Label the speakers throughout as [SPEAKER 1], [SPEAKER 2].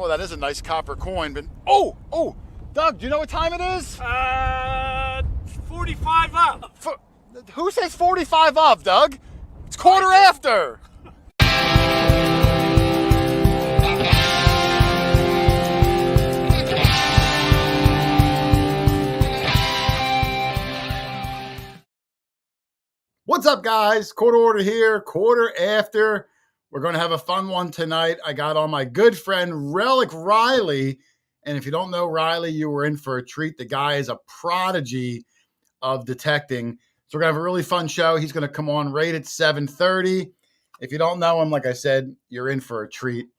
[SPEAKER 1] Oh, that is a nice copper coin. But oh, Doug, do you know what time it is?
[SPEAKER 2] 45 up.
[SPEAKER 1] Who says 45 up, Doug? It's quarter after. What's up, guys? QuarterHoarder here, quarter after. We're going to have a fun one tonight. I got on my good friend, Relic Riley. And if you don't know Riley, you were in for a treat. The guy is a prodigy of detecting. So we're going to have a really fun show. He's going to come on right at 7:30. If you don't know him, like I said, you're in for a treat.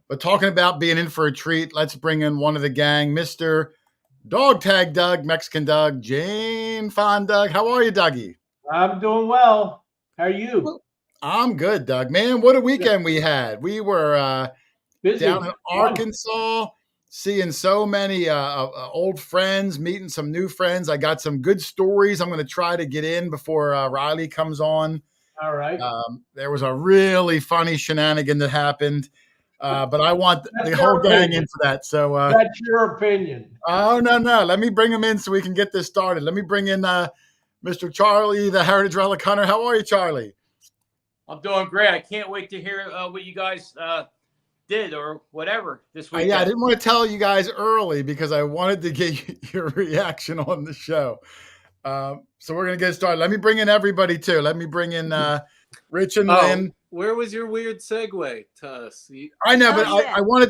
[SPEAKER 1] But talking about being in for a treat, let's bring in one of the gang, Mr. Dog Tag Doug, Mexican Doug, Jane Fon Doug. How are you, Dougie?
[SPEAKER 2] I'm doing well. How are you?
[SPEAKER 1] I'm good, Doug. Man, what a weekend we had. We were down in Arkansas, seeing so many old friends, meeting some new friends. I got some good stories I'm going to try to get in before Riley comes on.
[SPEAKER 2] All right.
[SPEAKER 1] There was a really funny shenanigan that happened, but I want the whole gang in for that. So
[SPEAKER 2] that's your opinion.
[SPEAKER 1] Oh, no. Let me bring him in so we can get this started. Let me bring in Mr. Charlie, the Heritage Relic Hunter. How are you, Charlie?
[SPEAKER 3] I'm doing great. I can't wait to hear what you guys did or whatever this week.
[SPEAKER 1] Yeah, I didn't want to tell you guys early because I wanted to get your reaction on the show. So we're going to get started. Let me bring in everybody, too. Let me bring in Rich and Lynn.
[SPEAKER 4] Where was your weird segue to us?
[SPEAKER 1] I know, but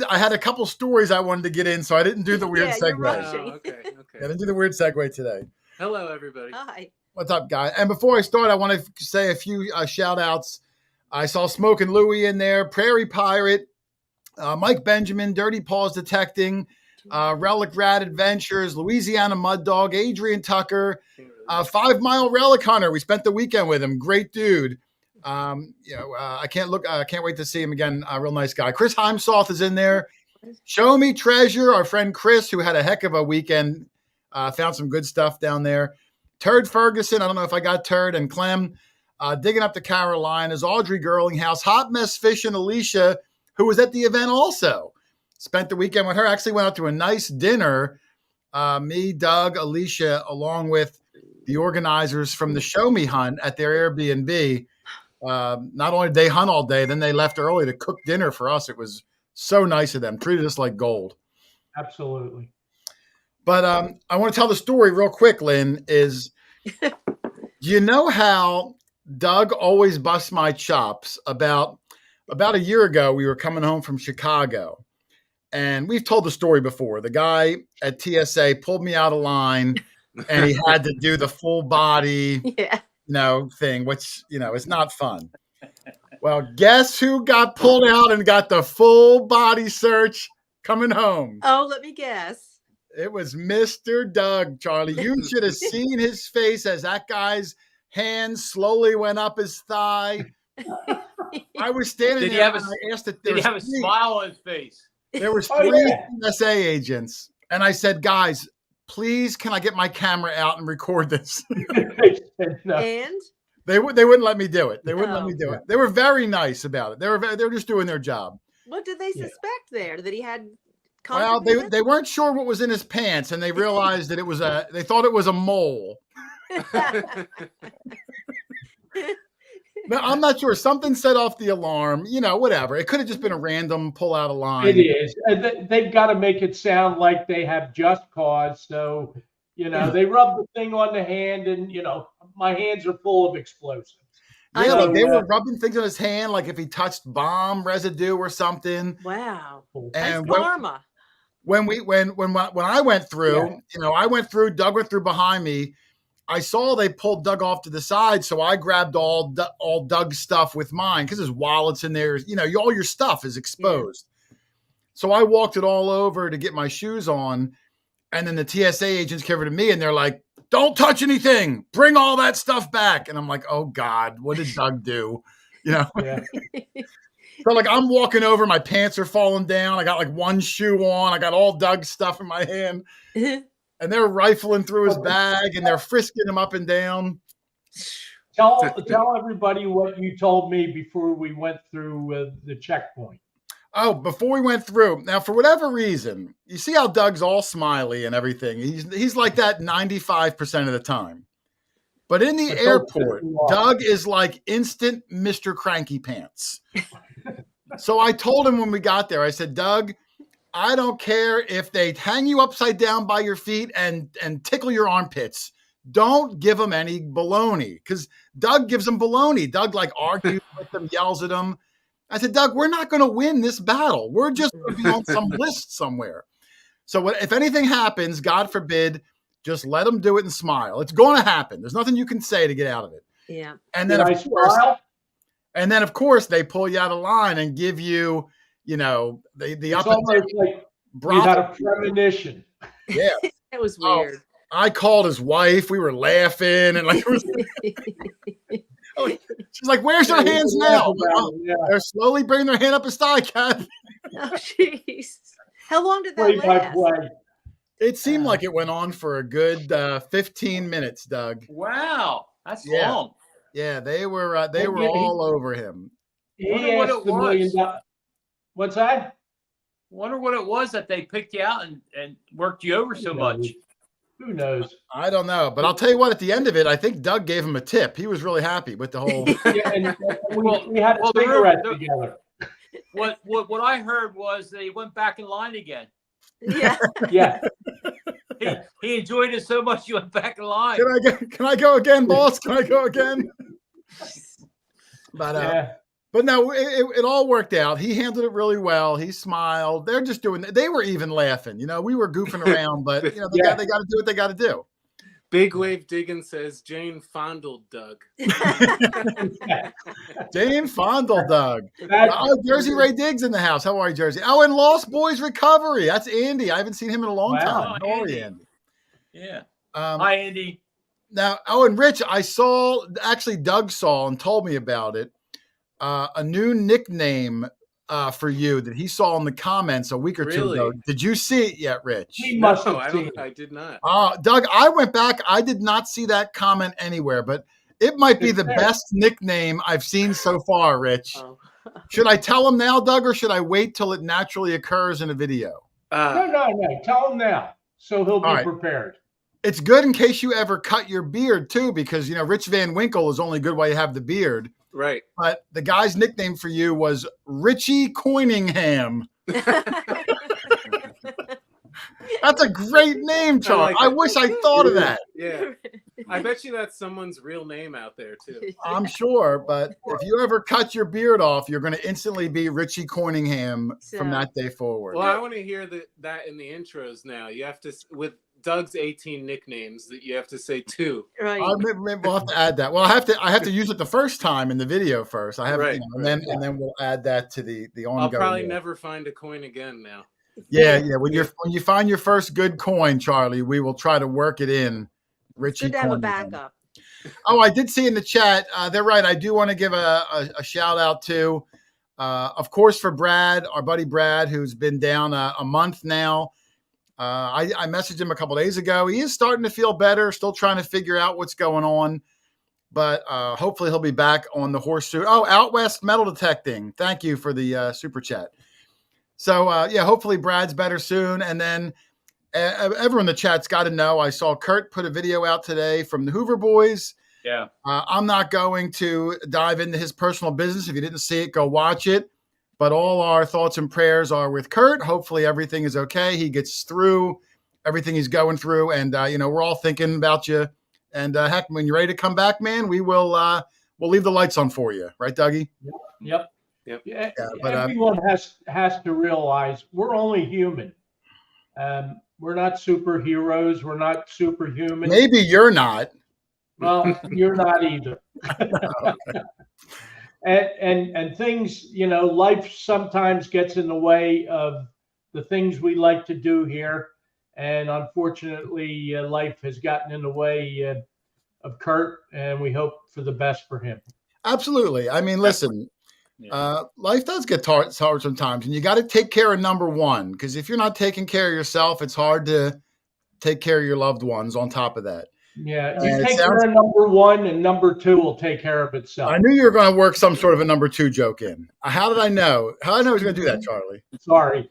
[SPEAKER 1] I had a couple stories I wanted to get in, so I didn't do the weird segue.
[SPEAKER 4] Okay.
[SPEAKER 1] I didn't do the weird segue today.
[SPEAKER 4] Hello, everybody.
[SPEAKER 5] Hi.
[SPEAKER 1] What's up, guys? And before I start, I want to say a few shout-outs. I saw Smokin' Louie in there, Prairie Pirate, Mike Benjamin, Dirty Paws Detecting, Relic Rat Adventures, Louisiana Mud Dog, Adrian Tucker, 5 Mile Relic Hunter. We spent the weekend with him. Great dude. I can't wait to see him again. A real nice guy. Chris Heimsoth is in there. Show Me Treasure, our friend Chris, who had a heck of a weekend, found some good stuff down there. Turd Ferguson, I don't know if I got Turd, and Clem, Digging Up the Carolinas, Audrey Girlinghouse, Hot Mess Fish, and Alicia, who was at the event also. Spent the weekend with her. Actually went out to a nice dinner. Me, Doug, Alicia, along with the organizers from the Show Me Hunt at their Airbnb. Not only did they hunt all day, then they left early to cook dinner for us. It was so nice of them. Treated us like gold.
[SPEAKER 2] Absolutely.
[SPEAKER 1] But I want to tell the story real quick, Lynn, is do you know how Doug always busts my chops? About a year ago, we were coming home from Chicago, and we've told the story before. The guy at TSA pulled me out of line, and he had to do the full body thing, which, is not fun. Well, guess who got pulled out and got the full body search coming home?
[SPEAKER 5] Oh, let me guess.
[SPEAKER 1] It was Mr. Doug, Charlie. You should have seen his face as that guy's hand slowly went up his thigh. I was standing there and I asked if
[SPEAKER 3] did he have a smile on his face?
[SPEAKER 1] There was 3 TSA agents. And I said, guys, please, can I get my camera out and record this?
[SPEAKER 5] And?
[SPEAKER 1] They wouldn't let me do it. They wouldn't let me do it. They were very nice about it. They were just doing their job.
[SPEAKER 5] What did they suspect there? That he had...
[SPEAKER 1] Well, they weren't sure what was in his pants, and they realized that they thought it was a mole. No, I'm not sure. Something set off the alarm, whatever. It could have just been a random pull out of line.
[SPEAKER 2] It is. They've got to make it sound like they have just cause. So, they rub the thing on the hand and, my hands are full of explosives.
[SPEAKER 1] Yeah, they were rubbing things on his hand, like if he touched bomb residue or something.
[SPEAKER 5] Wow.
[SPEAKER 1] And
[SPEAKER 5] that's karma.
[SPEAKER 1] When I went through, I went through, Doug went through behind me. I saw they pulled Doug off to the side, so I grabbed all Doug's stuff with mine because his wallet's in there. All your stuff is exposed. Yeah. So I walked it all over to get my shoes on, and then the TSA agents came over to me, and they're like, "Don't touch anything. Bring all that stuff back." And I'm like, "Oh God, what did Doug do?" Yeah. So I'm walking over, my pants are falling down. I got one shoe on. I got all Doug's stuff in my hand. And they're rifling through his bag and they're frisking him up and down.
[SPEAKER 2] Tell everybody what you told me before we went through the checkpoint.
[SPEAKER 1] Oh, before we went through, now for whatever reason, you see how Doug's all smiley and everything. He's like that 95% of the time. But in the
[SPEAKER 2] But don't
[SPEAKER 1] airport,
[SPEAKER 2] piss me off.
[SPEAKER 1] Doug is like instant Mr. Cranky Pants. So I told him when we got there, I said, Doug, I don't care if they hang you upside down by your feet and tickle your armpits. Don't give them any baloney, because Doug gives them baloney. Doug like argues with them, yells at them. I said, Doug, we're not going to win this battle. We're just going to be on some list somewhere. So if anything happens, God forbid, just let them do it and smile. It's going to happen. There's nothing you can say to get out of it.
[SPEAKER 5] Yeah.
[SPEAKER 1] And then, of course, they pull you out of line and give you, the
[SPEAKER 2] It's
[SPEAKER 1] up
[SPEAKER 2] almost
[SPEAKER 1] and
[SPEAKER 2] like you had a premonition.
[SPEAKER 1] Yeah.
[SPEAKER 5] It was weird.
[SPEAKER 1] I called his wife. We were laughing and like, she's like, "Where's their hands now?"
[SPEAKER 2] Yeah.
[SPEAKER 1] They're slowly bringing their hand up his thigh, Cat.
[SPEAKER 5] Oh, jeez. How long did that
[SPEAKER 2] Play by
[SPEAKER 5] last?
[SPEAKER 2] play.
[SPEAKER 1] It seemed like it went on for a good 15 minutes, Doug.
[SPEAKER 3] Wow, that's
[SPEAKER 1] Yeah.
[SPEAKER 3] long.
[SPEAKER 1] Yeah, they were all over him.
[SPEAKER 2] He
[SPEAKER 3] Wonder what
[SPEAKER 2] asked
[SPEAKER 3] it
[SPEAKER 2] the $1 million.
[SPEAKER 3] was.
[SPEAKER 2] What's that?
[SPEAKER 3] Wonder what it was that they picked you out and worked you over so much.
[SPEAKER 2] Who knows?
[SPEAKER 1] I don't know, but I'll tell you what. At the end of it, I think Doug gave him a tip. He was really happy with the whole.
[SPEAKER 2] Yeah, and we had a cigarette together.
[SPEAKER 3] What I heard was they went back in line again.
[SPEAKER 5] Yeah.
[SPEAKER 2] Yeah.
[SPEAKER 3] He enjoyed it so much, you went back in line.
[SPEAKER 1] Can I go again, boss? Can I go again? But
[SPEAKER 2] Yeah.
[SPEAKER 1] But no, it all worked out. He handled it really well. He smiled. They're just they were even laughing. We were goofing around, but they got to do what they got to do.
[SPEAKER 4] Big Wave Diggin says Jane fondled Doug.
[SPEAKER 1] Jane fondled Doug. Jersey Ray Diggs in the house. How are you, Jersey? Oh, and Lost Boys Recovery. That's Andy. I haven't seen him in a long time. How are you, Andy?
[SPEAKER 3] Yeah.
[SPEAKER 1] Hi,
[SPEAKER 3] Andy.
[SPEAKER 1] Now, and Rich, Doug saw and told me about it. A new nickname for you that he saw in the comments a week or two ago. Did you see it yet, Rich?
[SPEAKER 2] He must have
[SPEAKER 4] I did not.
[SPEAKER 1] Doug, I went back. I did not see that comment anywhere, but it might be the best nickname I've seen so far, Rich.
[SPEAKER 4] Oh.
[SPEAKER 1] Should I tell him now, Doug, or should I wait till it naturally occurs in a video?
[SPEAKER 2] No. Tell him now, so he'll be prepared.
[SPEAKER 1] It's good in case you ever cut your beard, too, because, Rich Van Winkle is only good while you have the beard.
[SPEAKER 4] Right.
[SPEAKER 1] But the guy's nickname for you was Richie Coiningham. That's a great name, Charles. I wish I thought of that.
[SPEAKER 4] Yeah. I bet you that's someone's real name out there, too.
[SPEAKER 1] I'm sure. But if you ever cut your beard off, you're going to instantly be Richie Coiningham from that day forward.
[SPEAKER 4] Well, I want to hear that in the intros now. You have to, with Doug's 18 nicknames, that you have to say 2.
[SPEAKER 5] Right.
[SPEAKER 1] We'll have to add that. Well, I have to use it the first time in the video first. I have, and then we'll add that to the ongoing.
[SPEAKER 4] I'll probably never find a coin again now.
[SPEAKER 1] Yeah. When you find your first good coin, Charlie, we will try to work it in. Richie,
[SPEAKER 5] good to have a backup.
[SPEAKER 1] Oh, I did see in the chat. They're right. I do want to give a shout out to, of course, for Brad, our buddy Brad, who's been down a month now. I messaged him a couple days ago. He is starting to feel better. Still trying to figure out what's going on, but hopefully he'll be back on the horseshoe. Oh, Out West Metal Detecting. Thank you for the super chat. So hopefully Brad's better soon. And then everyone in the chat's got to know. I saw Kurt put a video out today from the Hoover Boys.
[SPEAKER 3] Yeah.
[SPEAKER 1] I'm not going to dive into his personal business. If you didn't see it, go watch it. But all our thoughts and prayers are with Kurt. Hopefully everything is okay. He gets through everything he's going through. And, we're all thinking about you. And heck, when you're ready to come back, man, we'll leave the lights on for you. Right, Dougie?
[SPEAKER 2] Yep.
[SPEAKER 1] Yeah, but,
[SPEAKER 2] everyone has to realize we're only human. We're not superheroes. We're not superhuman.
[SPEAKER 1] Maybe you're not.
[SPEAKER 2] Well, you're not either. And things, life sometimes gets in the way of the things we like to do here. And unfortunately, life has gotten in the way of Kurt, and we hope for the best for him.
[SPEAKER 1] Absolutely. I mean, listen, life does get hard sometimes, and you got to take care of number one, because if you're not taking care of yourself, it's hard to take care of your loved ones on top of that.
[SPEAKER 2] Yeah, you
[SPEAKER 1] And it
[SPEAKER 2] take
[SPEAKER 1] sounds-
[SPEAKER 2] care of number one, and number two will take care of itself.
[SPEAKER 1] I knew you were going to work some sort of a number 2 joke in. How did I know? How did I know he was going to do that, Charlie?
[SPEAKER 2] Sorry.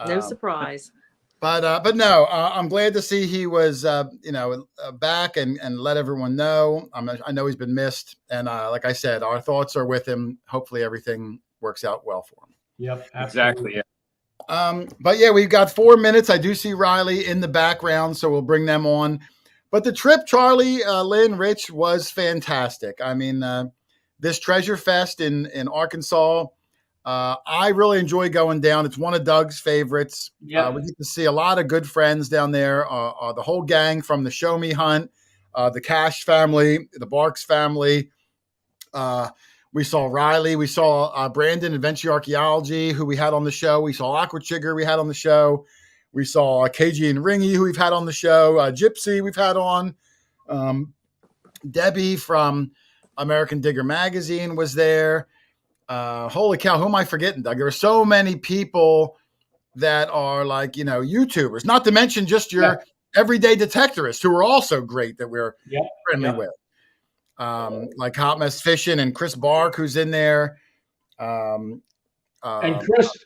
[SPEAKER 5] No
[SPEAKER 1] Um,
[SPEAKER 5] surprise.
[SPEAKER 1] But no, I'm glad to see he was, back and let everyone know. I know he's been missed. And like I said, our thoughts are with him. Hopefully everything works out well for him.
[SPEAKER 2] Yep,
[SPEAKER 3] Exactly.
[SPEAKER 2] absolutely.
[SPEAKER 3] Yeah.
[SPEAKER 1] But yeah, we've got 4 minutes. I do see Riley in the background, so we'll bring them on. But the trip, Charlie, Lynn, Rich, was fantastic. I mean, this Treasure Fest in Arkansas, I really enjoy going down. It's one of Doug's favorites.
[SPEAKER 2] Yeah.
[SPEAKER 1] We get to see a lot of good friends down there. The whole gang from the Show Me Hunt, the Cash family, the Barks family. We saw Riley. We saw Brandon, Adventure Archaeology, who we had on the show. We saw Aqua Chigger, we had on the show. We saw KG and Ringy, who we've had on the show. Gypsy, we've had on. Debbie from American Digger Magazine was there. Holy cow, who am I forgetting, Doug? There were so many people that are like, YouTubers, not to mention just your everyday detectorists who are also great that we're friendly with. Like Hot Mess Fishing and Chris Bark, who's in there.
[SPEAKER 2] And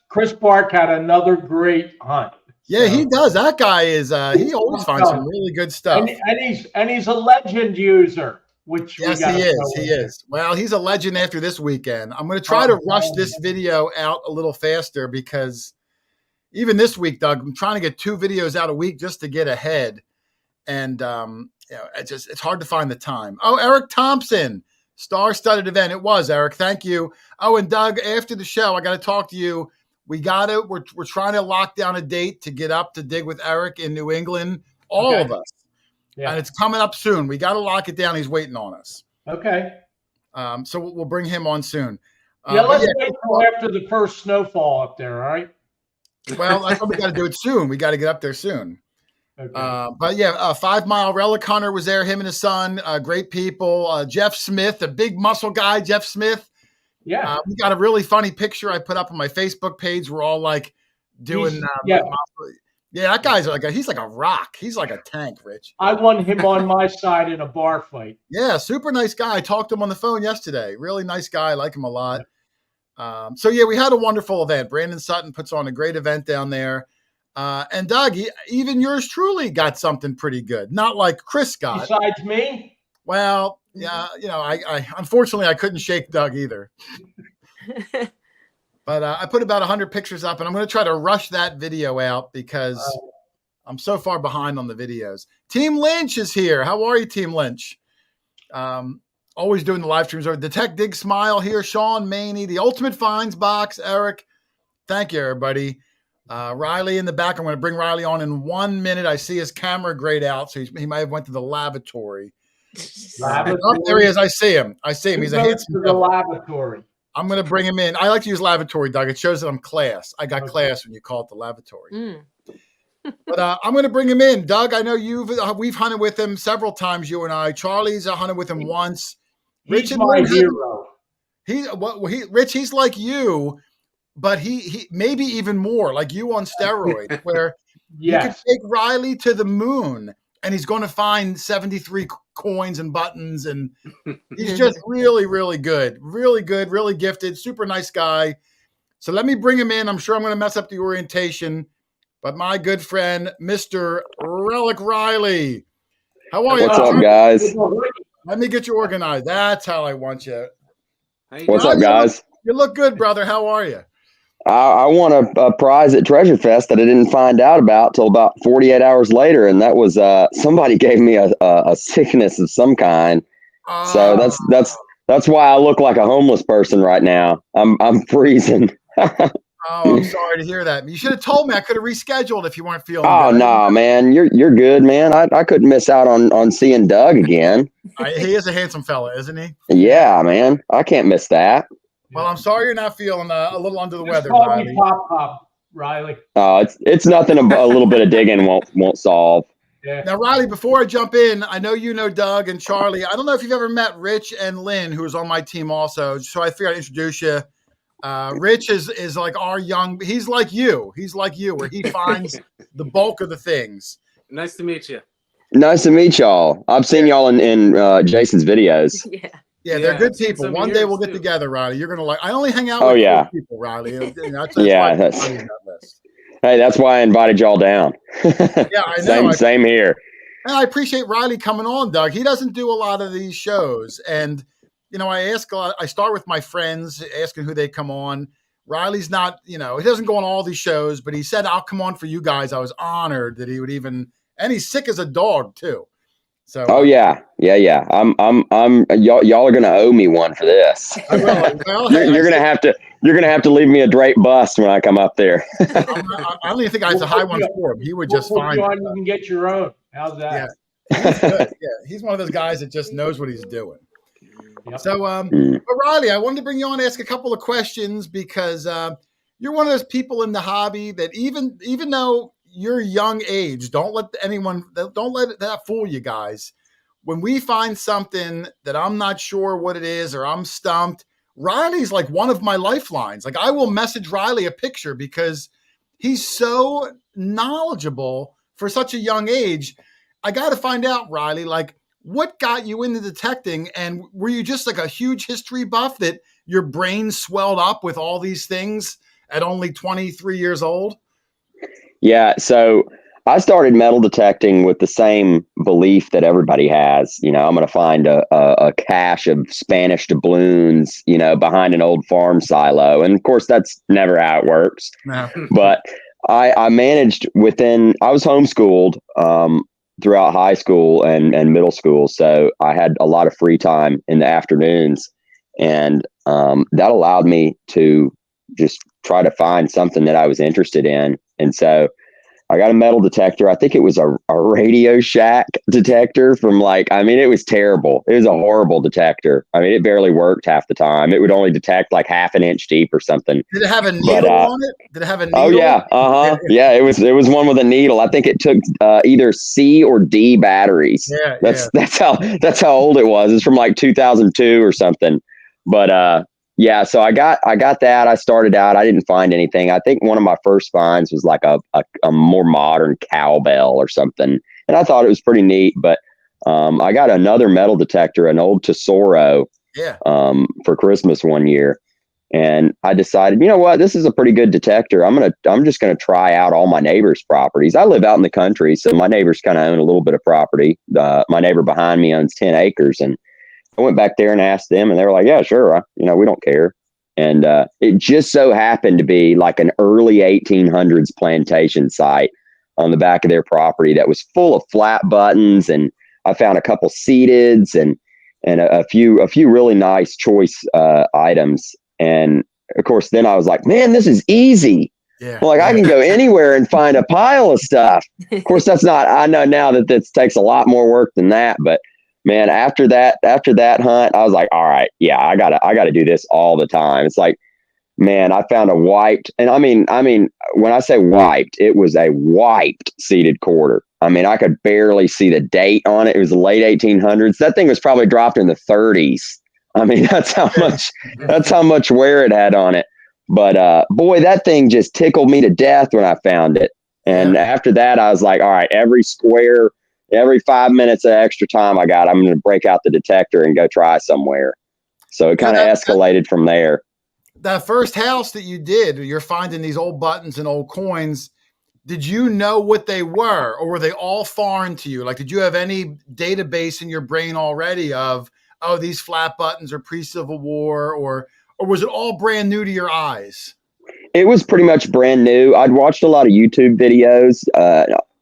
[SPEAKER 2] Chris Bark had another great hunt.
[SPEAKER 1] Yeah,
[SPEAKER 2] So-
[SPEAKER 1] he does. That guy is, he always finds some really good stuff.
[SPEAKER 2] And he's a legend user, which
[SPEAKER 1] Yes,
[SPEAKER 2] we gotta
[SPEAKER 1] he is.
[SPEAKER 2] throw
[SPEAKER 1] He
[SPEAKER 2] in.
[SPEAKER 1] is. Well, he's a legend after this weekend. I'm going to try to rush this video out a little faster because even this week, Doug, I'm trying to get 2 videos out a week just to get ahead. And, it's hard to find the time. Oh, Eric Thompson, star-studded event. It was, Eric. Thank you. Oh, and Doug, after the show, I got to talk to you. We're trying to lock down a date to get up to dig with Eric in New England. All of us.
[SPEAKER 2] Yeah.
[SPEAKER 1] And it's coming up soon. We got to lock it down. He's waiting on us.
[SPEAKER 2] Okay.
[SPEAKER 1] So we'll bring him on soon.
[SPEAKER 2] Let's wait till after the first snowfall up there, all right?
[SPEAKER 1] Well, I thought we got to do it soon. We got to get up there soon.
[SPEAKER 2] Okay.
[SPEAKER 1] But yeah, 5 Mile Relic Hunter was there, him and his son, great people. Jeff Smith, a big muscle guy, Jeff Smith.
[SPEAKER 2] Yeah.
[SPEAKER 1] We got a really funny picture I put up on my Facebook page. We're all like doing, that guy's he's like a rock. He's like a tank, Rich.
[SPEAKER 2] I want him on my side in a bar fight.
[SPEAKER 1] Yeah, super nice guy. I talked to him on the phone yesterday. Really nice guy. I like him a lot. So yeah, we had a wonderful event. Brandon Sutton puts on a great event down there. And Doug, even yours truly got something pretty good. Not like Chris got.
[SPEAKER 2] Besides me?
[SPEAKER 1] Well, yeah, I unfortunately I couldn't shake Doug either. But I put about 100 pictures up, and I'm going to try to rush that video out because I'm so far behind on the videos. Team Lynch is here. How are you, Team Lynch? Always doing the live streams. Detect Dig Smile here. Sean Maney, the Ultimate Finds Box. Eric, thank you, everybody. Riley in the back. I'm going to bring Riley on in 1 minute. I see his camera grayed out, so he might have went to the lavatory. Oh, there he is. I see him. He's a handsome
[SPEAKER 2] the lavatory.
[SPEAKER 1] I'm going to bring him in. I like to use lavatory, Doug. It shows that I'm class. I got class when you call it the lavatory. But I'm going to bring him in. Doug, I know we've hunted with him several times, you and I. Charlie's hunted with him once.
[SPEAKER 2] Rich is my hero.
[SPEAKER 1] Rich, he's like you, but he maybe even more like you on steroids, where you can take Riley to the moon and he's going to find 73 coins and buttons, and he's just really, really good, really gifted, super nice guy. So let me bring him in. I'm sure I'm going to mess up the orientation, but my good friend, Mr. Relic Riley. How are you?
[SPEAKER 6] What's up, guys?
[SPEAKER 1] Let me get you organized. That's how I want you.
[SPEAKER 6] What's up, guys?
[SPEAKER 1] You look good, brother. How are you?
[SPEAKER 6] I won a prize at Treasure Fest that I didn't find out about till about 48 hours later, and that was somebody gave me a sickness of some kind. So that's why I look like a homeless person right now. I'm freezing.
[SPEAKER 1] Oh, I'm sorry to hear that. You should have told me. I could have rescheduled if you weren't feeling
[SPEAKER 6] good.
[SPEAKER 1] Oh,
[SPEAKER 6] no, man. You're good, man. I couldn't miss out on seeing Doug again.
[SPEAKER 1] He is a handsome fella, isn't he?
[SPEAKER 6] Yeah, man. I can't miss that.
[SPEAKER 1] Well, I'm sorry you're not feeling a little under the weather,
[SPEAKER 2] Riley. Pop, Riley.
[SPEAKER 6] It's nothing a little bit of digging won't solve.
[SPEAKER 2] Yeah.
[SPEAKER 1] Now, Riley, before I jump in, I know you know Doug and Charlie. I don't know if you've ever met Rich and Lynn, who is on my team also. So I figured I'd introduce you. Rich is like our young. He's like you, where he finds the bulk of the things.
[SPEAKER 4] Nice to meet you.
[SPEAKER 6] Nice to meet y'all. I've seen y'all in Jason's videos.
[SPEAKER 5] Yeah.
[SPEAKER 1] Yeah, they're good
[SPEAKER 4] I've seen
[SPEAKER 1] people.
[SPEAKER 4] some
[SPEAKER 1] One
[SPEAKER 4] of
[SPEAKER 1] day
[SPEAKER 4] yours,
[SPEAKER 1] we'll get
[SPEAKER 4] too.
[SPEAKER 1] together, Riley. You're gonna like. I only hang out
[SPEAKER 6] Oh,
[SPEAKER 1] with
[SPEAKER 6] yeah.
[SPEAKER 1] cool people, Riley. That's
[SPEAKER 6] Yeah,
[SPEAKER 1] why
[SPEAKER 6] that's-
[SPEAKER 1] I'm on that list.
[SPEAKER 6] Hey, that's why I invited y'all down.
[SPEAKER 1] Yeah, I know.
[SPEAKER 6] Same here.
[SPEAKER 1] And I appreciate Riley coming on, Doug. He doesn't do a lot of these shows, and I ask a lot. I start with my friends, asking who they come on. Riley's not, he doesn't go on all these shows, but he said, "I'll come on for you guys." I was honored that he would even, and he's sick as a dog too. So,
[SPEAKER 6] Oh yeah. Y'all are gonna owe me one for this.
[SPEAKER 1] I will. Well,
[SPEAKER 6] You're gonna have to leave me a Drake bust when I come up there.
[SPEAKER 1] I don't even think I have to high one for him. He would just
[SPEAKER 2] We'll
[SPEAKER 1] find
[SPEAKER 2] put you
[SPEAKER 1] it.
[SPEAKER 2] on, you can get your own. How's that?
[SPEAKER 1] Yeah, he's good. Yeah, he's one of those guys that just knows what he's doing.
[SPEAKER 2] Yep.
[SPEAKER 1] So, but Riley, I wanted to bring you on and ask a couple of questions because you're one of those people in the hobby that even though you're young age, don't let that fool you guys. When we find something that I'm not sure what it is or I'm stumped, Riley's like one of my lifelines. Like I will message Riley a picture because he's so knowledgeable for such a young age. I got to find out, Riley, like what got you into detecting, and were you just like a huge history buff that your brain swelled up with all these things at only 23 years old?
[SPEAKER 6] Yeah, so I started metal detecting with the same belief that everybody has. I'm going to find a cache of Spanish doubloons, behind an old farm silo. And of course, that's never how it works.
[SPEAKER 1] No.
[SPEAKER 6] But I managed I was homeschooled throughout high school and middle school. So I had a lot of free time in the afternoons. And that allowed me to just try to find something that I was interested in. And so I got a metal detector. I think it was a Radio Shack detector from it was terrible. It was a horrible detector. It barely worked half the time. It would only detect like half an inch deep or something.
[SPEAKER 1] Did it have a needle on it? Did it have a needle?
[SPEAKER 6] Oh yeah. Uh-huh. Yeah, it was one with a needle. I think it took either C or D batteries.
[SPEAKER 1] Yeah.
[SPEAKER 6] That's how old it was. It's from like 2002 or something. But yeah, so I got that. I started out. I didn't find anything. I think one of my first finds was like a more modern cowbell or something, and I thought it was pretty neat. But I got another metal detector, an old Tesoro, for Christmas one year, and I decided, you know what, this is a pretty good detector. I'm just gonna try out all my neighbors' properties. I live out in the country, so my neighbors kind of own a little bit of property. My neighbor behind me owns 10 acres, and I went back there and asked them, and they were like, "Yeah, sure. We don't care." And it just so happened to be like an early 1800s plantation site on the back of their property that was full of flat buttons, and I found a couple seateds and a few really nice choice items. And of course, then I was like, "Man, this is easy."
[SPEAKER 1] Yeah.
[SPEAKER 6] Well, I can go anywhere and find a pile of stuff. Of course, that's not. I know now that this takes a lot more work than that, but. Man, after that hunt, I was like, all right, yeah, I gotta do this all the time. It's like, man, I found a wiped, and I mean, when I say wiped, it was a wiped seated quarter. I could barely see the date on it. It was the late 1800s. That thing was probably dropped in the 30s. That's how much wear it had on it. But boy, that thing just tickled me to death when I found it. And after that, I was like, all right, every 5 minutes of extra time I got, I'm going to break out the detector and go try somewhere. So it kind of escalated from there.
[SPEAKER 1] That first house that you did, you're finding these old buttons and old coins. Did you know what they were, or were they all foreign to you? Like, did you have any database in your brain already of, oh, these flat buttons are pre-Civil War, or was it all brand new to your eyes?
[SPEAKER 6] It was pretty much brand new. I'd watched a lot of YouTube videos,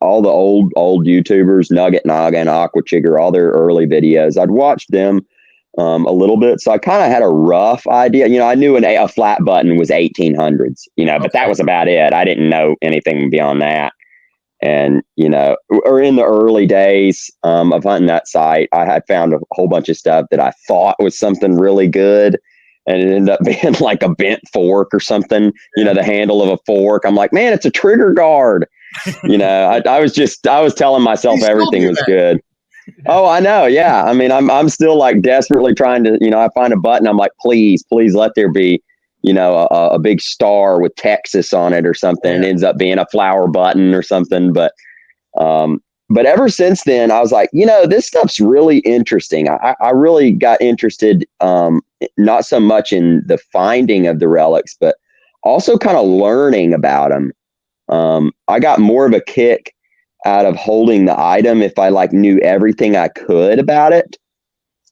[SPEAKER 6] all the old YouTubers, Nugget Noggin, Aqua Chigger, all their early videos. I'd watched them a little bit, so I kind of had a rough idea. I knew a flat button was 1800s, but that was about it. I didn't know anything beyond that. And or in the early days of hunting that site, I had found a whole bunch of stuff that I thought was something really good. And it ended up being like a bent fork or something, the handle of a fork. I'm like, man, it's a trigger guard. I was telling myself everything was good. Oh, I know. Yeah. I'm still like desperately trying to, I find a button. I'm like, please let there be, a big star with Texas on it or something. It ends up being a flower button or something. But but ever since then, I was like, this stuff's really interesting. I really got interested, not so much in the finding of the relics, but also kind of learning about them. I got more of a kick out of holding the item if I like knew everything I could about it,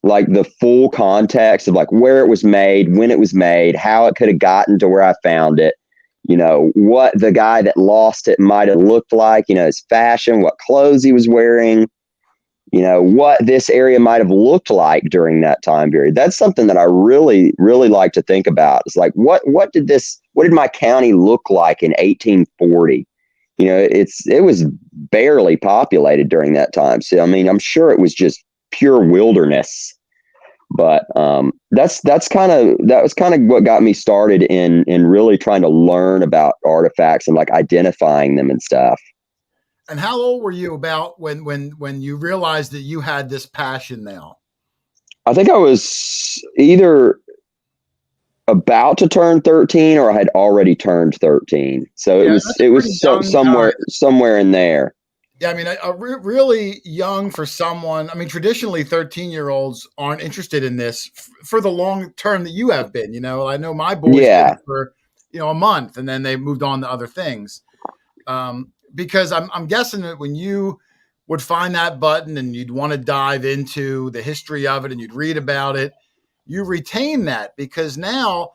[SPEAKER 6] like the full context of like where it was made, when it was made, how it could have gotten to where I found it. What the guy that lost it might have looked like, his fashion, what clothes he was wearing, what this area might have looked like during that time period. That's something that I really, really like to think about. It's like, what did my county look like in 1840? It was barely populated during that time. So, I mean, I'm sure it was just pure wilderness. But that was kind of what got me started in really trying to learn about artifacts and like identifying them and stuff.
[SPEAKER 1] And how old were you about when you realized that you had this passion now?
[SPEAKER 6] I think I was either about to turn 13 or I had already turned 13. So it was somewhere in there.
[SPEAKER 1] Yeah, I mean, really young for someone. I mean, traditionally, 13-year-olds aren't interested in this for the long term that you have been. I know my boys did for a month, and then they moved on to other things. Because I'm guessing that when you would find that button and you'd want to dive into the history of it and you'd read about it, you retain that because now,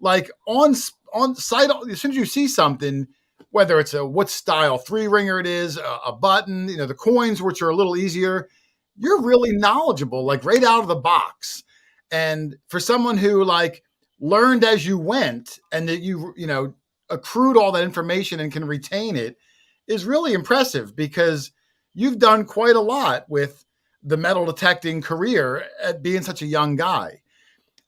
[SPEAKER 1] like on site, as soon as you see something, whether it's what style 3-ringer it is, a button, the coins, which are a little easier, you're really knowledgeable, like right out of the box. And for someone who like learned as you went and that you accrued all that information and can retain it is really impressive because you've done quite a lot with the metal detecting career at being such a young guy.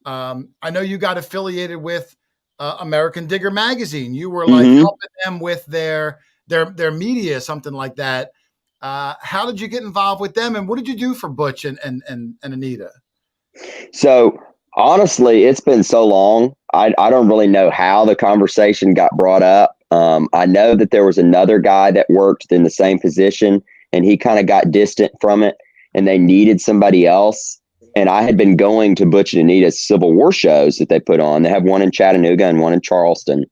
[SPEAKER 1] I know you got affiliated with American Digger magazine. You were like helping them with their media, something like that. How did you get involved with them, and what did you do for Butch and Anita?
[SPEAKER 6] So honestly, it's been so long. I don't really know how the conversation got brought up. I know that there was another guy that worked in the same position, and he kind of got distant from it, and they needed somebody else. And I had been going to Butch and Anita's Civil War shows that they put on. They have one in Chattanooga and one in Charleston.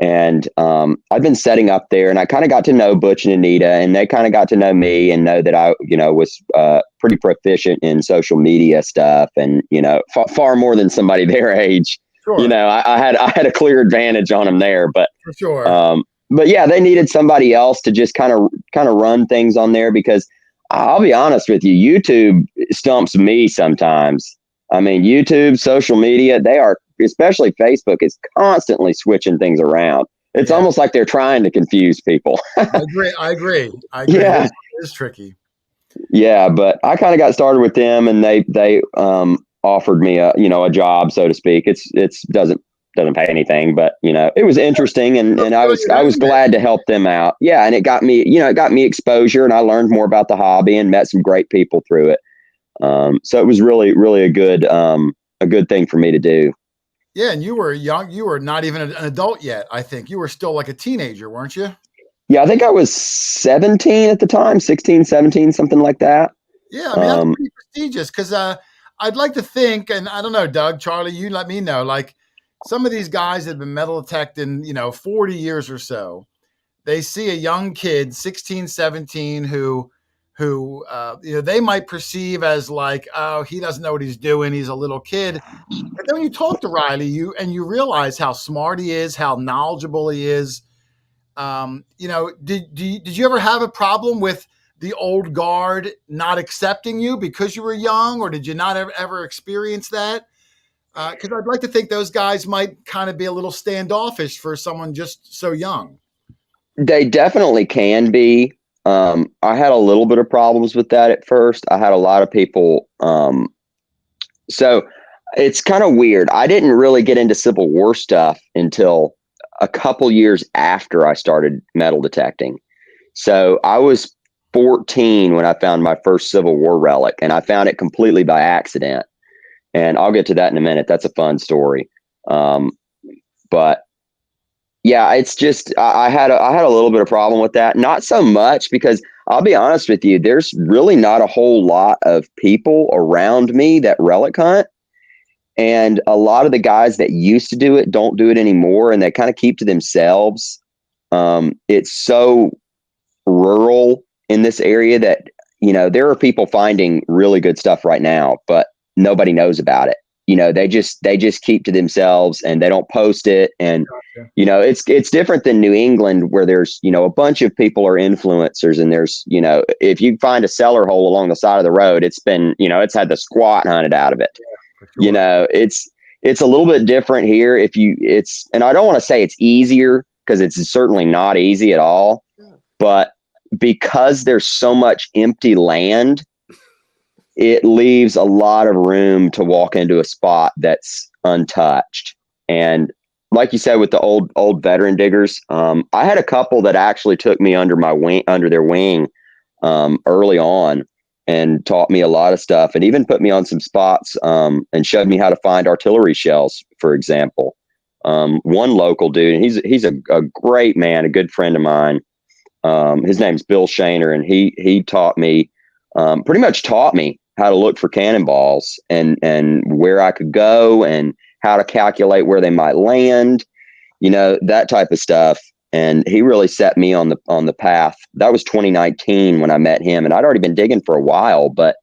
[SPEAKER 6] And I've been setting up there, and I kind of got to know Butch and Anita, and they kind of got to know me and know that I, was pretty proficient in social media stuff, and far more than somebody their age. Sure. I had a clear advantage on them there, but
[SPEAKER 1] for sure.
[SPEAKER 6] But yeah, they needed somebody else to just kind of run things on there because I'll be honest with you, YouTube stumps me sometimes. I mean, YouTube, social media, they are, especially Facebook, is constantly switching things around. It's almost like they're trying to confuse people.
[SPEAKER 1] I agree.
[SPEAKER 6] Yeah.
[SPEAKER 1] It is tricky.
[SPEAKER 6] Yeah, but I kind of got started with them, and they offered me a job, so to speak. It doesn't pay anything, but it was interesting, and I was glad to help them out. Yeah, and it got me exposure, and I learned more about the hobby and met some great people through it. So it was really, really a good thing for me to do.
[SPEAKER 1] Yeah, and you were young. You were not even an adult yet. I think you were still like a teenager, weren't you?
[SPEAKER 6] Yeah, I think I was 17 at the time, 16, 17, something like that.
[SPEAKER 1] Yeah, I mean, that's pretty prestigious because I'd like to think, and I don't know, Doug, Charlie, you let me know, like some of these guys that have been metal detecting, 40 years or so, they see a young kid, 16, 17, who they might perceive as like, oh, he doesn't know what he's doing. He's a little kid. But then when you talk to Riley, you realize how smart he is, how knowledgeable he is. Did you ever have a problem with the old guard not accepting you because you were young, or did you not ever experience that? Because I'd like to think those guys might kind of be a little standoffish for someone just so young.
[SPEAKER 6] They definitely can be. I had a little bit of problems with that at first. I had a lot of people. So it's kind of weird. I didn't really get into Civil War stuff until a couple years after I started metal detecting. So I was 14 when I found my first Civil War relic, and I found it completely by accident. And I'll get to that in a minute. That's a fun story. But yeah, it's just I had a little bit of problem with that. Not so much because I'll be honest with you, there's really not a whole lot of people around me that relic hunt. And a lot of the guys that used to do it don't do it anymore, and they kind of keep to themselves. It's so rural in this area that, there are people finding really good stuff right now, but nobody knows about it. They just keep to themselves and they don't post it. And, it's different than New England where there's, a bunch of people are influencers, and there's, if you find a cellar hole along the side of the road, it's been, it's had the squat hunted out of it. Yeah, sure. It's a little bit different here. And I don't want to say it's easier, because it's certainly not easy at all, but because there's so much empty land, it leaves a lot of room to walk into a spot that's untouched. And like you said, with the old veteran diggers, I had a couple that actually took me under their wing early on, and taught me a lot of stuff, and even put me on some spots and showed me how to find artillery shells, for example. One local dude, and he's a great man, a good friend of mine. His name's Bill Shaner, and he taught me, pretty much taught me how to look for cannonballs and where I could go and how to calculate where they might land, that type of stuff. And he really set me on the path. That was 2019 when I met him, and I'd already been digging for a while, but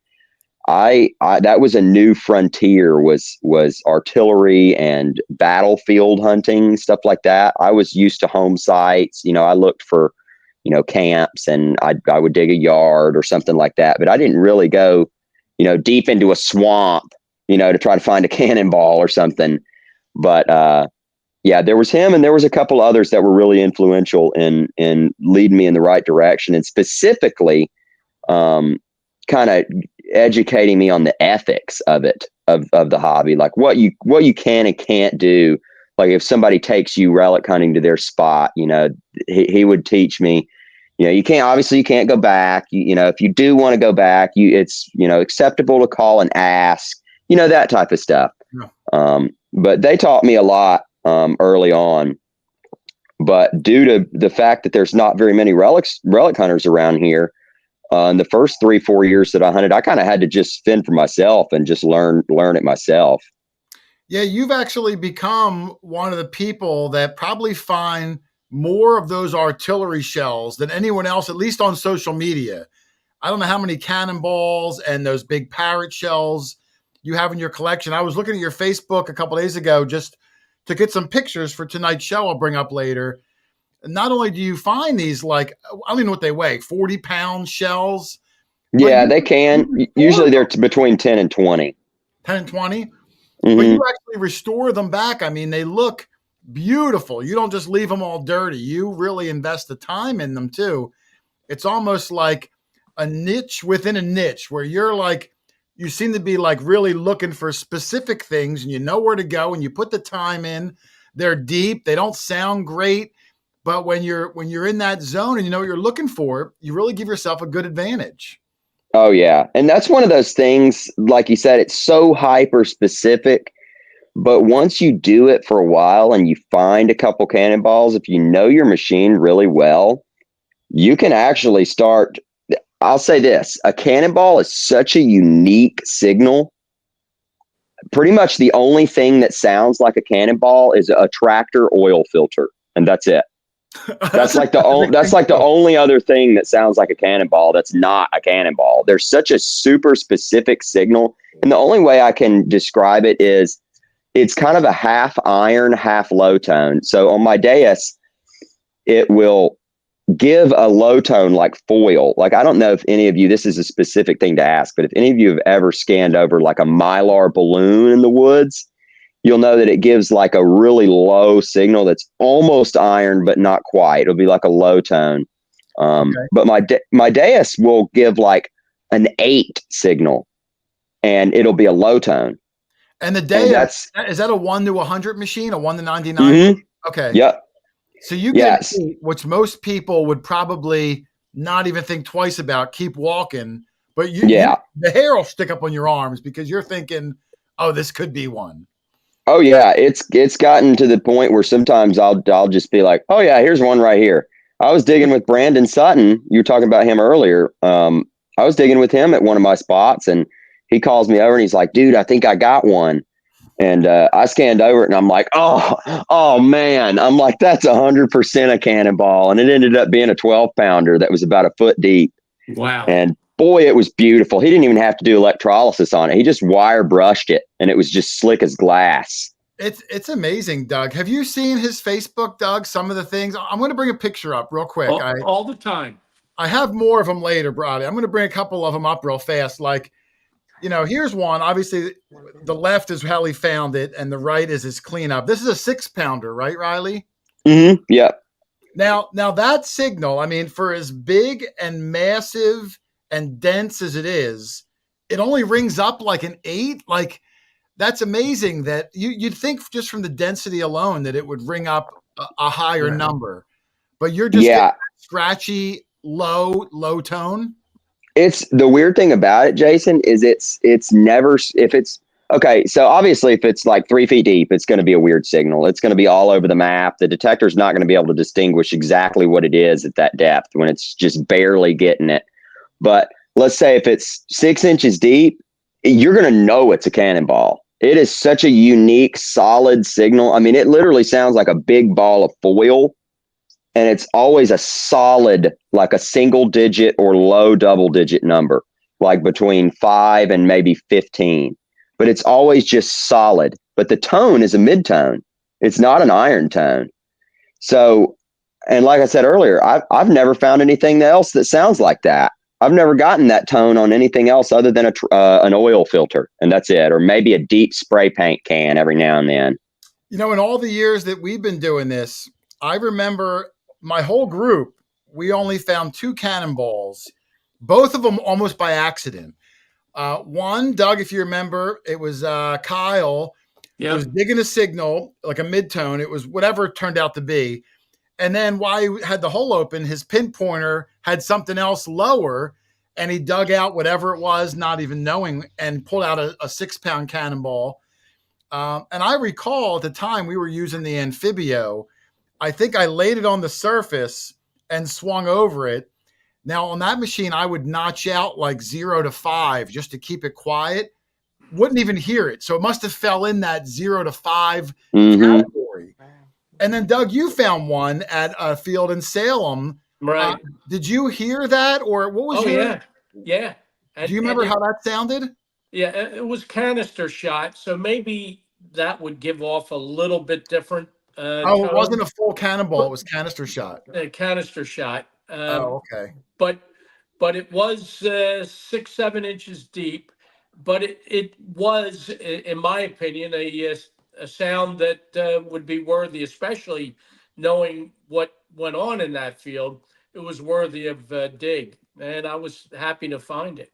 [SPEAKER 6] I that was a new frontier, was artillery and battlefield hunting, stuff like that. I was used to home sites. I looked for, camps, and I would dig a yard or something like that, but I didn't really go, deep into a swamp, to try to find a cannonball or something. But, yeah, there was him, and there was a couple others that were really influential in leading me in the right direction, and specifically kind of educating me on the ethics of it, of the hobby, like what you can and can't do. Like if somebody takes you relic hunting to their spot, he would teach me, you can't go back. If you do want to go back, it's acceptable to call and ask, that type of stuff. Yeah. But they taught me a lot early on, but due to the fact that there's not very many relic hunters around here, in the first 3-4 years that I hunted, I kind of had to just fend for myself and just learn it myself.
[SPEAKER 1] Yeah, you've actually become one of the people that probably find more of those artillery shells than anyone else, at least on social media. I don't know how many cannonballs and those big parrot shells you have in your collection. I was looking at your Facebook a couple days ago just to get some pictures for tonight's show I'll bring up later. And not only do you find these, like, I don't even know what they weigh, 40-pound shells.
[SPEAKER 6] Yeah, they can. Usually they're between 10 and 20.
[SPEAKER 1] 10 and 20?
[SPEAKER 6] Mm-hmm.
[SPEAKER 1] But you actually restore them back. I mean, they look beautiful. You don't just leave them all dirty. You really invest the time in them too. It's almost like a niche within a niche where you're like, you seem to be like really looking for specific things, and you know where to go, and you put the time in. They're deep. They don't sound great, but when you're in that zone and you know what you're looking for, you really give yourself a good advantage.
[SPEAKER 6] Oh yeah. And that's one of those things, like you said, it's so hyper specific, but once you do it for a while and you find a couple cannonballs, if you know your machine really well, you can actually start. I'll say this, a cannonball is such a unique signal. Pretty much the only thing that sounds like a cannonball is a tractor oil filter, and that's it. That's like the only other thing that sounds like a cannonball that's not a cannonball. There's such a super specific signal, and the only way I can describe it is it's kind of a half iron, half low tone. So on my dais, it will give a low tone like foil. Like, I don't know if any of you, this is a specific thing to ask, but if any of you have ever scanned over like a Mylar balloon in the woods, you'll know that it gives like a really low signal that's almost iron, but not quite. It'll be like a low tone. Okay. But my dais will give like an 8 signal, and it'll be a low tone.
[SPEAKER 1] And the dais, is that a 1 to 100 machine, a 1 to 99?
[SPEAKER 6] Mm-hmm.
[SPEAKER 1] Okay.
[SPEAKER 6] Yep.
[SPEAKER 1] So you get 8, which most people would probably not even think twice about, keep walking. But the hair will stick up on your arms because you're thinking, oh, this could be one.
[SPEAKER 6] Oh yeah, it's gotten to the point where sometimes I'll just be like, oh yeah, here's one right here. I was digging with Brandon Sutton. You were talking about him earlier. I was digging with him at one of my spots, and he calls me over and he's like, dude, I think I got one. And I scanned over it and I'm like, oh man. I'm like, that's 100% a cannonball. And it ended up being a 12-pounder that was about a foot deep.
[SPEAKER 4] Wow.
[SPEAKER 6] And boy, it was beautiful. He didn't even have to do electrolysis on it. He just wire brushed it and it was just slick as glass.
[SPEAKER 1] It's amazing, Doug. Have you seen his Facebook, Doug? Some of the things. I'm going to bring a picture up real quick.
[SPEAKER 3] All the time.
[SPEAKER 1] I have more of them later, Brody. I'm going to bring a couple of them up real fast. Like, here's one. Obviously, the left is how he found it, and the right is his cleanup. This is a 6-pounder, right, Riley?
[SPEAKER 6] Mm-hmm. Yeah.
[SPEAKER 1] Now that signal, I mean, for as big and massive and dense as it is, it only rings up like an 8. Like, that's amazing that you'd think just from the density alone that it would ring up a higher number, but you're just getting scratchy, low tone.
[SPEAKER 6] It's the weird thing about it, Jason, is it's never, if it's okay. So obviously if it's like 3 feet deep, it's going to be a weird signal. It's going to be all over the map. The detector's not going to be able to distinguish exactly what it is at that depth when it's just barely getting it. But let's say if it's 6 inches deep, you're going to know it's a cannonball. It is such a unique, solid signal. I mean, it literally sounds like a big ball of foil, and it's always a solid, like a single digit or low double digit number, like between 5 and maybe 15. But it's always just solid. But the tone is a mid-tone. It's not an iron tone. So, and like I said earlier, I've never found anything else that sounds like that. I've never gotten that tone on anything else other than an oil filter, and that's it, or maybe a deep spray paint can every now and then.
[SPEAKER 1] In all the years that we've been doing this, I remember my whole group, we only found 2 cannonballs, both of them almost by accident. One, Doug, if you remember, it was Kyle. Yep. Was digging a signal, like a mid-tone. It was whatever it turned out to be. And then while he had the hole open, his pinpointer had something else lower, and he dug out whatever it was, not even knowing, and pulled out a 6-pound cannonball. And I recall at the time we were using the Amphibio. I think I laid it on the surface and swung over it. Now, on that machine, I would notch out like 0 to 5 just to keep it quiet. Wouldn't even hear it. So it must have fell in that 0 to 5 category. And then, Doug, you found one at a field in Salem.
[SPEAKER 2] Right.
[SPEAKER 1] Did you hear that, or what was your?
[SPEAKER 2] Yeah.
[SPEAKER 1] Do you remember how that sounded?
[SPEAKER 2] Yeah, it was canister shot, so maybe that would give off a little bit different.
[SPEAKER 1] It wasn't a full cannonball; it was canister shot.
[SPEAKER 2] A canister shot.
[SPEAKER 1] Okay.
[SPEAKER 2] But it was 6-7 inches deep. But it was, in my opinion, a sound that would be worthy, especially knowing what went on in that field. It was worthy of dig, and I was happy to find it.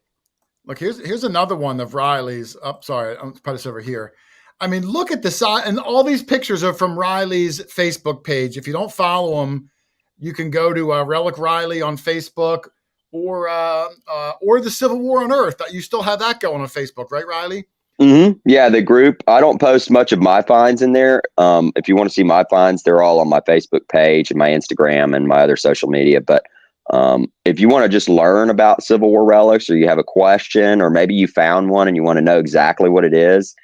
[SPEAKER 1] Look, here's another one of Riley's. Sorry, I'll put this over here. I mean, look at the size, and all these pictures are from Riley's Facebook page. If you don't follow him, you can go to Relic Riley on Facebook, or the Civil War on Earth. You still have that going on Facebook, right, Riley?
[SPEAKER 6] Mm-hmm. Yeah, the group. I don't post much of my finds in there. If you want to see my finds, they're all on my Facebook page and my Instagram and my other social media. But if you want to just learn about Civil War relics, or you have a question, or maybe you found one and you want to know exactly what it is,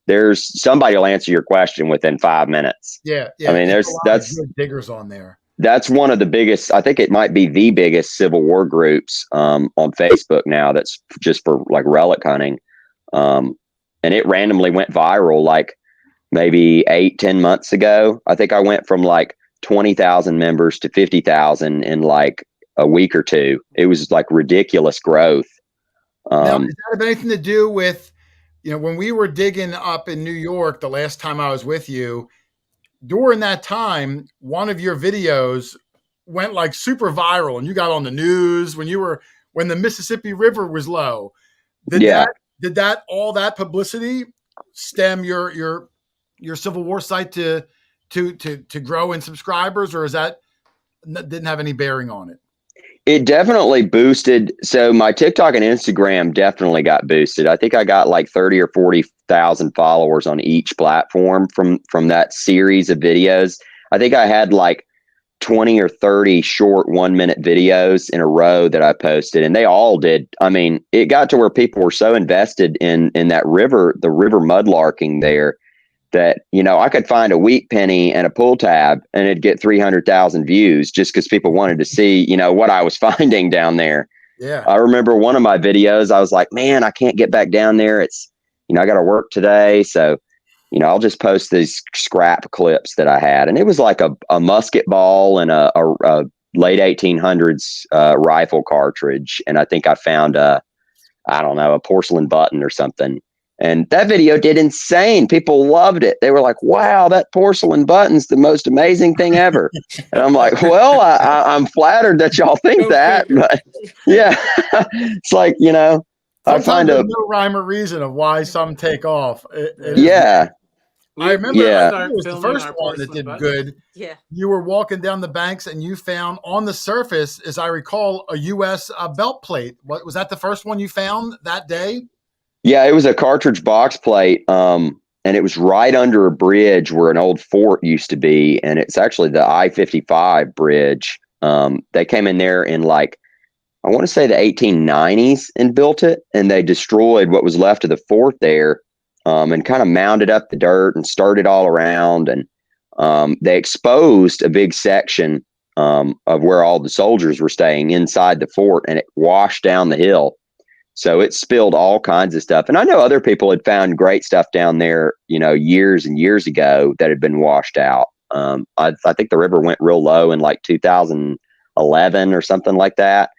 [SPEAKER 6] there's somebody will answer your question within 5 minutes.
[SPEAKER 1] Yeah.
[SPEAKER 6] I mean, that's
[SPEAKER 1] good diggers on there.
[SPEAKER 6] That's one of the biggest. I think it might be the biggest Civil War groups on Facebook now. That's just for like relic hunting. And it randomly went viral like maybe 8-10 months ago. I think I went from like 20,000 members to 50,000 in like a week or two. It was like ridiculous growth.
[SPEAKER 1] Now, does that have anything to do with, when we were digging up in New York the last time I was with you, during that time, one of your videos went like super viral and you got on the news when the Mississippi River was low. Did that all that publicity stem your Civil War site to grow in subscribers, or didn't have any bearing on it?
[SPEAKER 6] It definitely boosted. So my TikTok and Instagram definitely got boosted. I think I got like 30 or 40,000 followers on each platform from that series of videos. I think I had like 20 or 30 short 1-minute videos in a row that I posted, and they all did. I mean, it got to where people were so invested in that river, the river mudlarking there, that, you know, I could find a wheat penny and a pull tab and it'd get 300,000 views just because people wanted to see, you know, what I was finding down there.
[SPEAKER 1] Yeah.
[SPEAKER 6] I remember one of my videos, I was like, man, I can't get back down there. It's, you know, I got to work today. So, you know, I'll just post these scrap clips that I had. And it was like a musket ball and a late 1800s rifle cartridge. And I think I found I don't know, a porcelain button or something. And that video did insane. People loved it. They were like, wow, that porcelain button's the most amazing thing ever. And I'm like, well, I'm flattered that y'all think that. But yeah, it's like, you know,
[SPEAKER 1] Sometimes
[SPEAKER 6] I find
[SPEAKER 1] there's no rhyme or reason of why some take off.
[SPEAKER 6] Yeah.
[SPEAKER 1] I remember
[SPEAKER 6] Yeah.
[SPEAKER 1] it was the first one that did good.
[SPEAKER 5] Yeah.
[SPEAKER 1] You were walking down the banks and you found on the surface, as I recall, a U.S. Belt plate. Was that the first one you found that day?
[SPEAKER 6] Yeah, it was a cartridge box plate, and it was right under a bridge where an old fort used to be, and it's actually the I-55 bridge. They came in there in like, I want to say the 1890s and built it, and they destroyed what was left of the fort there, and kind of mounded up the dirt and started all around, and they exposed a big section of where all the soldiers were staying inside the fort, and it washed down the hill. So it spilled all kinds of stuff. And I know other people had found great stuff down there, you know, years and years ago that had been washed out. I think the river went real low in like 2011 or something like that.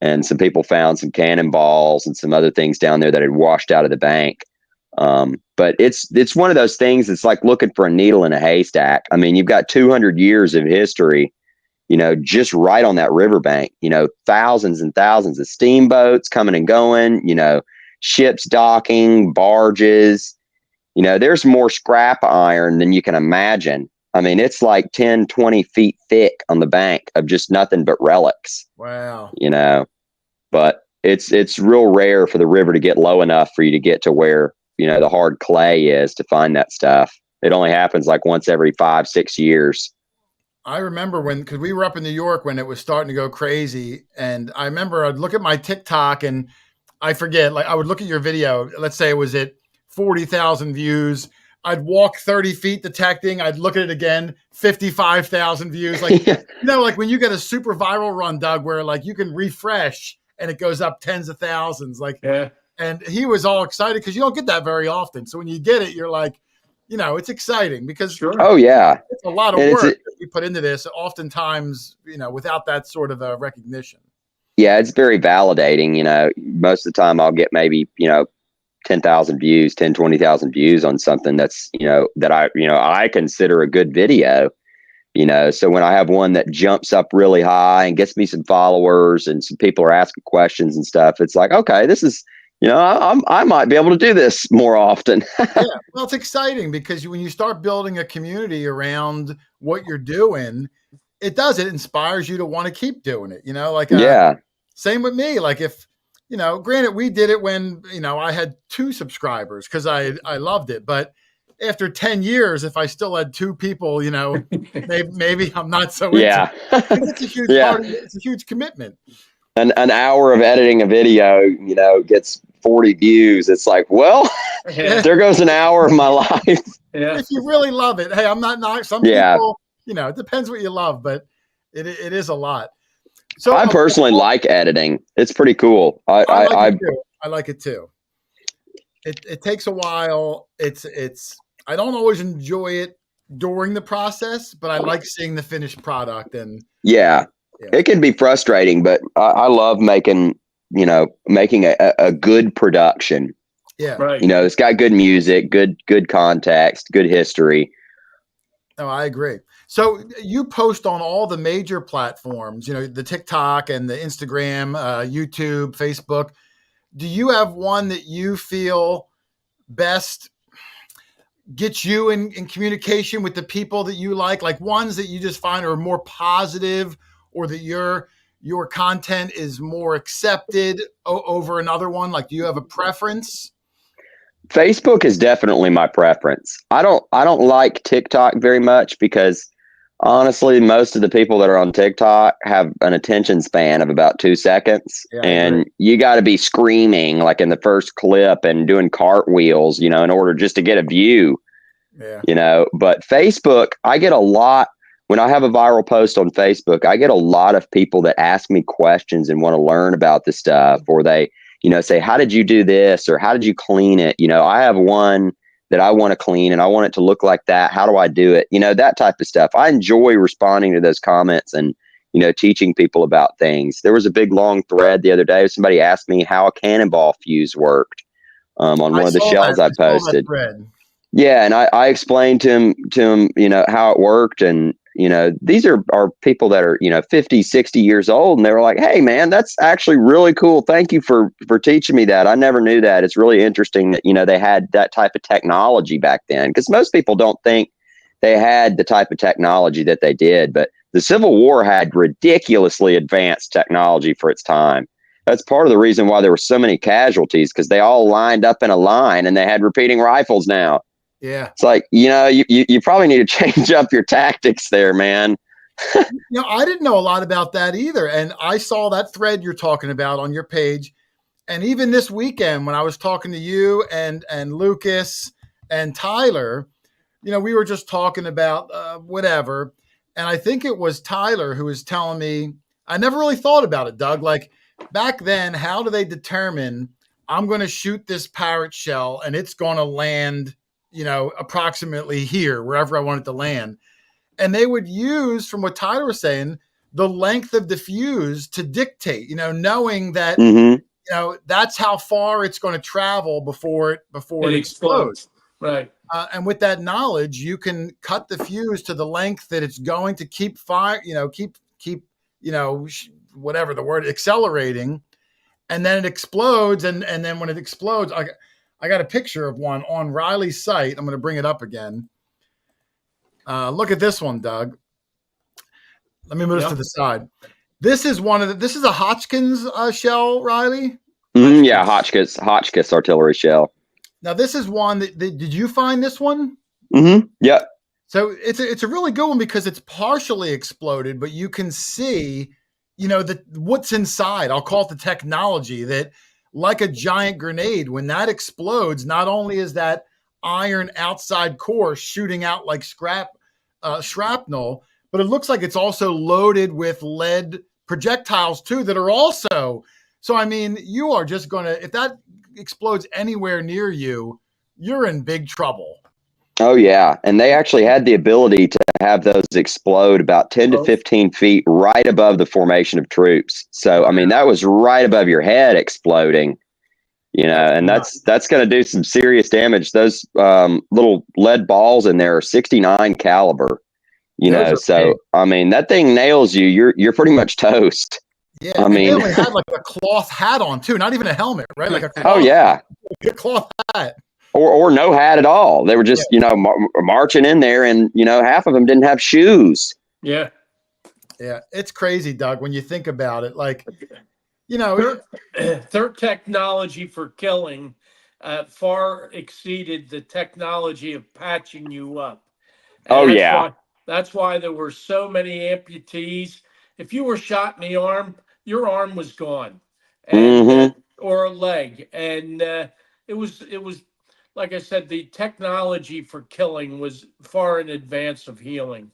[SPEAKER 6] And some people found some cannonballs and some other things down there that had washed out of the bank. But it's one of those things. It's like looking for a needle in a haystack. I mean, you've got 200 years of history, you know, just right on that riverbank, you know, thousands and thousands of steamboats coming and going, you know, ships docking, barges, you know, there's more scrap iron than you can imagine. I mean, it's like 10, 20 feet thick on the bank of just nothing but relics.
[SPEAKER 1] Wow.
[SPEAKER 6] You know, but it's real rare for the river to get low enough for you to get to where, you know, the hard clay is to find that stuff. It only happens like once every 5-6 years.
[SPEAKER 1] I remember because we were up in New York when it was starting to go crazy. And I remember I'd look at my TikTok and I forget, like I would look at your video. Let's say it was at 40,000 views. I'd walk 30 feet detecting. I'd look at it again, 55,000 views. Like, you know, like when you get a super viral run, Doug, where like you can refresh and it goes up tens of thousands. Like,
[SPEAKER 2] Yeah.
[SPEAKER 1] And he was all excited because you don't get that very often. So when you get it, you're like, you know, it's exciting because
[SPEAKER 6] Oh yeah,
[SPEAKER 1] it's a lot of work that we put into this. Oftentimes, you know, without that sort of a recognition. Yeah,
[SPEAKER 6] it's very validating. You know, most of the time I'll get maybe, you know, 10,000 views, 10, 20,000 views on something that's, you know, that I consider a good video, you know. So when I have one that jumps up really high and gets me some followers and some people are asking questions and stuff, it's like, okay, this is, you know, I might be able to do this more often.
[SPEAKER 1] Yeah, well, it's exciting because when you start building a community around what you're doing, it inspires you to want to keep doing it. You know, like same with me. Like if, you know, granted, we did it when, you know, I had 2 subscribers because I loved it, but after 10 years, if I still had 2 people, you know, maybe I'm not so into it. It's a huge part of it. It's a huge commitment.
[SPEAKER 6] An hour of editing a video, you know, gets 40 views. It's like, well, there goes an hour of my life.
[SPEAKER 2] Yeah.
[SPEAKER 1] If you really love it. Hey, I'm not some people, you know, it depends what you love, but it is a lot. So
[SPEAKER 6] I personally like editing. It's pretty cool.
[SPEAKER 1] I like it too. It takes a while. I don't always enjoy it during the process, but I like seeing the finished product. And it can be frustrating, but I love making a good production. Yeah.
[SPEAKER 2] Right.
[SPEAKER 6] You know, it's got good music, good context, good history.
[SPEAKER 1] No, I agree. So you post on all the major platforms, you know, the TikTok and the Instagram, YouTube, Facebook. Do you have one that you feel best gets you in communication with the people that you like ones that you just find are more positive, or that your content is more accepted over another one? Like, do you have a preference?
[SPEAKER 6] Facebook is definitely my preference. I don't like TikTok very much because Honestly, most of the people that are on TikTok have an attention span of about 2 seconds.
[SPEAKER 1] Yeah, I
[SPEAKER 6] and
[SPEAKER 1] agree.
[SPEAKER 6] you got to be screaming like in the first clip and doing cartwheels, in order just to get a view,
[SPEAKER 1] Yeah.
[SPEAKER 6] But Facebook, I get a lot when I have a viral post on Facebook, I get a lot of people that ask me questions and want to learn about the stuff, or they, say, how did you do this? Or how did you clean it? I have one that I want to clean and I want it to look like that. How do I do it? That type of stuff. I enjoy responding to those comments and, teaching people about things. There was a big long thread the other day. Somebody asked me how a cannonball fuse worked on one of the shells I
[SPEAKER 1] saw that
[SPEAKER 6] posted.
[SPEAKER 1] thread.
[SPEAKER 6] Yeah. And I explained to him, how it worked. And, these are people that are, 50, 60 years old. And they were like, hey, man, that's actually really cool. Thank you for teaching me that. I never knew that. It's really interesting that, they had that type of technology back then, because most people don't think they had the type of technology that they did. But the Civil War had ridiculously advanced technology for its time. That's part of the reason why there were so many casualties, because they all lined up in a line and they had repeating rifles now.
[SPEAKER 1] Yeah.
[SPEAKER 6] It's like, you probably need to change up your tactics there, man.
[SPEAKER 1] I didn't know a lot about that either. And I saw that thread you're talking about on your page. And even this weekend, when I was talking to you and Lucas and Tyler, we were just talking about whatever. And I think it was Tyler who was telling me, I never really thought about it, Doug. Like back then, how do they determine I'm going to shoot this parrot shell and it's going to land, approximately here, wherever I want it to land? And they would use, from what Tyler was saying, the length of the fuse to dictate, knowing that, that's how far it's going to travel before it explodes.
[SPEAKER 2] Right.
[SPEAKER 1] And with that knowledge, you can cut the fuse to the length that it's going to keep fire, keep, whatever the word, accelerating. And then it explodes. And then when it explodes, I got a picture of one on Riley's site. I'm going to bring it up again. Look at this one, Doug. Let me move this to the side. This is this is a Hotchkiss shell, Riley.
[SPEAKER 6] Yeah, Hotchkiss artillery shell.
[SPEAKER 1] Now this is one that did you find this one?
[SPEAKER 6] Yeah.
[SPEAKER 1] So it's a really good one because it's partially exploded, but you can see, what's inside. I'll call it the technology that, like a giant grenade, when that explodes, not only is that iron outside core shooting out like shrapnel, but it looks like it's also loaded with lead projectiles too that are also. So, I mean, you are just going to, if that explodes anywhere near you, you're in big trouble.
[SPEAKER 6] Oh, yeah. And they actually had the ability to have those explode about 10 to 15 feet right above the formation of troops. So, I mean, that was right above your head exploding, and that's going to do some serious damage. Those little lead balls in there are 69 caliber, so, big. I mean, that thing nails you. You're pretty much toast.
[SPEAKER 1] Yeah, I mean, they only had like a cloth hat on too, not even a helmet, right? Like a cloth hat.
[SPEAKER 6] Or no hat at all. They were just, marching in there, and, half of them didn't have shoes.
[SPEAKER 2] Yeah.
[SPEAKER 1] Yeah. It's crazy, Doug, when you think about it. Like,
[SPEAKER 2] their technology for killing far exceeded the technology of patching you up. And that's why there were so many amputees. If you were shot in the arm, your arm was gone, and or a leg, and it was like I said, the technology for killing was far in advance of healing.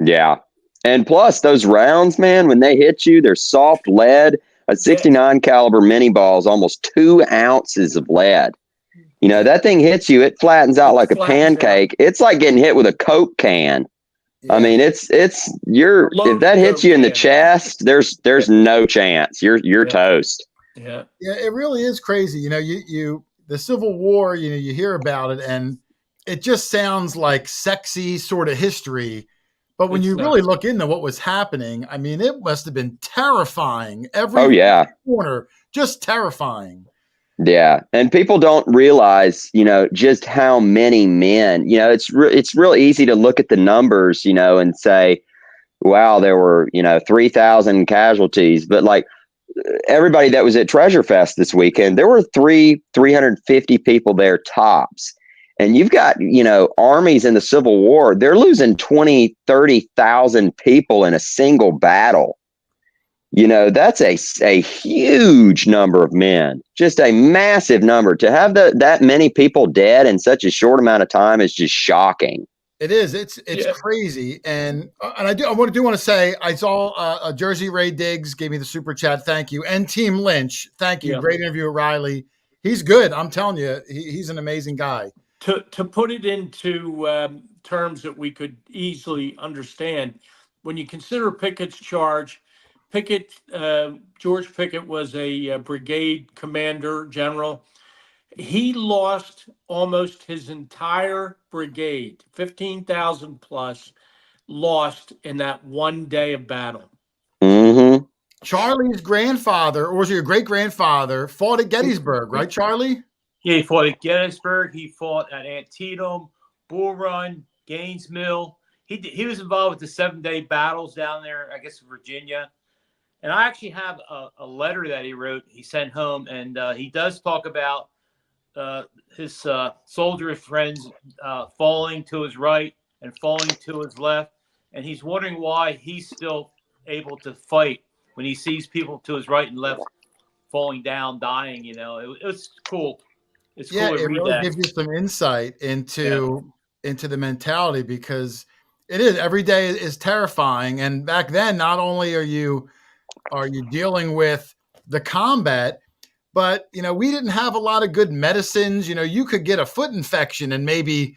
[SPEAKER 6] Yeah, and plus those rounds, man, when they hit you, they're soft lead. A 69 caliber mini ball is almost 2 ounces of lead. That thing hits you, it flattens out like a pancake. It's like getting hit with a Coke can. Yeah. I mean, if that hits you in the chest, there's no chance. You're toast.
[SPEAKER 2] Yeah.
[SPEAKER 1] Yeah, it really is crazy. The Civil War, you hear about it and it just sounds like sexy sort of history. But when you really look into what was happening, I mean, it must have been terrifying. Every corner, just terrifying.
[SPEAKER 6] Yeah. And people don't realize, just how many men, it's real easy to look at the numbers, and say, wow, there were, 3,000 casualties. But like everybody that was at Treasure Fest this weekend, there were 350 people there tops. And you've got, armies in the Civil War, they're losing 20, 30,000 people in a single battle. That's a huge number of men, just a massive number. To have that many people dead in such a short amount of time is just shocking.
[SPEAKER 1] It is. It's crazy. And I want to say I saw Jersey Ray Diggs gave me the super chat. Thank you. And Team Lynch. Thank you. Yeah. Great interview with Riley. He's good. I'm telling you, he's an amazing guy.
[SPEAKER 2] To put it into terms that we could easily understand, when you consider Pickett's charge, George Pickett was a brigade commander general. He lost almost his entire brigade, 15,000 plus, lost in that one day of battle.
[SPEAKER 6] Mm-hmm.
[SPEAKER 1] Charlie's grandfather, or was it your great-grandfather, fought at Gettysburg, right, Charlie?
[SPEAKER 3] Yeah, he fought at Gettysburg. He fought at Antietam, Bull Run, Gaines Mill. He was involved with the 7-day battles down there, I guess, in Virginia. And I actually have a letter that he wrote, he sent home, and he does talk about his soldier friends falling to his right and falling to his left. And he's wondering why he's still able to fight when he sees people to his right and left falling down, dying. It was cool. It's cool to read
[SPEAKER 1] really
[SPEAKER 3] that.
[SPEAKER 1] Gives you some insight into the mentality, because it is, every day is terrifying. And back then, not only are you dealing with the combat, but we didn't have a lot of good medicines. You could get a foot infection and maybe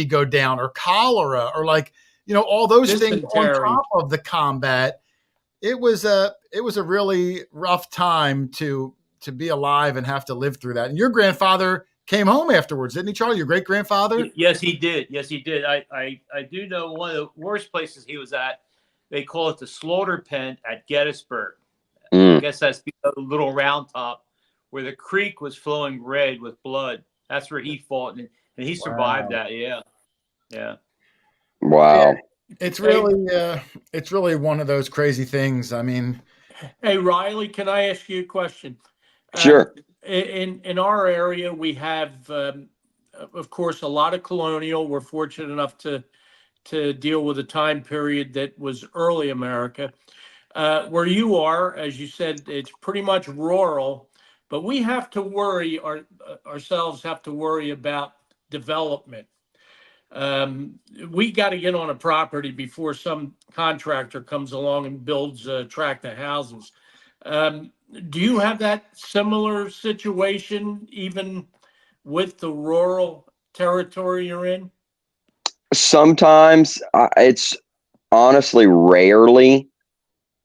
[SPEAKER 1] go down, or cholera, or all those things on top of the combat. It was a really rough time to be alive and have to live through that. And your grandfather came home afterwards, didn't he, Charlie? Your great grandfather?
[SPEAKER 3] Yes, he did. I do know one of the worst places he was at. They call it the slaughter pen at Gettysburg. I guess that's the little round top where the creek was flowing red with blood. That's where he fought, and he survived that. Yeah.
[SPEAKER 6] Wow.
[SPEAKER 1] It's really one of those crazy things. I mean,
[SPEAKER 2] hey, Riley, can I ask you a question?
[SPEAKER 6] Sure.
[SPEAKER 2] In our area, we have, of course, a lot of colonial. We're fortunate enough to deal with a time period that was early America. Where you are, as you said, it's pretty much rural, but we have to worry, ourselves have to worry about development. We got to get on a property before some contractor comes along and builds a tract of houses. Do you have that similar situation even with the rural territory you're in?
[SPEAKER 6] Sometimes it's honestly rarely,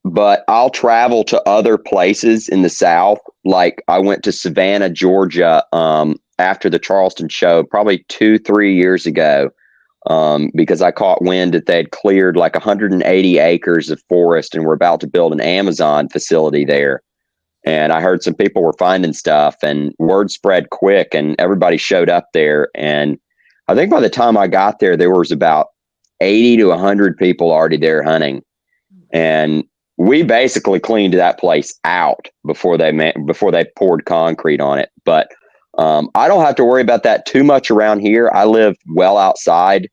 [SPEAKER 6] but I'll travel to other places in the South. Like I went to Savannah, Georgia, after the Charleston show, probably 2-3 years ago, because I caught wind that they'd cleared like 180 acres of forest and were about to build an Amazon facility there. And I heard some people were finding stuff, and word spread quick, and everybody showed up there. And I think by the time I got there, there was about 80 to 100 people already there hunting. And we basically cleaned that place out before they poured concrete on it. But I don't have to worry about that too much around here. I live well outside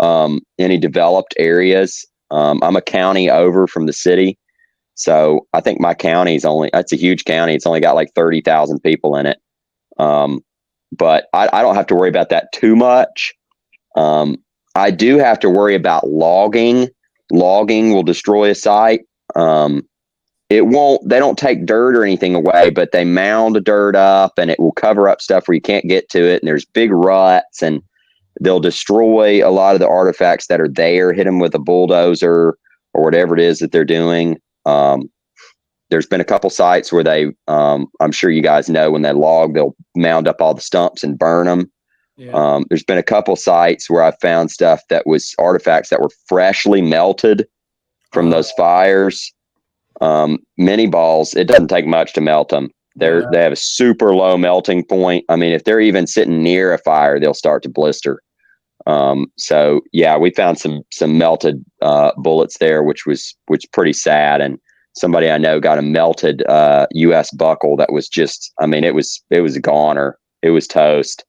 [SPEAKER 6] any developed areas. I'm a county over from the city. So I think my county that's a huge county. It's only got like 30,000 people in it. But I don't have to worry about that too much. I do have to worry about logging. Logging will destroy a site. They don't take dirt or anything away, but they mound dirt up and it will cover up stuff where you can't get to it. And there's big ruts, and they'll destroy a lot of the artifacts that are there, hit them with a bulldozer or whatever it is that they're doing. There's been a couple sites where I'm sure you guys know, when they log, they'll mound up all the stumps and burn them. Yeah. There's been a couple sites where I found stuff that was artifacts that were freshly melted from those fires. Mini balls, it doesn't take much to melt them. They have a super low melting point. I mean, if they're even sitting near a fire, they'll start to blister. So yeah, we found some melted bullets there, which pretty sad. And somebody I know got a melted US buckle that was just, I mean, it was a goner. It was toast.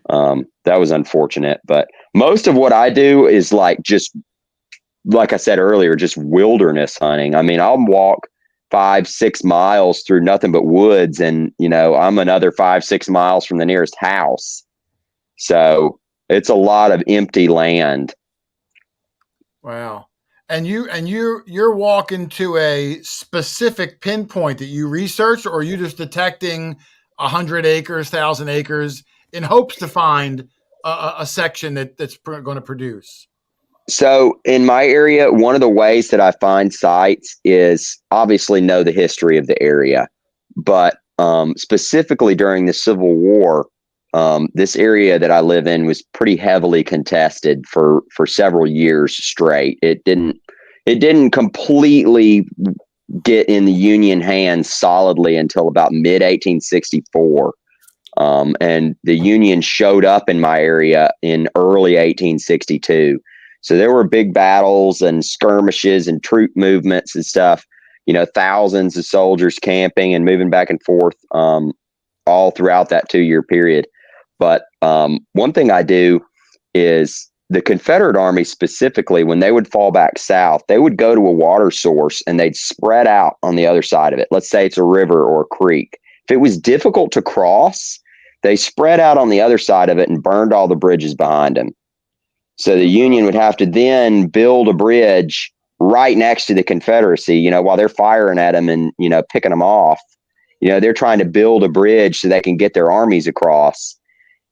[SPEAKER 6] That was unfortunate. But most of what I do is like I said earlier, just wilderness hunting. I mean, I'll walk 5-6 miles through nothing but woods, and I'm another 5-6 miles from the nearest house. So it's a lot of empty land.
[SPEAKER 1] Wow. And you're walking to a specific pinpoint that you researched, or are you just detecting 100 acres, 1,000 acres in hopes to find a section that's going to produce?
[SPEAKER 6] So in my area, one of the ways that I find sites is obviously know the history of the area, but specifically during the Civil War, this area that I live in was pretty heavily contested for several years straight. It didn't completely get in the Union hands solidly until about mid 1864. And the Union showed up in my area in early 1862. So there were big battles and skirmishes and troop movements and stuff, thousands of soldiers camping and moving back and forth all throughout that 2-year period. But one thing I do is the Confederate Army specifically, when they would fall back south, they would go to a water source and they'd spread out on the other side of it. Let's say it's a river or a creek. If it was difficult to cross, they spread out on the other side of it and burned all the bridges behind them. So the Union would have to then build a bridge right next to the Confederacy, while they're firing at them and, picking them off. They're trying to build a bridge so they can get their armies across.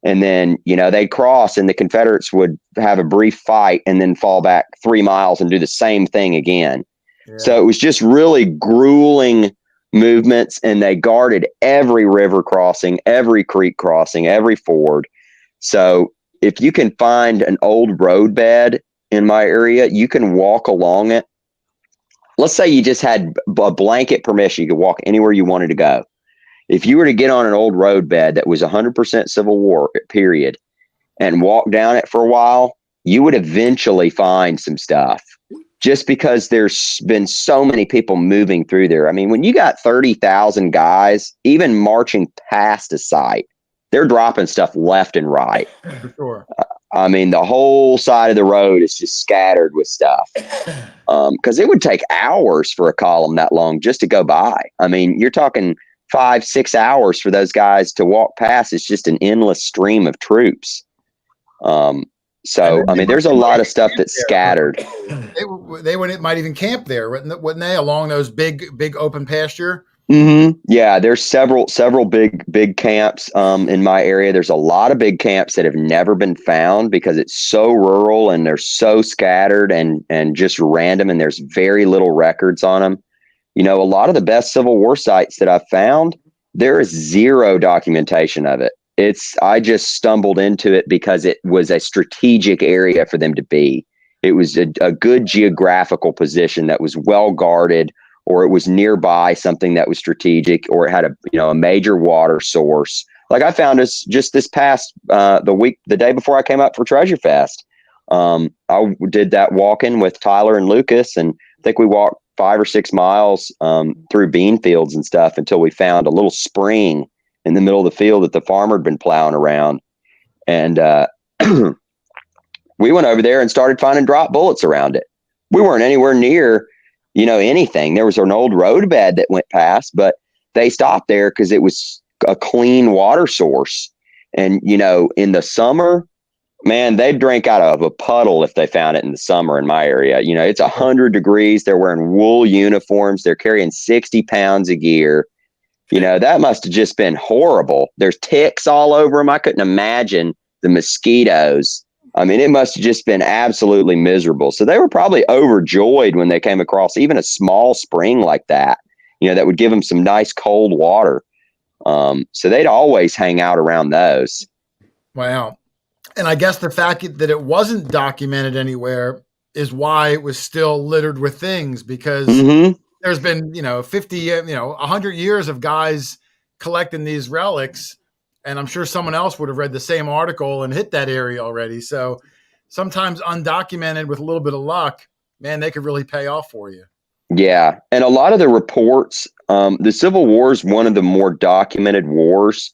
[SPEAKER 6] And then, they'd cross and the Confederates would have a brief fight and then fall back 3 miles and do the same thing again. Yeah. So it was just really grueling movements, and they guarded every river crossing, every creek crossing, every ford. So if you can find an old roadbed in my area, you can walk along it. Let's say you just had a blanket permission. You could walk anywhere you wanted to go. If you were to get on an old roadbed that was 100% Civil War period and walk down it for a while, you would eventually find some stuff, just because there's been so many people moving through there. I mean, when you got 30,000 guys, even marching past a site, they're dropping stuff left and right.
[SPEAKER 1] For sure.
[SPEAKER 6] I mean, the whole side of the road is just scattered with stuff. Because it would take hours for a column that long just to go by. I mean, you're talking 5-6 hours for those guys to walk past. It's just an endless stream of troops. So, I mean, there's a lot of stuff that's scattered.
[SPEAKER 1] They might even camp there, wouldn't they, along those big open pasture?
[SPEAKER 6] Mm-hmm. Yeah, there's several big camps in my area. There's a lot of big camps that have never been found because it's so rural and they're so scattered and just random, and there's very little records on them. A lot of the best Civil War sites that I've found, there is zero documentation of it. I just stumbled into it because it was a strategic area for them to be. It was a good geographical position that was well guarded, or it was nearby something that was strategic, or it had a major water source. Like I found just this past the day before I came up for Treasure Fest. I did that walking with Tyler and Lucas, and I think we walked 5 or 6 miles through bean fields and stuff until we found a little spring in the middle of the field that the farmer had been plowing around. And we went over there and started finding drop bullets around it. We weren't anywhere near, anything. There was an old roadbed that went past, but they stopped there because it was a clean water source. And, in the summer, man, they'd drink out of a puddle if they found it in the summer in my area. It's 100 degrees. They're wearing wool uniforms. They're carrying 60 pounds of gear. That must have just been horrible. There's ticks all over them. I couldn't imagine the mosquitoes. I mean, it must have just been absolutely miserable. So they were probably overjoyed when they came across even a small spring like that, that would give them some nice cold water. So they'd always hang out around those.
[SPEAKER 1] Wow. And I guess the fact that it wasn't documented anywhere is why it was still littered with things, because there's been, 50, 100 years of guys collecting these relics. And I'm sure someone else would have read the same article and hit that area already. So sometimes undocumented with a little bit of luck, man, they could really pay off for you.
[SPEAKER 6] Yeah. And a lot of the reports, the Civil War is one of the more documented wars.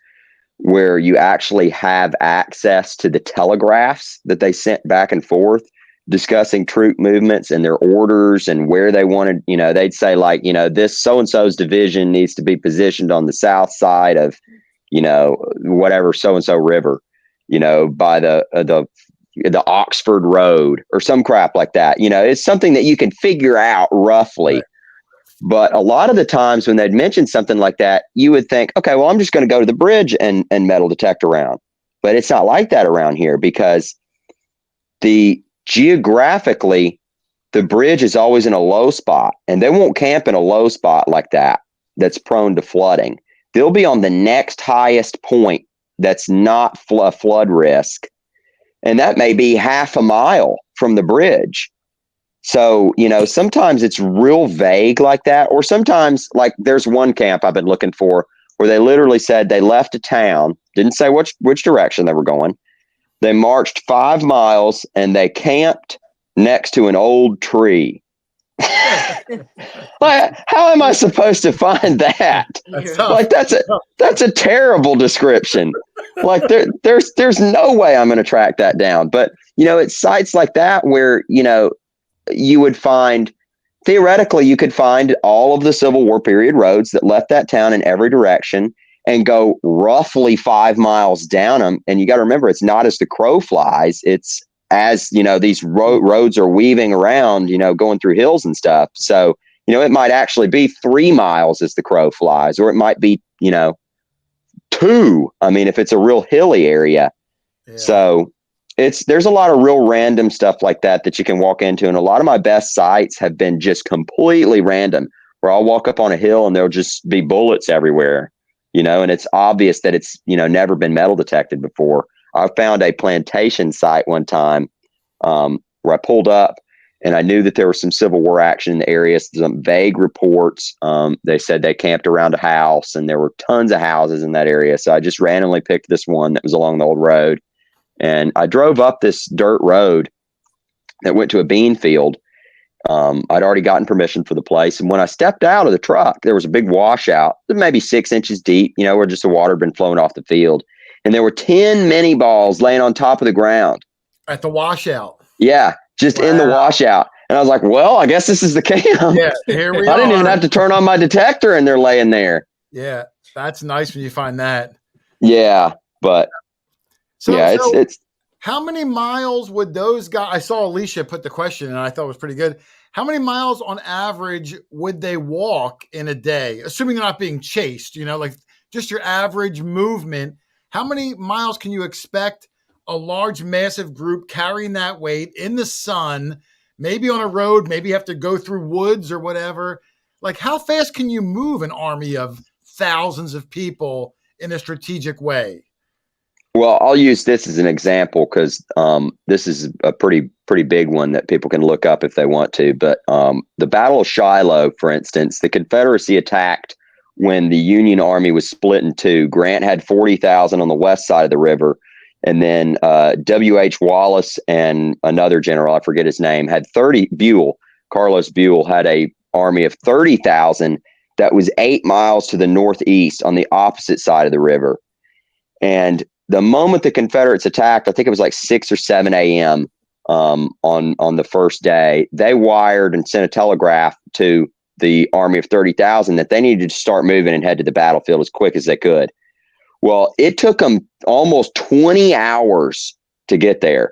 [SPEAKER 6] where you actually have access to the telegraphs that they sent back and forth discussing troop movements and their orders and where they wanted, they'd say like, this so-and-so's division needs to be positioned on the south side of, whatever so-and-so river, by the Oxford Road or some crap like that. It's something that you can figure out roughly. Right. But a lot of the times when they'd mention something like that, you would think, okay, well, I'm just going to go to the bridge and metal detect around. But it's not like that around here, because geographically, the bridge is always in a low spot, and they won't camp in a low spot like that that's prone to flooding. They'll be on the next highest point that's not flood risk, and that may be half a mile from the bridge. So, sometimes it's real vague like that, or sometimes, like, there's one camp I've been looking for where they literally said they left a town, didn't say which direction they were going. They marched 5 miles and they camped next to an old tree. Like, how am I supposed to find that? Like, that's a terrible description. Like, there's no way I'm going to track that down. But, it's sites like that where, you would find, theoretically, you could find all of the Civil War period roads that left that town in every direction and go roughly 5 miles down them. And you got to remember, it's not as the crow flies. It's as, these roads are weaving around, going through hills and stuff. So, it might actually be 3 miles as the crow flies, or it might be, 2. I mean, if it's a real hilly area. Yeah. So there's a lot of real random stuff like that you can walk into. And a lot of my best sites have been just completely random, where I'll walk up on a hill and there'll just be bullets everywhere. And it's obvious that it's, never been metal detected before. I found a plantation site one time where I pulled up and I knew that there was some Civil War action in the area. Some vague reports. They said they camped around a house, and there were tons of houses in that area. So I just randomly picked this one that was along the old road. And I drove up this dirt road that went to a bean field. I'd already gotten permission for the place. And when I stepped out of the truck, there was a big washout, maybe 6 inches deep, where just the water had been flowing off the field. And there were 10 mini balls laying on top of the ground.
[SPEAKER 1] At the washout.
[SPEAKER 6] Yeah, just in the washout. And I was like, well, I guess this is the camp.
[SPEAKER 1] Yeah, here we are.
[SPEAKER 6] I didn't even have to turn on my detector, and they're laying there.
[SPEAKER 1] Yeah, that's nice when you find that.
[SPEAKER 6] Yeah, but it's
[SPEAKER 1] how many miles would those guys? I saw Alicia put the question, and I thought it was pretty good. How many miles on average would they walk in a day, assuming they're not being chased? Like just your average movement. How many miles can you expect a large, massive group carrying that weight in the sun, maybe on a road, maybe you have to go through woods or whatever? Like, how fast can you move an army of thousands of people in a strategic way?
[SPEAKER 6] Well, I'll use this as an example because this is a pretty big one that people can look up if they want to. But the Battle of Shiloh, for instance, the Confederacy attacked when the Union Army was split in two. Grant had 40,000 on the west side of the river. And then W.H. Wallace and another general, I forget his name, had Carlos Buell had a army of 30,000 that was 8 miles to the northeast on the opposite side of the river. And the moment the Confederates attacked, I think it was like 6 or 7 a.m. On the first day, they wired and sent a telegraph to the army of 30,000 that they needed to start moving and head to the battlefield as quick as they could. Well, it took them almost 20 hours to get there,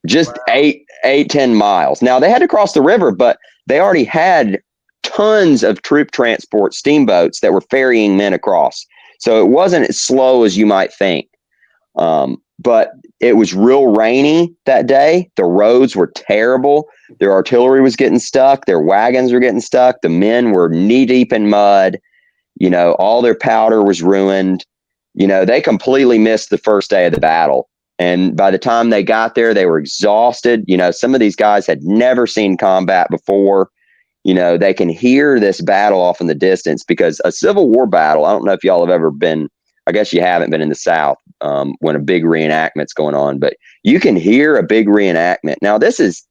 [SPEAKER 6] just 10 miles. Now, they had to cross the river, but they already had tons of troop transport steamboats that were ferrying men across. So it wasn't as slow as you might think. But it was real rainy that day. The roads were terrible. Their artillery was getting stuck. Their wagons were getting stuck. The men were knee deep in mud. All their powder was ruined. They completely missed the first day of the battle. And by the time they got there, they were exhausted. Some of these guys had never seen combat before. They can hear this battle off in the distance because a Civil War battle, I don't know if y'all have ever been, I guess you haven't been in the South when a big reenactment's going on, but you can hear a big reenactment. Now, this is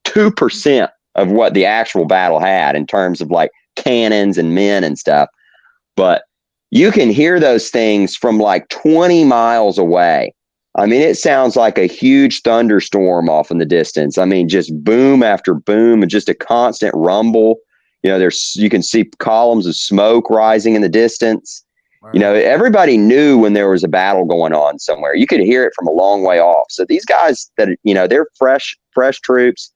[SPEAKER 6] 2% of what the actual battle had in terms of like cannons and men and stuff. But you can hear those things from like 20 miles away. I mean, it sounds like a huge thunderstorm off in the distance. I mean, just boom after boom and just a constant rumble. You know, you can see columns of smoke rising in the distance.
[SPEAKER 1] Wow.
[SPEAKER 6] You know, everybody knew when there was a battle going on somewhere. You could hear it from a long way off. So these guys that, you know, they're fresh troops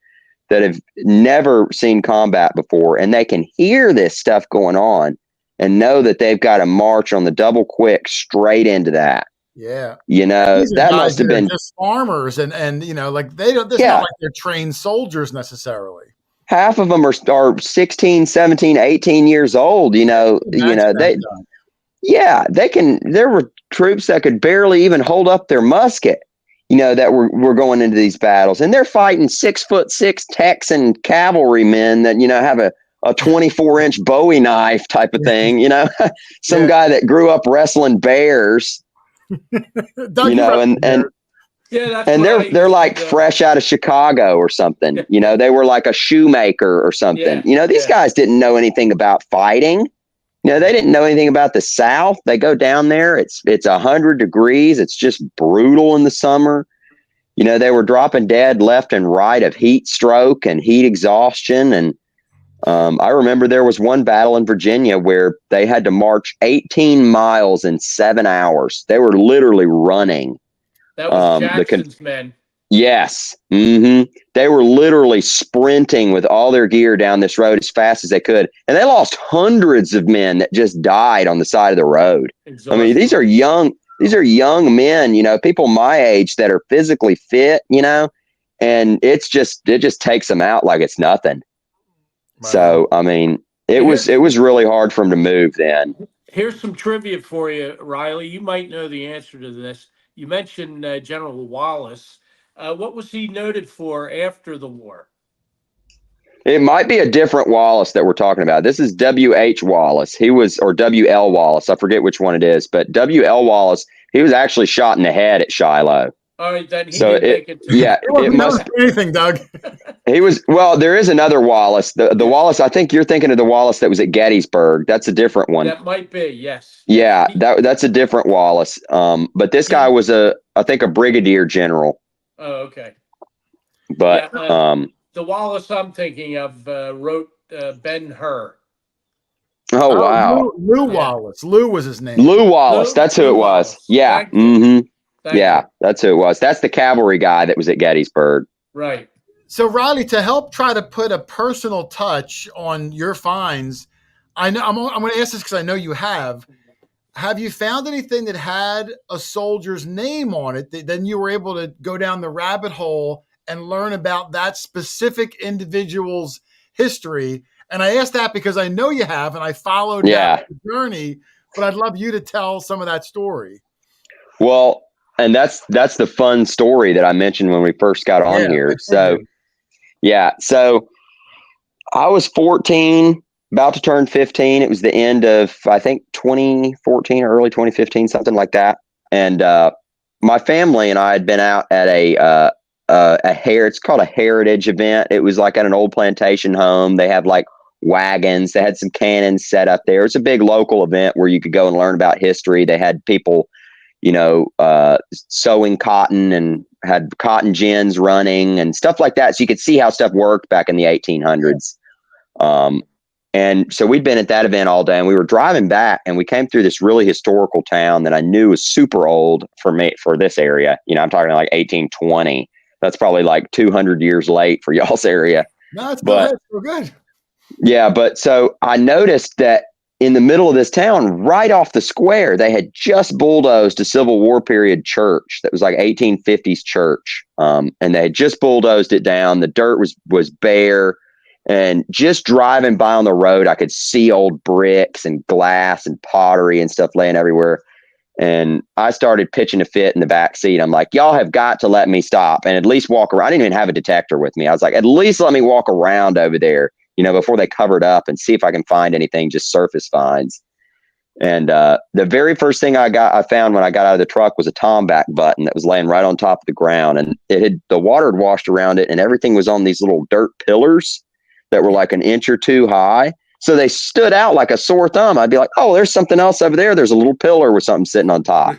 [SPEAKER 6] that have never seen combat before, and they can hear this stuff going on and know that they've got to march on the double quick straight into that.
[SPEAKER 1] Yeah.
[SPEAKER 6] You know,
[SPEAKER 1] These are
[SPEAKER 6] that
[SPEAKER 1] guys
[SPEAKER 6] must have
[SPEAKER 1] that are
[SPEAKER 6] been
[SPEAKER 1] just farmers and you know, like they don't, it's
[SPEAKER 6] Yeah.
[SPEAKER 1] not like they're trained soldiers necessarily.
[SPEAKER 6] half of them are 16, 17, 18 years old, you know,
[SPEAKER 1] Imagine
[SPEAKER 6] they,
[SPEAKER 1] that stuff.
[SPEAKER 6] yeah, there were troops that could barely even hold up their musket, you know, that were going into these battles, and they're fighting 6'6" Texan cavalrymen that, you know, have a 24-inch Bowie knife type of thing, you know, some guy that grew up wrestling bears,
[SPEAKER 1] Doug,
[SPEAKER 6] you know, and
[SPEAKER 4] Yeah, that's
[SPEAKER 6] and
[SPEAKER 4] what I
[SPEAKER 6] they're
[SPEAKER 4] used
[SPEAKER 6] like
[SPEAKER 4] to do.
[SPEAKER 6] fresh out of Chicago or something. You know, they were like a shoemaker or something.
[SPEAKER 4] Yeah,
[SPEAKER 6] You know, these guys didn't know anything about fighting. You know, they didn't know anything about the South. They go down there. It's 100 degrees. It's just brutal in the summer. You know, they were dropping dead left and right of heat stroke and heat exhaustion. And I remember there was one battle in Virginia where they had to march 18 miles in 7 hours. They were literally running.
[SPEAKER 4] That was Jackson's men.
[SPEAKER 6] Yes. They were literally sprinting with all their gear down this road as fast as they could. And they lost hundreds of men that just died on the side of the road.
[SPEAKER 4] Exhausted.
[SPEAKER 6] I mean, these are young men, you know, people my age that are physically fit, you know, and it just takes them out like it's nothing.
[SPEAKER 1] Wow.
[SPEAKER 6] So, I mean, it was really hard for them to move then.
[SPEAKER 4] Here's some trivia for you, Riley. You might know the answer to this. You mentioned General Wallace. What was he noted for after the war?
[SPEAKER 6] It might be a different Wallace that we're talking about. This is W.H. Wallace. Or W.L. Wallace. I forget which one it is. But W.L. Wallace, he was actually shot in the head at Shiloh.
[SPEAKER 4] All right, then he
[SPEAKER 6] So
[SPEAKER 4] didn't make it to
[SPEAKER 6] yeah,
[SPEAKER 1] It wasn't
[SPEAKER 6] it must.
[SPEAKER 1] known for anything, Doug.
[SPEAKER 6] He was, well, there is another Wallace. The Wallace, I think you're thinking of the Wallace that was at Gettysburg. That's a different one.
[SPEAKER 4] That might be, yes.
[SPEAKER 6] Yeah, that's a different Wallace. But this guy was I think a brigadier general.
[SPEAKER 4] Oh, okay.
[SPEAKER 6] But
[SPEAKER 4] the Wallace I'm thinking of wrote Ben-Hur.
[SPEAKER 6] oh wow,
[SPEAKER 1] Lou Wallace. Lou was his name.
[SPEAKER 6] Lou Wallace. That's who
[SPEAKER 4] Lou
[SPEAKER 6] it was.
[SPEAKER 4] Wallace.
[SPEAKER 6] Yeah.
[SPEAKER 4] Thank you. Thank
[SPEAKER 6] Yeah,
[SPEAKER 4] you.
[SPEAKER 6] that's who it was. That's the cavalry guy that was at Gettysburg.
[SPEAKER 4] Right.
[SPEAKER 1] So, Riley, to help try to put a personal touch on your finds, I know I'm going to ask this because I know you have. Have you found anything that had a soldier's name on it that then you were able to go down the rabbit hole and learn about that specific individual's history? And I ask that because I know you have, and I followed that journey, but I'd love you to tell some of that story.
[SPEAKER 6] Well, and that's the fun story that I mentioned when we first got on here. So, so I was 14, about to turn 15. It was the end of, I think, 2014 or early 2015, something like that. And my family and I had been out at it's called a heritage event. It was like at an old plantation home. They have like wagons. They had some cannons set up there. It's a big local event where you could go and learn about history. They had people, you know, sewing cotton and had cotton gins running and stuff like that. So you could see how stuff worked back in the 1800s. And so we'd been at that event all day, and we were driving back, and we came through this really historical town that I knew was super old for this area. You know, I'm talking like 1820. That's probably like 200 years late for y'all's area.
[SPEAKER 1] No, it's good. We're good.
[SPEAKER 6] Yeah. But so I noticed that in the middle of this town, right off the square, they had just bulldozed a Civil War period church that was like 1850s church. And they had just bulldozed it down. The dirt was bare. And just driving by on the road, I could see old bricks and glass and pottery and stuff laying everywhere. And I started pitching a fit in the back seat. I'm like, y'all have got to let me stop and at least walk around. I didn't even have a detector with me. I was like, at least let me walk around over there, you know, before they covered up and see if I can find anything, just surface finds. And the very first thing I found when I got out of the truck was a tomback button that was laying right on top of the ground. And the water had washed around it, and everything was on these little dirt pillars that were like an inch or two high. So they stood out like a sore thumb. I'd be like, oh, there's something else over there. There's a little pillar with something sitting on top.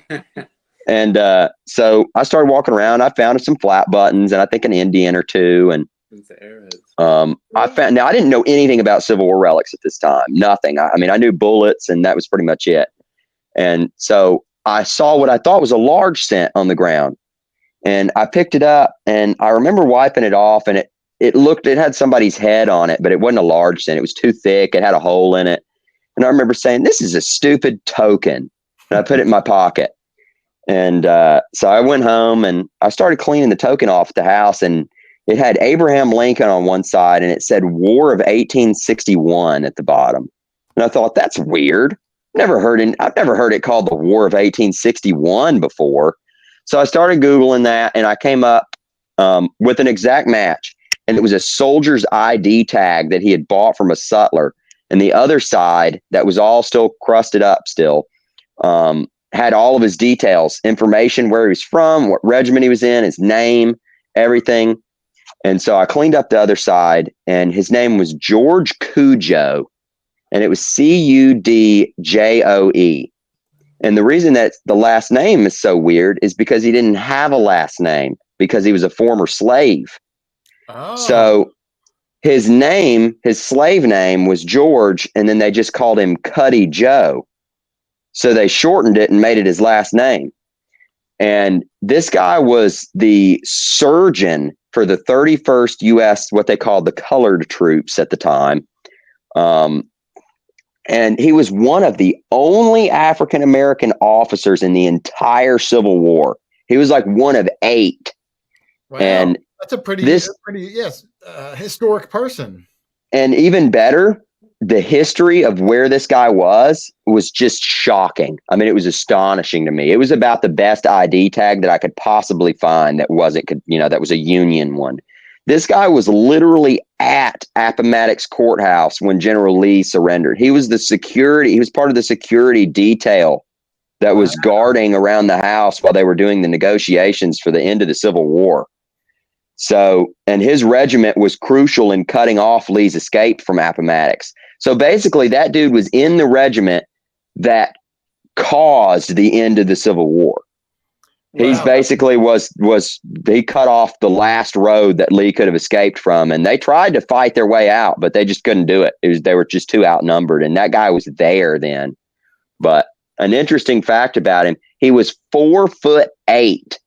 [SPEAKER 6] And so I started walking around. I found some flat buttons and I think an Indian or two. And I found, now I didn't know anything about Civil War relics at this time. Nothing. I mean, I knew bullets and that was pretty much it. And so I saw what I thought was a large cent on the ground. And I picked it up and I remember wiping it off, and it had somebody's head on it, but it wasn't a large cent. It was too thick. It had a hole in it. And I remember saying, this is a stupid token. And I put it in my pocket. And so I went home and I started cleaning the token off at the house, and it had Abraham Lincoln on one side and it said War of 1861 at the bottom. And I thought, that's weird. I've never heard it called the War of 1861 before. So I started Googling that, and I came up with an exact match. And it was a soldier's ID tag that he had bought from a sutler. And the other side, that was all still crusted up still, had all of his details, information, where he was from, what regiment he was in, his name, everything. And so I cleaned up the other side, and his name was George Cujo, and it was Cudjoe. And the reason that the last name is so weird is because he didn't have a last name, because he was a former slave.
[SPEAKER 1] Oh.
[SPEAKER 6] So his name, his slave name was George, and then they just called him Cuddy Joe. So they shortened it and made it his last name. And this guy was the surgeon for the 31st U.S., what they called the colored troops at the time. And he was one of the only African-American officers in the entire Civil War. He was like one of 8.
[SPEAKER 1] Wow.
[SPEAKER 6] And
[SPEAKER 1] that's a pretty historic person.
[SPEAKER 6] And even better, the history of where this guy was just shocking. I mean, it was astonishing to me. It was about the best ID tag that I could possibly find that was a Union one. This guy was literally at Appomattox Courthouse when General Lee surrendered. He was he was part of the security detail that was guarding around the house while they were doing the negotiations for the end of the Civil War. So, and his regiment was crucial in cutting off Lee's escape from Appomattox. So basically that dude was in the regiment that caused the end of the Civil War. Wow. He's basically he cut off the last road that Lee could have escaped from, and they tried to fight their way out, but they just couldn't do it. They were just too outnumbered, and that guy was there then. But an interesting fact about him, he was 4'8".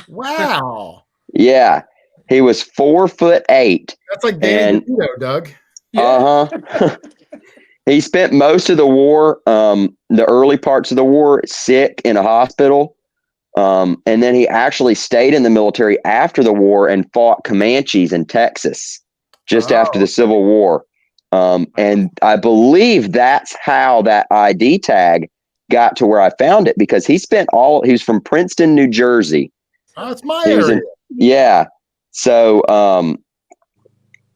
[SPEAKER 1] Wow.
[SPEAKER 6] Yeah. He was 4'8".
[SPEAKER 1] That's like Danny DeVito, Doug.
[SPEAKER 6] Uh-huh. He spent most of the war, the early parts of the war, sick in a hospital. And then he actually stayed in the military after the war and fought Comanches in Texas just after the Civil War. And I believe that's how that ID tag got to where I found it, because he was from Princeton, New Jersey.
[SPEAKER 1] Oh, it's my area.
[SPEAKER 6] Yeah. So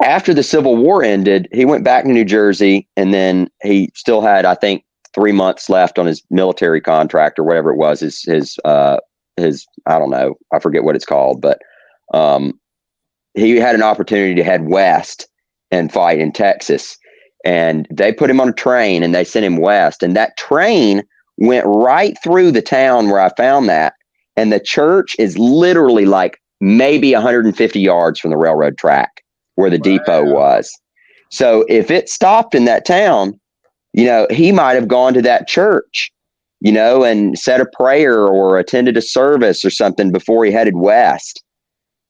[SPEAKER 6] after the Civil War ended, he went back to New Jersey, and then he still had, I think, 3 months left on his military contract or whatever it was, his I don't know, I forget what it's called, but he had an opportunity to head west and fight in Texas, and they put him on a train and they sent him west, and that train went right through the town where I found that, and the church is literally like maybe 150 yards from the railroad track where the depot was. So if it stopped in that town, he might have gone to that church, and said a prayer or attended a service or something before he headed west,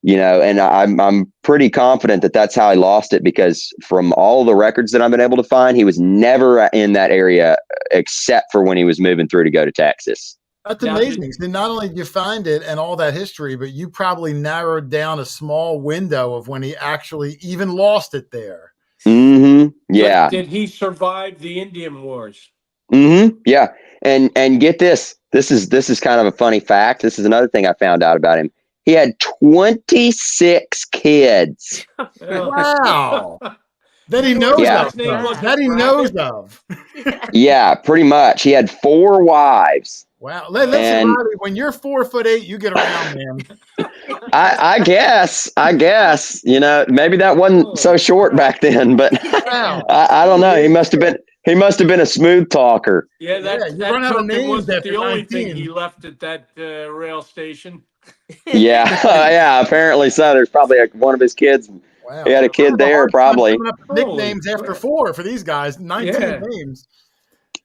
[SPEAKER 6] and I'm pretty confident that that's how he lost it, because from all the records that I've been able to find, he was never in that area except for when he was moving through to go to Texas.
[SPEAKER 1] That's amazing. So not only did you find it and all that history, but you probably narrowed down a small window of when he actually even lost it there.
[SPEAKER 6] Mm-hmm. Yeah.
[SPEAKER 4] Did he survive the Indian Wars?
[SPEAKER 6] Mm-hmm. Yeah. And get this. This is kind of a funny fact. This is another thing I found out about him. He had 26 kids.
[SPEAKER 1] Wow. That he knows
[SPEAKER 6] Yeah.
[SPEAKER 1] of. That he knows of.
[SPEAKER 6] Yeah, pretty much. He had 4 wives.
[SPEAKER 1] Wow. Listen,
[SPEAKER 6] And-
[SPEAKER 1] Riley, when you're 4'8", you get around, man.
[SPEAKER 6] I guess, maybe that wasn't so short back then, but
[SPEAKER 1] Wow.
[SPEAKER 6] I don't know. He must have been a smooth talker.
[SPEAKER 4] Yeah,
[SPEAKER 1] Yeah, you
[SPEAKER 4] that
[SPEAKER 1] run out of
[SPEAKER 4] token
[SPEAKER 1] names
[SPEAKER 4] wasn't
[SPEAKER 1] after
[SPEAKER 4] the only
[SPEAKER 1] 19.
[SPEAKER 4] thing he left at that rail station.
[SPEAKER 6] Yeah, yeah. Apparently so. There's probably one of his kids.
[SPEAKER 1] Wow.
[SPEAKER 6] He had a kid there, probably.
[SPEAKER 1] Coming up with nicknames after 4 for these guys. 19 names.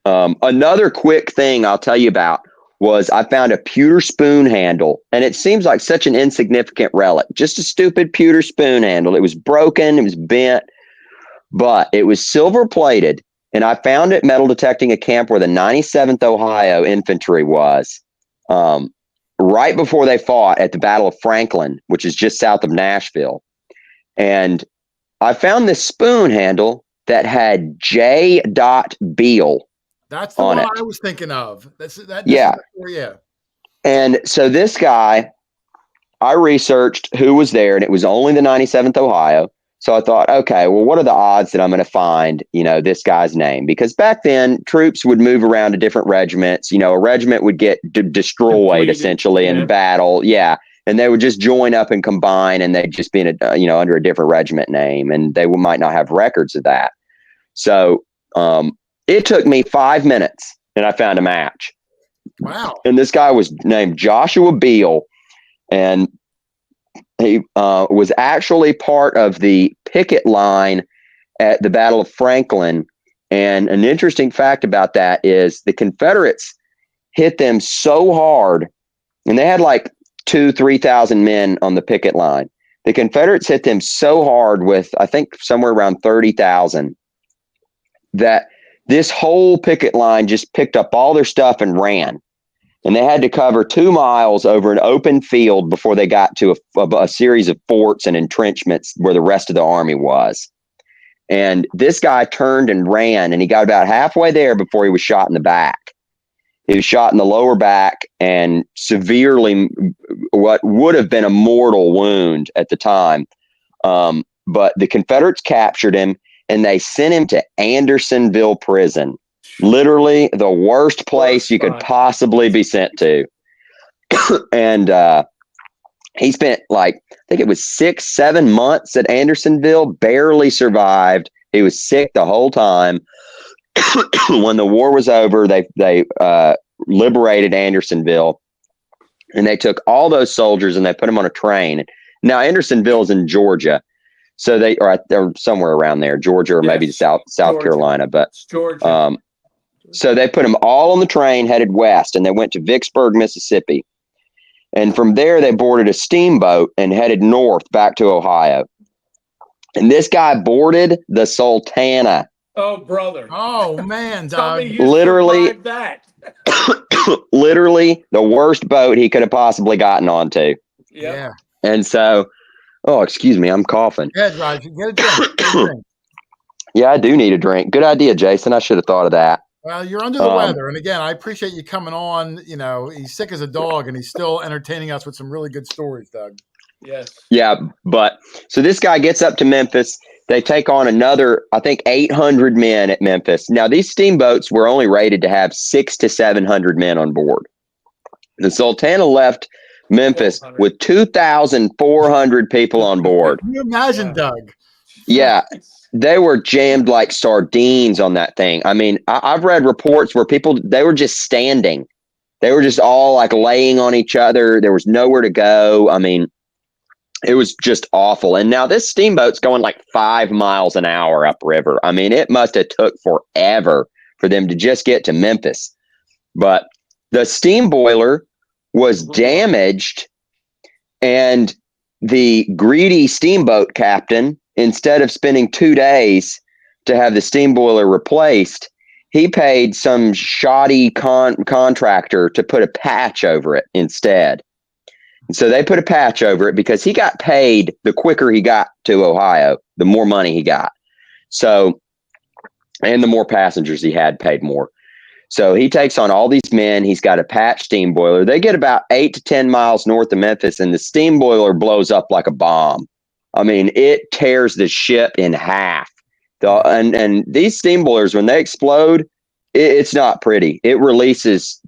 [SPEAKER 6] Another quick thing I'll tell you about was I found a pewter spoon handle, and it seems like such an insignificant relic, just a stupid pewter spoon handle. It was broken, it was bent, but it was silver plated, and I found it metal detecting a camp where the 97th Ohio Infantry was, right before they fought at the Battle of Franklin, which is just south of Nashville. And I found this spoon handle that had J. Beal.
[SPEAKER 1] That's the one I was thinking of.
[SPEAKER 6] Yeah. And so this guy, I researched who was there, and it was only the 97th Ohio. So I thought, okay, well, what are the odds that I'm going to find, this guy's name? Because back then, troops would move around to different regiments. A regiment would get destroyed essentially in battle. Yeah. And they would just join up and combine, and they'd just be under a different regiment name, and they might not have records of that. So, it took me 5 minutes, and I found a match.
[SPEAKER 1] Wow.
[SPEAKER 6] And this guy was named Joshua Beal, and he was actually part of the picket line at the Battle of Franklin. And an interesting fact about that is the Confederates hit them so hard, and they had like 2,000-3,000 men on the picket line. The Confederates hit them so hard with, I think, somewhere around 30,000 that this whole picket line just picked up all their stuff and ran. And they had to cover 2 miles over an open field before they got to a series of forts and entrenchments where the rest of the army was. And this guy turned and ran, and he got about halfway there before he was shot in the back. He was shot in the lower back and severely, what would have been a mortal wound at the time. But the Confederates captured him, and they sent him to Andersonville prison, literally the worst place you could possibly be sent to. And he spent I think it was 6-7 months at Andersonville, barely survived. He was sick the whole time. When the war was over, they liberated Andersonville, and they took all those soldiers and they put them on a train. Now Andersonville is in Georgia. So they're somewhere around there, Georgia, or maybe South Carolina, but
[SPEAKER 4] Georgia.
[SPEAKER 6] So they put them all on the train, headed west, and they went to Vicksburg, Mississippi. And from there, they boarded a steamboat and headed north back to Ohio. And this guy boarded the Sultana.
[SPEAKER 4] Oh, brother.
[SPEAKER 1] Oh, man,
[SPEAKER 4] Tell
[SPEAKER 1] dog.
[SPEAKER 4] me you survived that.
[SPEAKER 6] Literally the worst boat he could have possibly gotten onto.
[SPEAKER 1] Yeah.
[SPEAKER 6] And so, excuse me, I'm coughing.
[SPEAKER 1] Yeah, Roger, get a drink. Get a drink.
[SPEAKER 6] Yeah, I do need a drink. Good idea, Jason. I should have thought of that.
[SPEAKER 1] Well, you're under the weather. And again, I appreciate you coming on. He's sick as a dog, and he's still entertaining us with some really good stories, Doug.
[SPEAKER 4] Yes.
[SPEAKER 6] Yeah, but so this guy gets up to Memphis. They take on another, I think, 800 men at Memphis. Now, these steamboats were only rated to have 600 to 700 men on board. The Sultana left Memphis with 2,400 people on board.
[SPEAKER 1] Can you imagine, Doug?
[SPEAKER 6] Yeah, they were jammed like sardines on that thing. I mean, I've read reports where they were just standing. They were just all laying on each other. There was nowhere to go. I mean, it was just awful. And now this steamboat's going 5 miles an hour upriver. I mean, it must have took forever for them to just get to Memphis. But the steam boiler was damaged, and the greedy steamboat captain, instead of spending 2 days to have the steam boiler replaced, he paid some shoddy contractor to put a patch over it instead. And so they put a patch over it because he got paid the quicker he got to Ohio, the more money he got. So, and the more passengers he had paid more. So he takes on all these men. He's got a patch steam boiler. They get about 8 to 10 miles north of Memphis, and the steam boiler blows up like a bomb. I mean, it tears the ship in half. And these steam boilers, when they explode, it's not pretty. It releases,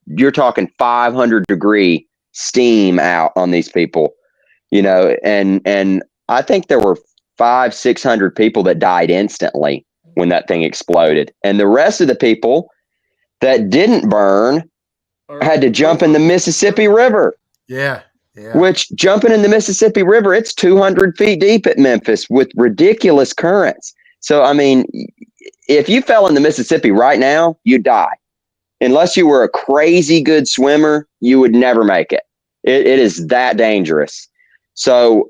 [SPEAKER 6] you're talking 500-degree steam out on these people, and I think there were 500-600 people that died instantly when that thing exploded. And the rest of the people that didn't burn had to jump in the Mississippi River.
[SPEAKER 1] Yeah. Yeah.
[SPEAKER 6] Which, jumping in the Mississippi River, it's 200 feet deep at Memphis with ridiculous currents. So, I mean, if you fell in the Mississippi right now, you'd die. Unless you were a crazy good swimmer, you would never make it. It is that dangerous. So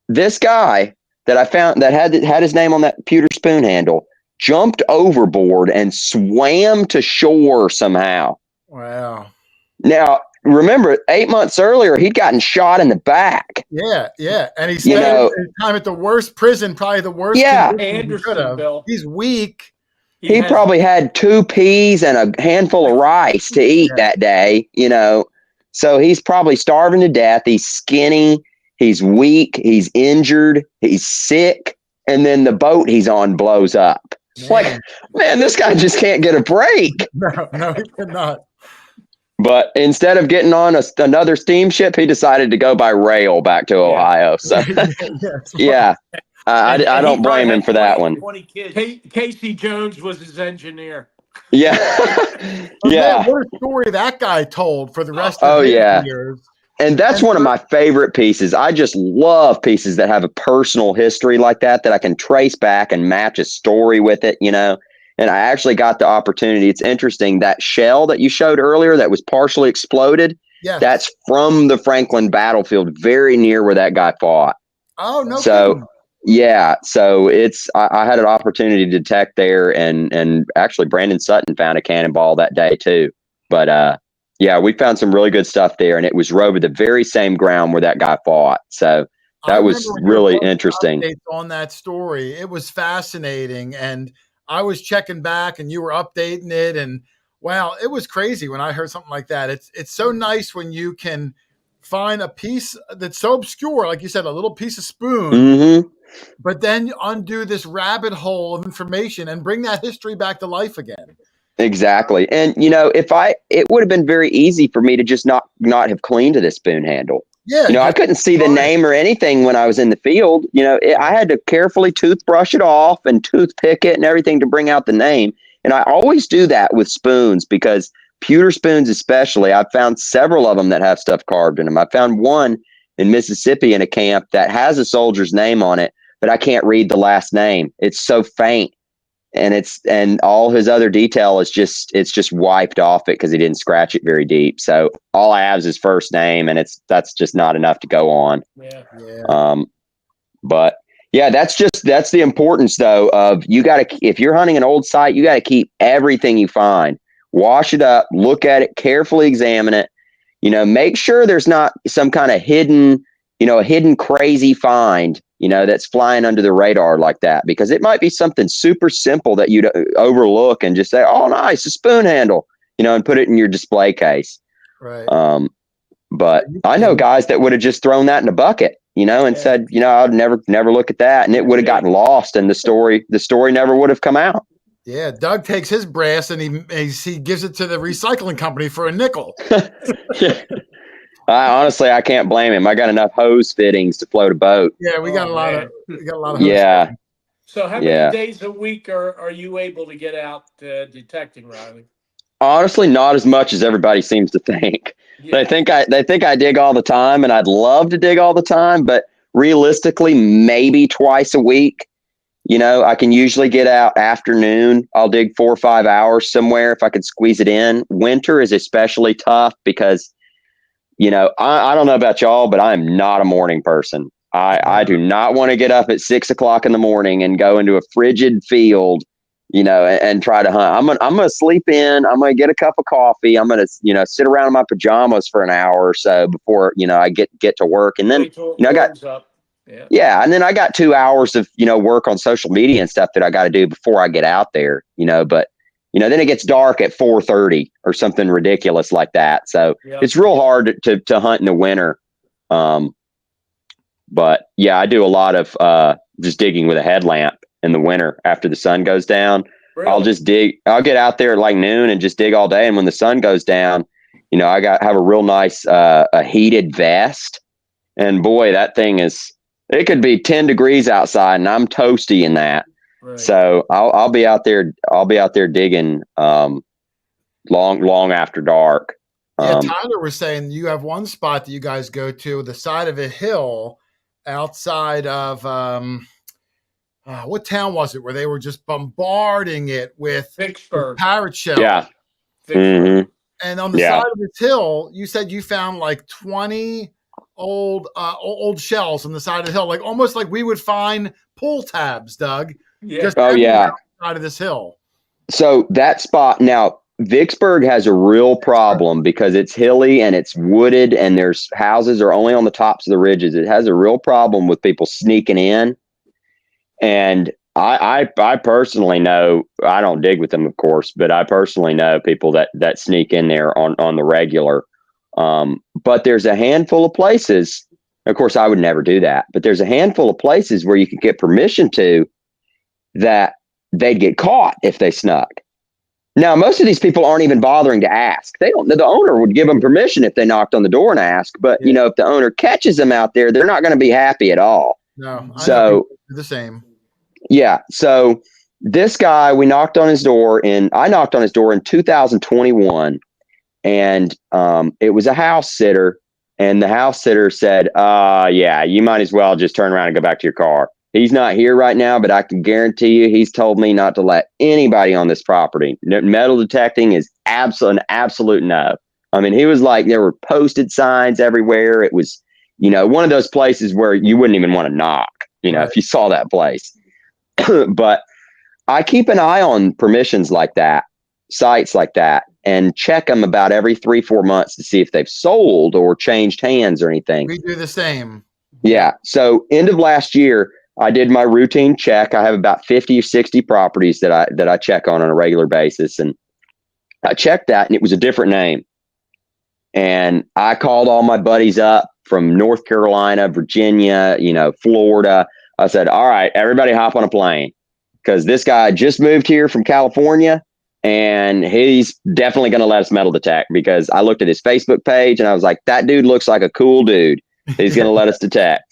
[SPEAKER 6] this guy that I found that had his name on that pewter spoon handle jumped overboard and swam to shore somehow.
[SPEAKER 1] Wow.
[SPEAKER 6] Now, remember, 8 months earlier, he'd gotten shot in the back.
[SPEAKER 1] Yeah, yeah. And he spent his time at the worst prison, probably the worst.
[SPEAKER 6] Yeah.
[SPEAKER 4] Andersonville.
[SPEAKER 1] He's weak.
[SPEAKER 6] He probably had 2 peas and a handful of rice to eat that day, So he's probably starving to death. He's skinny. He's weak. He's injured. He's sick. And then the boat he's on blows up. It's like, man, this guy just can't get a break.
[SPEAKER 1] No, he cannot.
[SPEAKER 6] But instead of getting on another steamship, he decided to go by rail back to Ohio. So, yeah, I don't blame him for that one.
[SPEAKER 4] Casey Jones was his engineer.
[SPEAKER 6] Yeah. Yeah.
[SPEAKER 1] Man, what a story that guy told for the rest of his years.
[SPEAKER 6] And that's one of my favorite pieces. I just love pieces that have a personal history like that I can trace back and match a story with it, And I actually got the opportunity. It's interesting, that shell that you showed earlier that was partially exploded, that's from the Franklin battlefield, very near where that guy fought.
[SPEAKER 1] Oh, no.
[SPEAKER 6] So,
[SPEAKER 1] kidding.
[SPEAKER 6] yeah. So I had an opportunity to detect there, and actually Brandon Sutton found a cannonball that day too. But yeah, we found some really good stuff there, and it was over the very same ground where that guy fought. So that was really interesting.
[SPEAKER 1] On that story, it was fascinating, and I was checking back and you were updating it, and wow, it was crazy when I heard something like that. It's so nice when you can find a piece that's so obscure, like you said, a little piece of spoon, but then you undo this rabbit hole of information and bring that history back to life again.
[SPEAKER 6] Exactly. And it would have been very easy for me to just not have cleaned to this spoon handle.
[SPEAKER 1] Yeah.
[SPEAKER 6] I couldn't see the name or anything when I was in the field. I had to carefully toothbrush it off and toothpick it and everything to bring out the name. And I always do that with spoons, because pewter spoons especially, I've found several of them that have stuff carved in them. I found one in Mississippi in a camp that has a soldier's name on it, but I can't read the last name. It's so faint. And all his other detail is just wiped off it because he didn't scratch it very deep. So all I have is his first name, and that's just not enough to go on.
[SPEAKER 4] Yeah.
[SPEAKER 6] But yeah, that's the importance though of if you're hunting an old site, you got to keep everything you find, wash it up, look at it, carefully examine it. Make sure there's not some kind of hidden crazy find, that's flying under the radar like that, because it might be something super simple that you'd overlook and just say, oh, nice, a spoon handle, and put it in your display case.
[SPEAKER 1] Right.
[SPEAKER 6] But I know guys that would have just thrown that in a bucket, and said, I'd never look at that. And it would have gotten lost, and the story never would have come out.
[SPEAKER 1] Yeah. Doug takes his brass and he gives it to the recycling company for a nickel.
[SPEAKER 6] Honestly, I can't blame him. I got enough hose fittings to float a boat.
[SPEAKER 1] Yeah, we got a lot of hose
[SPEAKER 6] yeah.
[SPEAKER 1] fittings.
[SPEAKER 4] So how many days a week are you able to get out detecting, Riley?
[SPEAKER 6] Honestly, not as much as everybody seems to think. Yeah. They think I dig all the time, and I'd love to dig all the time, but realistically, maybe twice a week. I can usually get out afternoon. I'll dig 4 or 5 hours somewhere if I could squeeze it in. Winter is especially tough because I don't know about y'all, but I'm not a morning person. I do not want to get up at 6 o'clock in the morning and go into a frigid field, and try to hunt. I'm going to sleep in. I'm going to get a cup of coffee. I'm going to, sit around in my pajamas for an hour or so before, I get to work. And then, I got, and then I got 2 hours of, work on social media and stuff that I got to do before I get out there, but then it gets dark at 4:30 or something ridiculous like that. So it's real hard to hunt in the winter. But yeah, I do a lot of just digging with a headlamp in the winter after the sun goes down. Really? I'll get out there at like noon and just dig all day. And when the sun goes down, You know, have a real nice a heated vest, and boy, that thing it could be 10 degrees outside, and I'm toasty in that.
[SPEAKER 4] Right.
[SPEAKER 6] So I'll be out there. I'll be out there digging long after dark.
[SPEAKER 1] Yeah, Tyler was saying you have one spot that you guys go to, the side of a hill outside of what town was it where they were just bombarding it with
[SPEAKER 4] Vicksburg.
[SPEAKER 1] parrot shells?
[SPEAKER 6] Yeah.
[SPEAKER 4] Vicksburg.
[SPEAKER 1] And on the side of this hill, you said you found like 20 old shells on the side of the hill, like almost like we would find pull tabs, Doug.
[SPEAKER 4] Yeah.
[SPEAKER 1] Just
[SPEAKER 6] Oh yeah.
[SPEAKER 1] side of this hill.
[SPEAKER 6] So that spot now, Vicksburg has a real problem because it's hilly and it's wooded, and there's houses are only on the tops of the ridges. It has a real problem with people sneaking in. And I personally know, I don't dig with them, of course, but I personally know people that sneak in there on the regular. But there's a handful of places, of course, I would never do that, but there's a handful of places where you can get permission to that they'd get caught if they snuck. Now, most of these people aren't even bothering to ask. The owner would give them permission if they knocked on the door and asked. But, you know, if the owner catches them out there, they're not going to be happy at all.
[SPEAKER 1] No,
[SPEAKER 6] so
[SPEAKER 1] the same.
[SPEAKER 6] Yeah. So this guy, I knocked on his door in 2021, and it was a house sitter, and the house sitter said, yeah, you might as well just turn around and go back to your car. He's not here right now, but I can guarantee you he's told me not to let anybody on this property. Metal detecting is an absolute no. I mean, he was like, there were posted signs everywhere. It was, you know, one of those places where you wouldn't even want to knock, you know, if you saw that place. But I keep an eye on permissions like that, sites like that, and check them about every 3-4 months to see if they've sold or changed hands or anything.
[SPEAKER 1] We do the same.
[SPEAKER 6] Yeah. So end of last year, I did my routine check. I have about 50 or 60 properties that I check on a regular basis. And I checked that, and it was a different name. And I called all my buddies up from North Carolina, Virginia, you know, Florida. I said, all right, everybody hop on a plane, because this guy just moved here from California, and he's definitely going to let us metal detect, because I looked at his Facebook page and I was like, that dude looks like a cool dude. He's going to let us detect.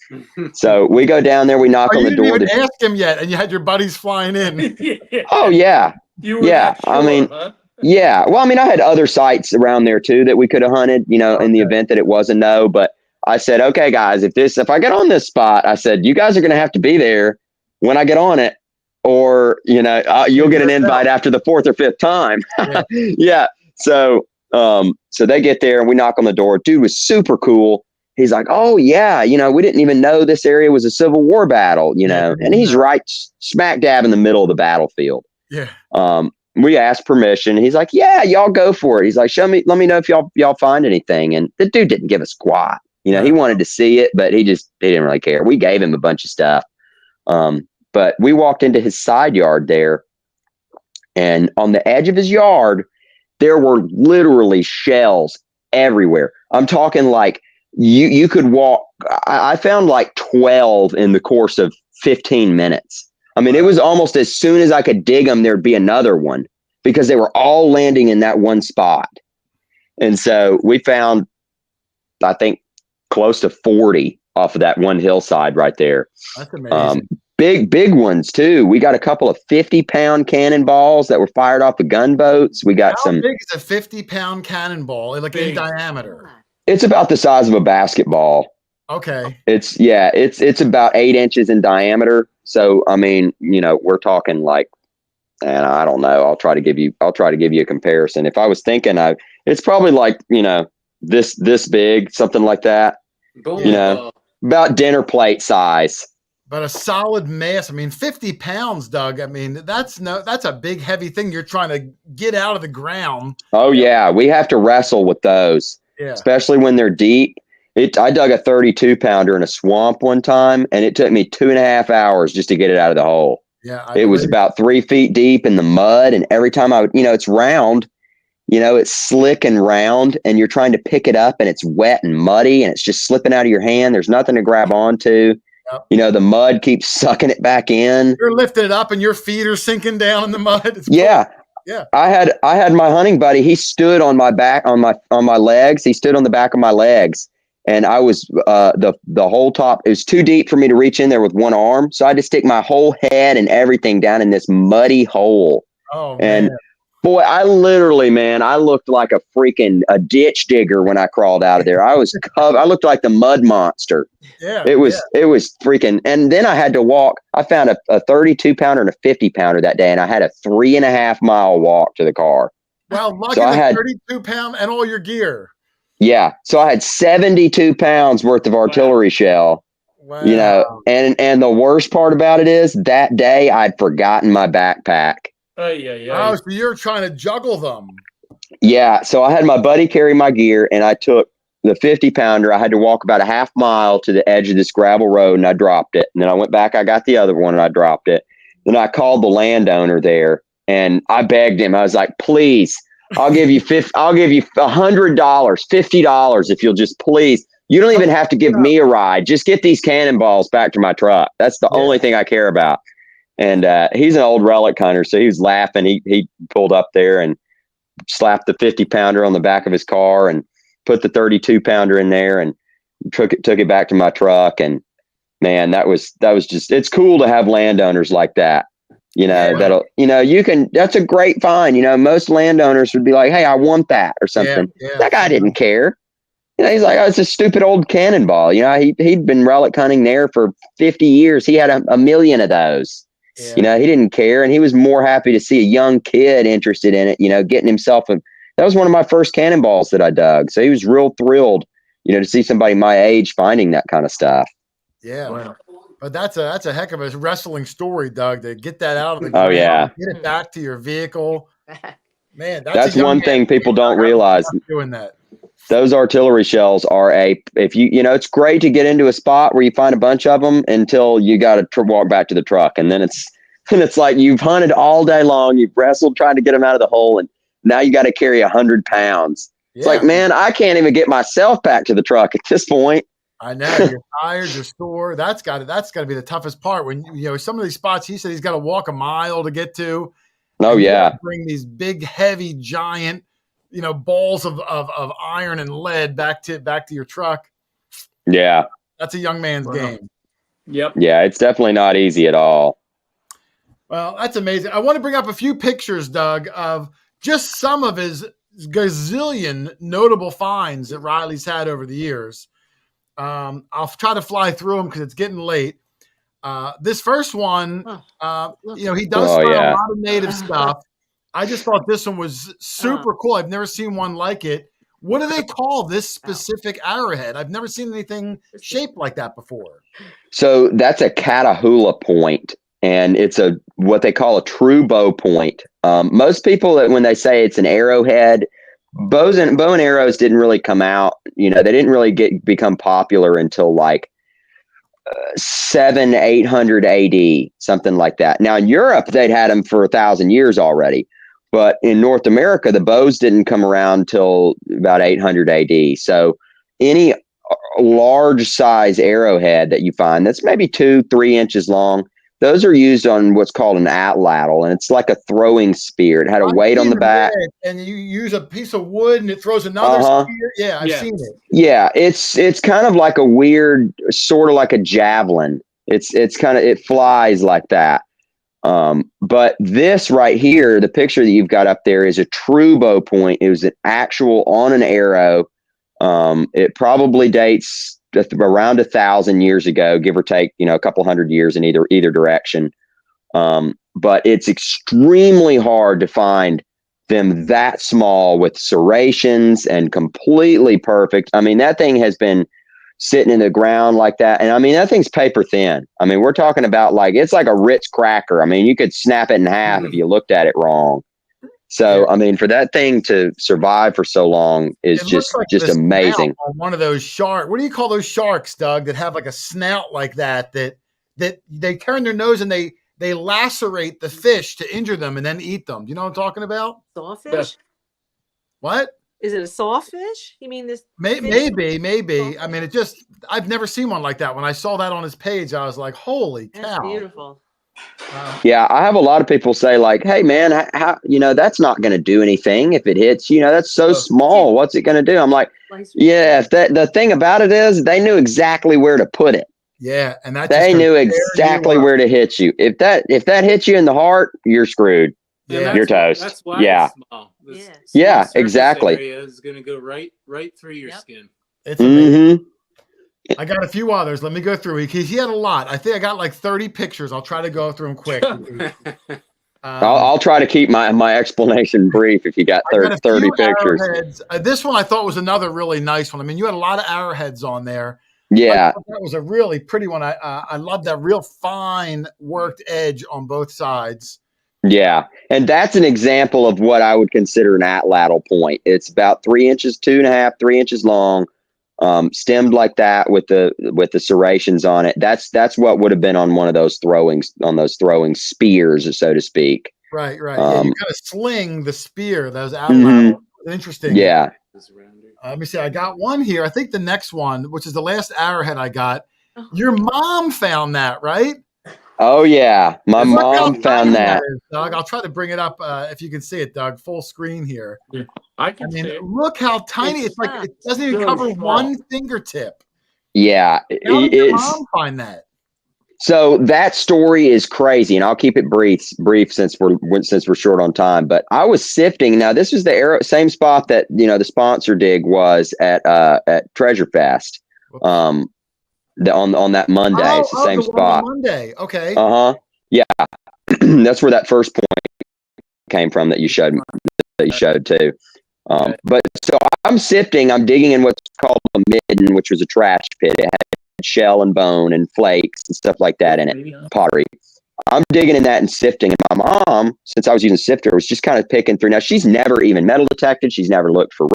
[SPEAKER 6] So we go down there, we knock on the door.
[SPEAKER 1] You didn't even ask him yet, and you had your buddies flying in.
[SPEAKER 6] Oh, yeah.
[SPEAKER 4] You were sure, huh?
[SPEAKER 6] Yeah. Well, I mean, I had other sites around there too that we could have hunted, you know, in the event that it was a no. But I said, okay, guys, if I get on this spot, I said, you guys are going to have to be there when I get on it, or, you know, you'll get an invite after the 4th or 5th time. Yeah. Yeah. So they get there and we knock on the door. Dude was super cool. He's like, oh yeah, you know, we didn't even know this area was a Civil War battle, you know, and he's right smack dab in the middle of the battlefield.
[SPEAKER 1] Yeah.
[SPEAKER 6] We asked permission. He's like, yeah, y'all go for it. He's like, let me know if y'all find anything. And the dude didn't give a squat. You know, he wanted to see it, but he didn't really care. We gave him a bunch of stuff. But we walked into his side yard there, and on the edge of his yard, there were literally shells everywhere. I'm talking like you could walk. I found like 12 in the course of 15 minutes. I mean, it was almost as soon as I could dig them, there'd be another one, because they were all landing in that one spot. And so we found, I think, close to 40 off of that one hillside right there.
[SPEAKER 1] That's amazing.
[SPEAKER 6] Big ones too. We got a couple of 50-pound cannonballs that were fired off of gunboats. We got
[SPEAKER 1] How big is a 50-pound cannonball, like in diameter?
[SPEAKER 6] It's about the size of a basketball.
[SPEAKER 1] Okay.
[SPEAKER 6] It's about 8 inches in diameter. So I mean, you know, we're talking like, and I don't know. I'll try to give you a comparison. If I was thinking, it's probably like, you know, this big, something like that. You know, about dinner plate size.
[SPEAKER 1] But a solid mass. I mean, 50 pounds, Doug. I mean, that's a big, heavy thing you're trying to get out of the ground.
[SPEAKER 6] Oh yeah, we have to wrestle with those, especially when they're deep. I dug a 32-pounder in a swamp one time, and it took me 2.5 hours just to get it out of the hole.
[SPEAKER 1] Yeah,
[SPEAKER 6] it was about 3 feet deep in the mud, and every time I would, you know, it's round, you know, it's slick and round, and you're trying to pick it up, and it's wet and muddy, and it's just slipping out of your hand. There's nothing to grab onto. Yep. You know, the mud keeps sucking it back in.
[SPEAKER 1] You're lifting it up, and your feet are sinking down in the mud.
[SPEAKER 6] Yeah.
[SPEAKER 1] Yeah.
[SPEAKER 6] I had my hunting buddy. He stood on my back, on my legs. He stood on the back of my legs, and I was the whole top. It was too deep for me to reach in there with one arm, so I had to stick my whole head and everything down in this muddy hole.
[SPEAKER 1] Oh
[SPEAKER 6] And
[SPEAKER 1] man.
[SPEAKER 6] boy, I literally, man, I looked like a ditch digger when I crawled out of there. I was covered. I looked like the mud monster.
[SPEAKER 1] Yeah.
[SPEAKER 6] It was freaking. And then I had to walk. I found a 32 pounder and a 50 pounder that day, and I had a 3.5 mile walk to the car.
[SPEAKER 1] Well, lucky
[SPEAKER 6] So I
[SPEAKER 1] the
[SPEAKER 6] had
[SPEAKER 1] 32-pound and all your gear.
[SPEAKER 6] Yeah. So I had 72 pounds worth of artillery shell,
[SPEAKER 1] Wow.
[SPEAKER 6] you know, and the worst part about it is that day I'd forgotten my backpack.
[SPEAKER 1] Oh, so you're trying to juggle them.
[SPEAKER 6] Yeah. So I had my buddy carry my gear, and I took the 50 pounder. I had to walk about a half mile to the edge of this gravel road, and I dropped it. And then I went back, I got the other one, and I dropped it. Then I called the landowner there, and I begged him. I was like, please, I'll give you $100, $50 if you'll just please. You don't even have to give me a ride. Just get these cannonballs back to my truck. That's the only thing I care about. And he's an old relic hunter, so he was laughing. He pulled up there and slapped the 50 pounder on the back of his car and put the 32 pounder in there and took it back to my truck. And man, that was just, it's cool to have landowners like that. You know, that's a great find. You know, most landowners would be like, hey, I want that or something. That guy didn't care. You know, he's like, oh, it's a stupid old cannonball. You know, he'd been relic hunting there for 50 years. He had a million of those. Yeah. You know, he didn't care. And he was more happy to see a young kid interested in it, you know, getting himself that was one of my first cannonballs that I dug. So he was real thrilled, you know, to see somebody my age finding that kind of stuff.
[SPEAKER 1] Yeah. Wow. But that's a heck of a wrestling story, Doug, to get that out of the
[SPEAKER 6] ground,
[SPEAKER 1] get it back to your vehicle. Man,
[SPEAKER 6] that's one thing people don't realize.
[SPEAKER 1] Doing that.
[SPEAKER 6] Those artillery shells are if you know, it's great to get into a spot where you find a bunch of them until you got to walk back to the truck. And then it's like you've hunted all day long. You've wrestled trying to get them out of the hole. And now you got to carry 100 pounds. It's like, man, I can't even get myself back to the truck at this point.
[SPEAKER 1] I know, you're tired, you're sore. That's got to be the toughest part. When you know some of these spots, he said he's got to walk a mile to get to.
[SPEAKER 6] Oh yeah,
[SPEAKER 1] bring these big, heavy, giant, you know, balls of iron and lead back to your truck.
[SPEAKER 6] Yeah,
[SPEAKER 1] that's a young man's game.
[SPEAKER 4] Yep.
[SPEAKER 6] Yeah, it's definitely not easy at all.
[SPEAKER 1] Well, that's amazing. I want to bring up a few pictures, Doug, of just some of his gazillion notable finds that Riley's had over the years. I'll try to fly through them because it's getting late. This first one, you know, he does find a lot of native stuff. I just thought this one was super cool. I've never seen one like it. What do they call this specific arrowhead? I've never seen anything shaped like that before.
[SPEAKER 6] So that's a Catahoula point, and it's what they call a true bow point. Most people, when they say it's an arrowhead, bow and arrows didn't really come out. You know, they didn't really become popular until like 700-800 AD, something like that. Now in Europe, they'd had them for 1,000 years already, but in North America, the bows didn't come around till about 800 AD. So any large size arrowhead that you find that's maybe 2-3 inches long, those are used on what's called an atlatl, and it's like a throwing spear. It had a weight on the back.
[SPEAKER 1] And you use a piece of wood and it throws another spear. Yeah, I've seen it.
[SPEAKER 6] Yeah, it's kind of like a weird, sort of like a javelin. It's kind of, it flies like that. But this right here, the picture that you've got up there is a true bow point. It was an actual on an arrow. It probably dates around 1,000 years ago, give or take, you know, a couple hundred years in either direction. But it's extremely hard to find them that small with serrations and completely perfect. I mean, that thing has been sitting in the ground like that. And I mean, that thing's paper thin. I mean, we're talking about like, it's like a Ritz cracker. I mean, you could snap it in half if you looked at it wrong. So, I mean, for that thing to survive for so long is just amazing.
[SPEAKER 1] On one of those sharks. What do you call those sharks, Doug, that have like a snout like that they turn their nose and they lacerate the fish to injure them and then eat them. Do you know what I'm talking about?
[SPEAKER 5] Sawfish?
[SPEAKER 4] Yes.
[SPEAKER 1] What?
[SPEAKER 5] Is it a sawfish? You mean this?
[SPEAKER 1] Maybe. I mean, I've never seen one like that. When I saw that on his page, I was like, holy cow.
[SPEAKER 5] That's beautiful.
[SPEAKER 6] Yeah, I have a lot of people say like, "Hey, man, how that's not going to do anything if it hits. That's so small. What's it going to do?" I'm like, "Yeah, if the thing about it is, they knew exactly where to put it.
[SPEAKER 1] Yeah, and that
[SPEAKER 6] They knew exactly where to hit you. If that hits you in the heart, you're screwed.
[SPEAKER 1] Yeah,
[SPEAKER 6] you're toast.
[SPEAKER 7] That's why it's small. This small
[SPEAKER 6] Yeah,
[SPEAKER 7] surface
[SPEAKER 6] exactly.
[SPEAKER 7] area is going to go right through your skin.
[SPEAKER 1] It's amazing. I got a few others. Let me go through. He had a lot. I think I got like 30 pictures. I'll try to go through them quick.
[SPEAKER 6] I'll try to keep my explanation brief if you got 30 pictures.
[SPEAKER 1] Arrowheads. This one I thought was another really nice one. I mean, you had a lot of arrowheads on there.
[SPEAKER 6] Yeah.
[SPEAKER 1] That was a really pretty one. I love that real fine worked edge on both sides.
[SPEAKER 6] Yeah. And that's an example of what I would consider an atlatl point. It's about 3 inches, 2.5, 3 inches long. Stemmed like that with the serrations on it. That's what would have been on one of those throwing spears, so to speak.
[SPEAKER 1] Right. Yeah, you kind of sling the spear. That was out. Interesting.
[SPEAKER 6] Yeah.
[SPEAKER 1] Let me see. I got one here. I think the next one, which is the last arrowhead I got. Your mom found that, right?
[SPEAKER 6] Oh yeah, my mom found that.
[SPEAKER 1] Doug, I'll try to bring it up if you can see it, Doug. Full screen here.
[SPEAKER 4] Yeah, I can see it.
[SPEAKER 1] Look how tiny it's like. It doesn't even cover one fingertip.
[SPEAKER 6] Yeah,
[SPEAKER 1] How did your mom find that?
[SPEAKER 6] So that story is crazy, and I'll keep it brief since we're short on time. But I was sifting. Now this was the same spot that the sponsor dig was at Treasure Fest. On that Monday, it's the same spot.
[SPEAKER 1] Monday, okay.
[SPEAKER 6] Yeah, that's where that first point came from that you showed too. But so I'm sifting. I'm digging in what's called a midden, which was a trash pit. It had shell and bone and flakes and stuff like that in it, pottery. I'm digging in that and sifting. And my mom, since I was using a sifter, was just kind of picking through. Now she's never even metal detected. She's never looked for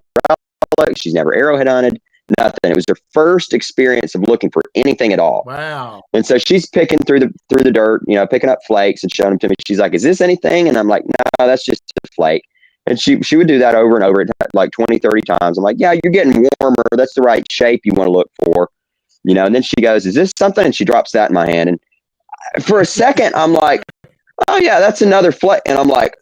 [SPEAKER 6] relics. She's never arrowhead hunted. Nothing. It was her first experience of looking for anything at all.
[SPEAKER 1] Wow.
[SPEAKER 6] And so she's picking through the dirt, picking up flakes and showing them to me. She's like, "Is this anything?" And I'm like, "No, that's just a flake." And she would do that over and over, like 20, 30 times. I'm like, "Yeah, you're getting warmer. That's the right shape you want to look for." And then she goes, "Is this something?" And she drops that in my hand. And for a second, I'm like, "Oh yeah, that's another flake." And I'm like,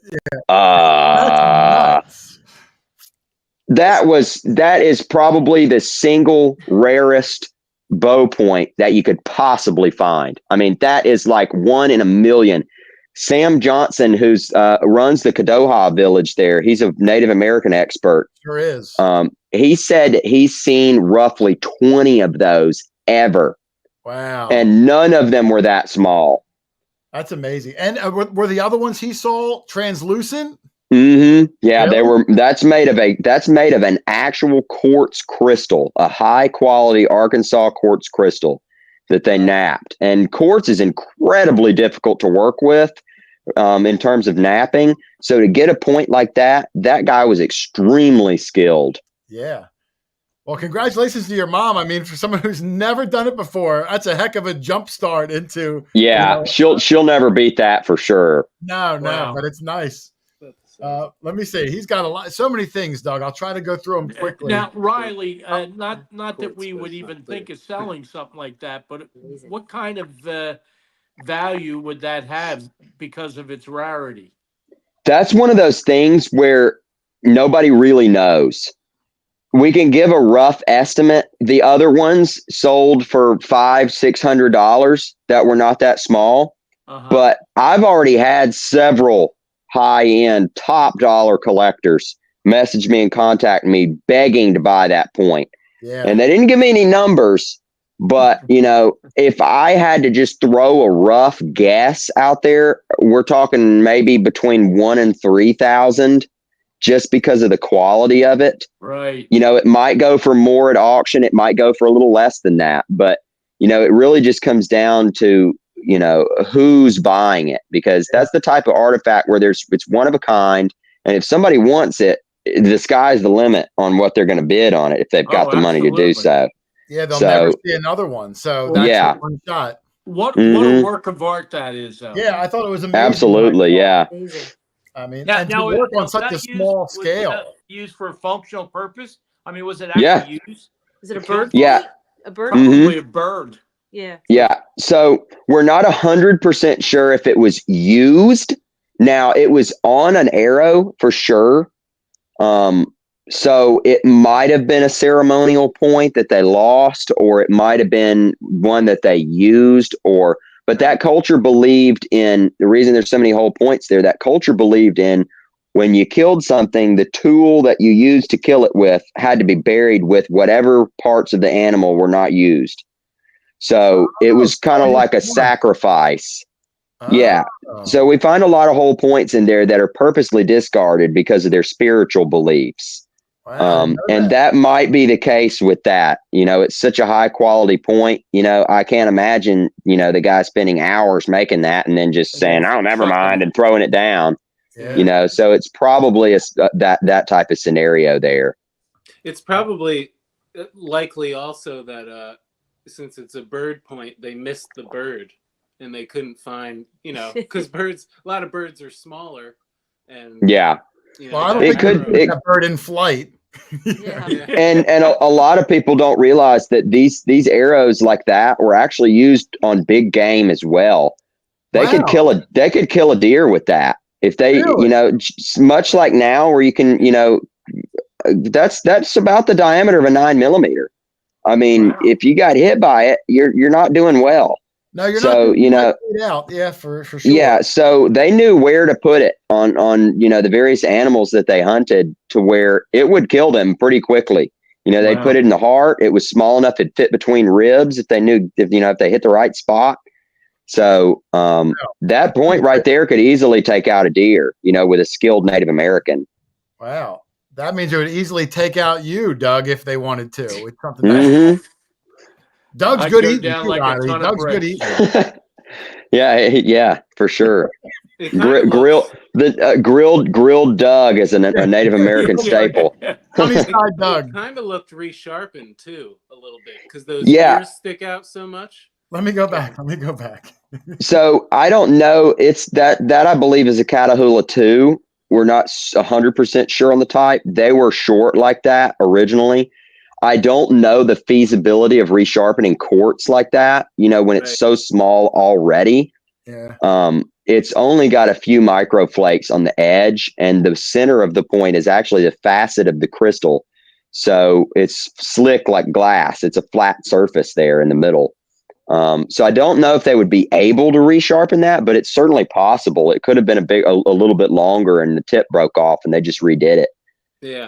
[SPEAKER 6] that is probably the single rarest bow point that you could possibly find. I mean, that is like 1 in a million. Sam Johnson, who's runs the Kadoha village there, he's a Native American expert.
[SPEAKER 1] Sure is.
[SPEAKER 6] He said he's seen roughly 20 of those ever.
[SPEAKER 1] Wow.
[SPEAKER 6] And none of them were that small.
[SPEAKER 1] That's amazing. And were the other ones he saw translucent?
[SPEAKER 6] Yeah,
[SPEAKER 1] really?
[SPEAKER 6] they were. That's made of an actual quartz crystal, a high quality Arkansas quartz crystal that they napped. And quartz is incredibly difficult to work with in terms of napping. So to get a point like that guy was extremely skilled.
[SPEAKER 1] Yeah. Well, congratulations to your mom. I mean, for someone who's never done it before, that's a heck of a jump start into.
[SPEAKER 6] Yeah, she'll never beat that for sure.
[SPEAKER 1] No, but it's nice. Let me see. He's got so many things, Doug. I'll try to go through them quickly.
[SPEAKER 4] Now, Riley, not that we would even think of selling something like that, but what kind of value would that have because of its rarity?
[SPEAKER 6] That's one of those things where nobody really knows. We can give a rough estimate. The other ones sold for $500-600 that were not that small, but I've already had several high-end, top-dollar collectors message me and contact me begging to buy that point.
[SPEAKER 1] Yeah.
[SPEAKER 6] And they didn't give me any numbers, but, if I had to just throw a rough guess out there, we're talking maybe between 1,000 and 3,000 just because of the quality of it.
[SPEAKER 4] Right.
[SPEAKER 6] It might go for more at auction. It might go for a little less than that. But, it really just comes down to, who's buying it, because that's the type of artifact where it's one of a kind. And if somebody wants it, the sky's the limit on what they're going to bid on it if they've got the money to do so.
[SPEAKER 1] Yeah, they'll never see another one. So that's one shot.
[SPEAKER 4] What a work of art that is, though.
[SPEAKER 1] Yeah, I thought it was amazing.
[SPEAKER 6] Absolutely, yeah.
[SPEAKER 1] I mean,
[SPEAKER 3] now,
[SPEAKER 1] and to work on such a small scale.
[SPEAKER 3] Was that used for a functional purpose? I mean, was it actually used?
[SPEAKER 5] Is it a bird?
[SPEAKER 6] Yeah.
[SPEAKER 5] A bird?
[SPEAKER 4] Probably a bird.
[SPEAKER 5] Yeah.
[SPEAKER 6] Yeah. So we're not 100% sure if it was used. Now it was on an arrow for sure. So it might have been a ceremonial point that they lost, or it might have been one that they used, but that culture believed in the reason there's so many whole points there. That culture believed in when you killed something, the tool that you used to kill it with had to be buried with whatever parts of the animal were not used. So it was kind of like a sacrifice. Yeah. So we find a lot of whole points in there that are purposely discarded because of their spiritual beliefs. And that might be the case with that. It's such a high quality point. I can't imagine, the guy spending hours making that and then just saying, "Oh, never mind," and throwing it down.
[SPEAKER 1] Yeah.
[SPEAKER 6] So it's probably that type of scenario there.
[SPEAKER 7] It's probably likely also that since it's a bird point, they missed the bird and they couldn't find, because a lot of birds are smaller, and
[SPEAKER 6] yeah.
[SPEAKER 1] Well, I don't think that bird in flight.
[SPEAKER 5] Yeah.
[SPEAKER 6] And a lot of people don't realize that these arrows like that were actually used on big game as well. They could kill a deer with that if they, much like now where you can, that's about the diameter of a 9mm. I mean, if you got hit by it, you're not doing well.
[SPEAKER 1] No, you're
[SPEAKER 6] not.
[SPEAKER 1] Out. Yeah, for sure.
[SPEAKER 6] Yeah, so they knew where to put it on the various animals that they hunted to where it would kill them pretty quickly. They'd put it in the heart. It was small enough it'd fit between ribs if they knew if they hit the right spot. So that point right there could easily take out a deer, with a skilled Native American.
[SPEAKER 1] Wow. That means it would easily take out you, Doug, if they wanted to. It's something Doug's good eating too, Riley. Doug's good eating.
[SPEAKER 6] Yeah, for sure. Grilled Doug is a Native American staple.
[SPEAKER 1] Sunny side Doug.
[SPEAKER 7] Kind of looked resharpened too, a little bit, because those ears stick out so much.
[SPEAKER 1] Let me go back.
[SPEAKER 6] So I don't know. It's that I believe is a Catahoula too. We're not 100% sure on the type. They were short like that originally. I don't know the feasibility of resharpening quartz like that, when it's so small already.
[SPEAKER 1] Yeah.
[SPEAKER 6] It's only got a few microflakes on the edge, and the center of the point is actually the facet of the crystal. So it's slick like glass. It's a flat surface there in the middle. So I don't know if they would be able to resharpen that, but it's certainly possible. It could have been a little bit longer and the tip broke off and they just redid it.
[SPEAKER 7] Yeah.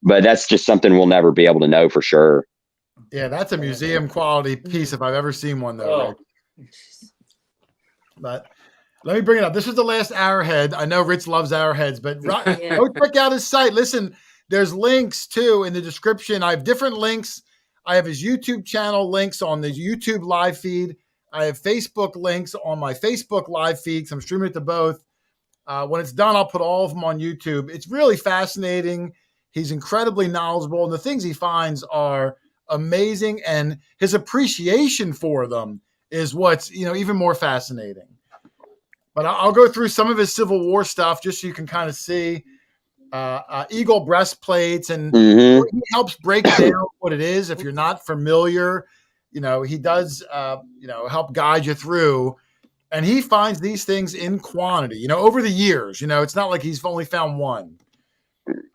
[SPEAKER 6] But that's just something we'll never be able to know for sure.
[SPEAKER 1] Yeah, that's a museum quality piece if I've ever seen one though.
[SPEAKER 4] Oh.
[SPEAKER 1] But let me bring it up. This is the last arrowhead. I know Rich loves arrowheads, but go check out his site. Listen, there's links too in the description. I have different links. I have his YouTube channel links on the YouTube live feed. I have Facebook links on my Facebook live feed. So I'm streaming it to both. When it's done, I'll put all of them on YouTube. It's really fascinating. He's incredibly knowledgeable, and the things he finds are amazing. And his appreciation for them is what's even more fascinating. But I'll go through some of his Civil War stuff just so you can kind of see. Eagle breastplates, and he helps break down what it is if you're not familiar. He does help guide you through, and he finds these things in quantity over the years. It's not like he's only found one.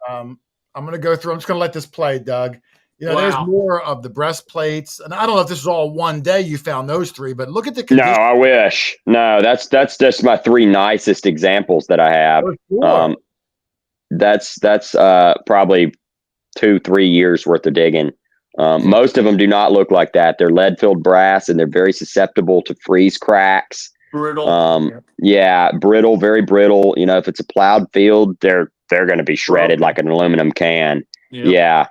[SPEAKER 1] I'm gonna go through. I'm just gonna let this play, Doug. There's more of the breastplates, and I don't know if this is all one day you found those three, but look at the condition.
[SPEAKER 6] No, I wish. No, that's just my three nicest examples that I have.
[SPEAKER 1] Sure.
[SPEAKER 6] That's probably 2-3 years worth of digging. Most of them do not look like that. They're lead-filled brass, and they're very susceptible to freeze cracks.
[SPEAKER 4] Brittle.
[SPEAKER 6] Brittle, very brittle. If it's a plowed field, they're going to be shredded like an aluminum can. Yeah.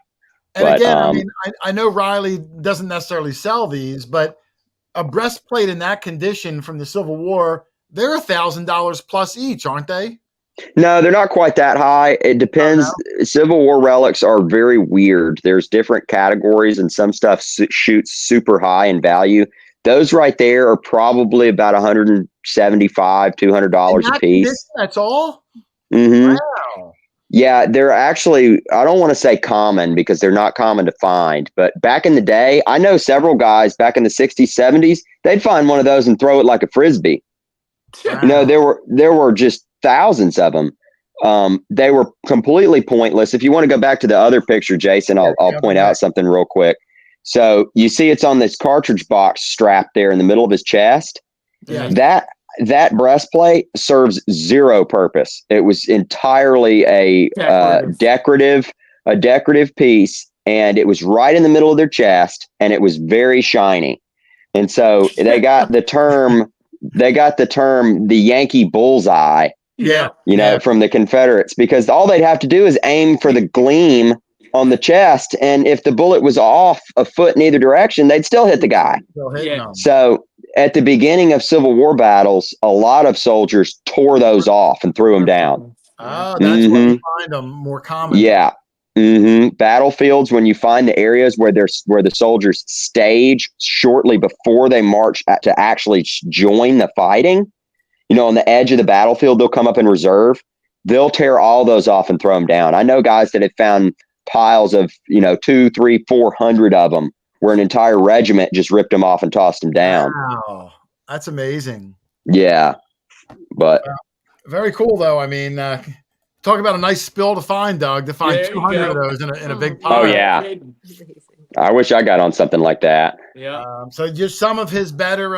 [SPEAKER 1] And but, again, I know Riley doesn't necessarily sell these, but a breastplate in that condition from the Civil War, they're $1,000 plus each, aren't they?
[SPEAKER 6] No, they're not quite that high. It depends. Civil War relics are very weird. There's different categories, and some stuff shoots super high in value. Those right there are probably about $175, $200 a piece.
[SPEAKER 1] That's all?
[SPEAKER 6] Mm-hmm.
[SPEAKER 1] Wow.
[SPEAKER 6] Yeah, they're actually, I don't want to say common because they're not common to find, but back in the day, I know several guys back in the 60s, 70s, they'd find one of those and throw it like a frisbee.
[SPEAKER 1] Wow.
[SPEAKER 6] You know, there were just thousands of them. They were completely pointless. If you want to go back to the other picture, Jason, I'll point out something real quick. So you see it's on this cartridge box strap there in the middle of his chest.
[SPEAKER 1] Yeah.
[SPEAKER 6] That breastplate serves zero purpose. It was entirely a decorative piece, and it was right in the middle of their chest, and it was very shiny. And so they got the term the Yankee bullseye,
[SPEAKER 1] Yeah.
[SPEAKER 6] you know, from the Confederates, because all they'd have to do is aim for the gleam on the chest, and if the bullet was off a foot in either direction, they'd still hit the guy. So at the beginning of Civil War battles, a lot of soldiers tore those off and threw them down.
[SPEAKER 1] Oh, that's why you find them more common.
[SPEAKER 6] Yeah. Battlefields, when you find the areas where the soldiers stage shortly before they march to actually join the fighting, you know, on the edge of the battlefield, they'll come up in reserve. They'll tear all those off and throw them down. I know guys that have found piles of, you know, 200, 300, 400 of them, where an entire regiment just ripped them off and tossed them down.
[SPEAKER 1] Wow, that's amazing.
[SPEAKER 6] Yeah, but
[SPEAKER 1] very cool though. I mean, talk about a nice spill to find, Doug. To find 200 of those in a big pile.
[SPEAKER 6] Oh yeah, I wish I got on something like that.
[SPEAKER 4] Yeah.
[SPEAKER 1] So just some of his better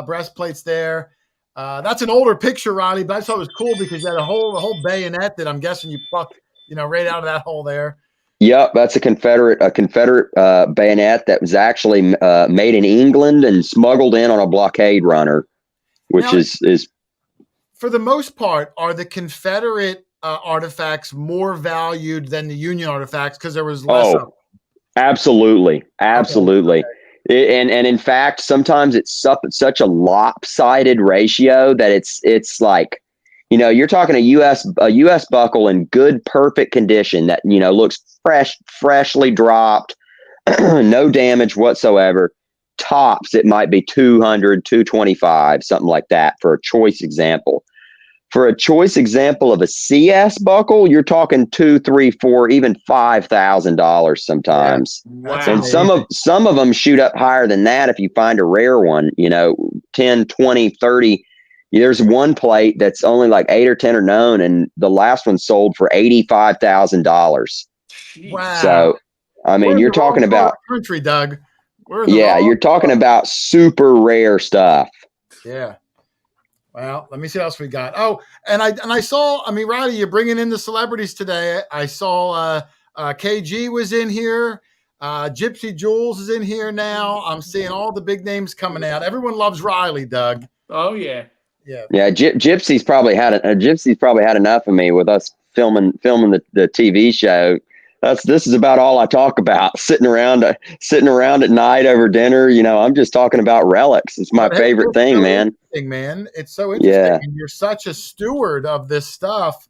[SPEAKER 1] breastplates there. That's an older picture, Ronnie, but I thought it was cool because you had a whole bayonet that I'm guessing you plucked, you know, right out of that hole there.
[SPEAKER 6] Yep, that's a Confederate bayonet that was actually made in England and smuggled in on a blockade runner, which now, is
[SPEAKER 1] for the most part, are the Confederate artifacts more valued than the Union artifacts because there was less of them?
[SPEAKER 6] Absolutely. Okay. And in fact, sometimes it's such a lopsided ratio that it's like, you know, you're talking a U.S. buckle in good, perfect condition that, you know, looks freshly dropped, no damage whatsoever. Tops, it might be 200, 225, something like that for a choice example. For a choice example of a CS buckle, you're talking $2,000, $3,000, $4,000, even $5,000 sometimes.
[SPEAKER 1] Yeah. Wow.
[SPEAKER 6] And some of them shoot up higher than that if you find a rare one, you know, 10, 20, 30. There's one plate that's only like 8 or 10 are known, and the last one sold for $85,000.
[SPEAKER 1] Wow!
[SPEAKER 6] So, I mean, you're talking about
[SPEAKER 1] country, Doug.
[SPEAKER 6] You're talking about super rare stuff.
[SPEAKER 1] Yeah. Well, let me see what else we got. Oh, and I saw. I mean, Riley, you're bringing in the celebrities today. I saw KG was in here. Gypsy Jules is in here now. I'm seeing all the big names coming out. Everyone loves Riley, Doug.
[SPEAKER 4] Oh yeah.
[SPEAKER 6] Yeah. Gypsy's probably had enough of me with us filming the TV show. This is about all I talk about. Sitting around at night over dinner. You know, I'm just talking about relics. It's my favorite thing, man.
[SPEAKER 1] It's so interesting.
[SPEAKER 6] Yeah.
[SPEAKER 1] And you're such a steward of this stuff.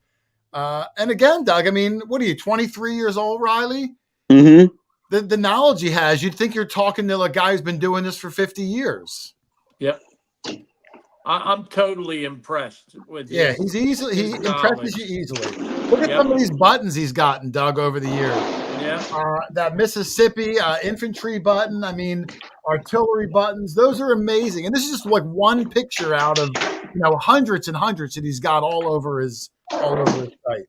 [SPEAKER 1] And again, Doug, I mean, what are you, 23 years old, Riley?
[SPEAKER 6] Mm-hmm.
[SPEAKER 1] The knowledge he has, you'd think you're talking to a guy who's been doing this for 50 years.
[SPEAKER 4] Yep. I'm totally impressed with
[SPEAKER 1] he impresses you easily. Look at some of these buttons he's gotten, Doug, over the years.
[SPEAKER 4] Yeah.
[SPEAKER 1] That Mississippi infantry button, I mean, artillery buttons, those are amazing. And this is just like one picture out of, you know, hundreds and hundreds that he's got all over his site.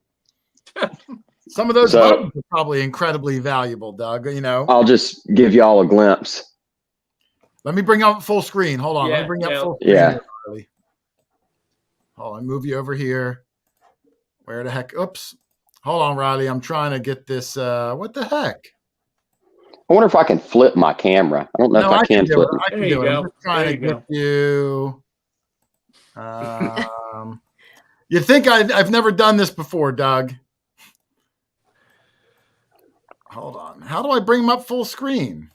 [SPEAKER 1] Some of those buttons are probably incredibly valuable, Doug, you know.
[SPEAKER 6] I'll just give you all a glimpse.
[SPEAKER 1] Let me bring up full screen. Hold on. Let me bring up full screen.
[SPEAKER 6] Yeah.
[SPEAKER 1] Hold on, move you over here. Where the heck? Oops. Hold on, Riley. I'm trying to get this. What the heck?
[SPEAKER 6] I wonder if I can flip my camera. I don't know if I can flip it.
[SPEAKER 1] I can do it. I'm just trying to get you. You think I've never done this before, Doug? Hold on. How do I bring them up full screen?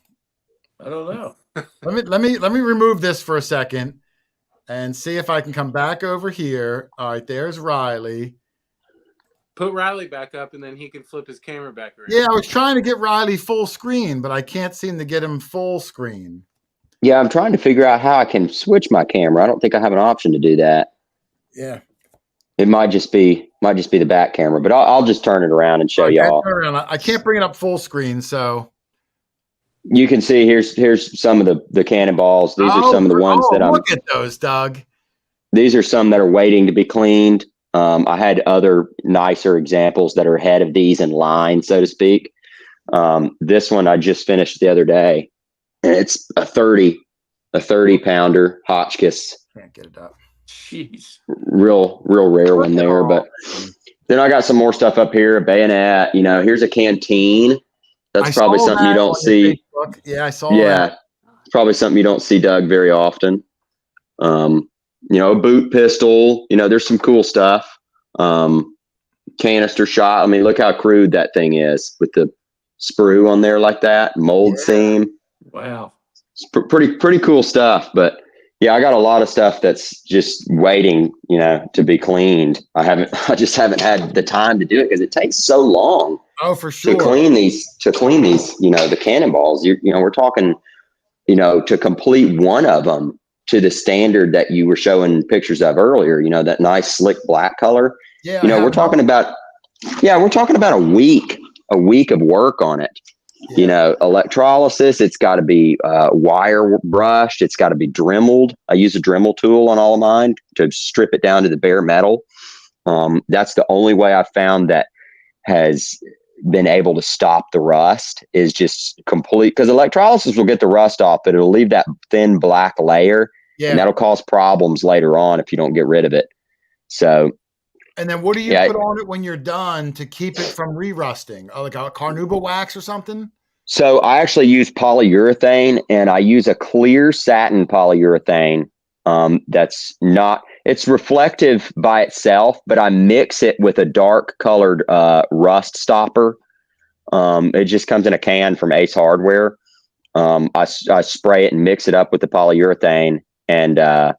[SPEAKER 4] I don't know.
[SPEAKER 1] Let me remove this for a second and see if I can come back over here. All right, there's Riley.
[SPEAKER 7] Put Riley back up, and then he can flip his camera back around.
[SPEAKER 1] Yeah, I was trying to get Riley full screen, but I can't seem to get him full screen.
[SPEAKER 6] Yeah, I'm trying to figure out how I can switch my camera. I don't think I have an option to do that.
[SPEAKER 1] Yeah.
[SPEAKER 6] It might just be the back camera, but I'll just turn it around and show
[SPEAKER 1] Okay,
[SPEAKER 6] y'all.
[SPEAKER 1] turn around. I can't bring it up full screen, so
[SPEAKER 6] You can see here's some of the cannonballs. These are some of the ones that
[SPEAKER 1] look at those, Doug.
[SPEAKER 6] These are some that are waiting to be cleaned. I had other nicer examples that are ahead of these in line, so to speak. This one I just finished the other day, and it's a 30 pounder Hotchkiss.
[SPEAKER 1] Can't get it up.
[SPEAKER 4] Jeez.
[SPEAKER 6] Real rare one there. But then I got some more stuff up here, a bayonet. Here's a canteen. That's probably something you don't see.
[SPEAKER 1] Facebook. Yeah, I saw
[SPEAKER 6] Yeah,
[SPEAKER 1] that.
[SPEAKER 6] probably something you don't see, Doug, very often. A boot pistol. There's some cool stuff. Canister shot. I mean, look how crude that thing is with the sprue on there like that, mold seam.
[SPEAKER 4] Wow.
[SPEAKER 6] It's pretty cool stuff. But yeah, I got a lot of stuff that's just waiting, to be cleaned. I just haven't had the time to do it because it takes so long.
[SPEAKER 1] Oh, for sure.
[SPEAKER 6] To clean these, the cannonballs. We're talking, to complete one of them to the standard that you were showing pictures of earlier. That nice slick black color.
[SPEAKER 1] Yeah,
[SPEAKER 6] we're talking about a week of work on it.
[SPEAKER 1] Yeah.
[SPEAKER 6] Electrolysis. It's got to be wire brushed. It's got to be dremeled. I use a Dremel tool on all of mine to strip it down to the bare metal. That's the only way I've found that has been able to stop the rust, is just complete, because electrolysis will get the rust off, but it'll leave that thin black layer, and that'll cause problems later on if you don't get rid of it. So,
[SPEAKER 1] and then what do you put on it when you're done to keep it from re-rusting? Like a carnauba wax or something?
[SPEAKER 6] So I actually use polyurethane, and I use a clear satin polyurethane. It's reflective by itself, but I mix it with a dark colored rust stopper. It just comes in a can from Ace Hardware. I spray it and mix it up with the polyurethane and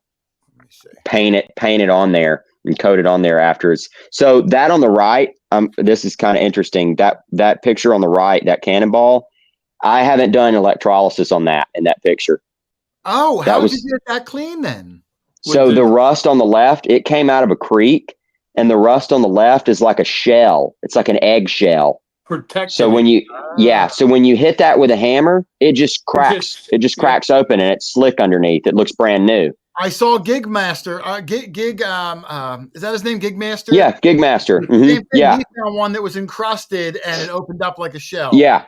[SPEAKER 6] paint it on there and coat it on there afterwards. So that on the right, this is kind of interesting. That picture on the right, that cannonball, I haven't done electrolysis on that in that picture.
[SPEAKER 1] Oh, how did you get that clean then?
[SPEAKER 6] So the rust on the left, it came out of a creek, and the rust on the left is like a shell. It's like an egg shell.
[SPEAKER 4] Protected.
[SPEAKER 6] So when you hit that with a hammer, it just cracks. It just cracks open, and it's slick underneath. It looks brand new.
[SPEAKER 1] I saw Gigmaster. Is that his name, Gigmaster?
[SPEAKER 6] Yeah, Gigmaster.
[SPEAKER 1] Mm-hmm.
[SPEAKER 6] Yeah,
[SPEAKER 1] he found one that was encrusted and it opened up like a shell.
[SPEAKER 6] Yeah,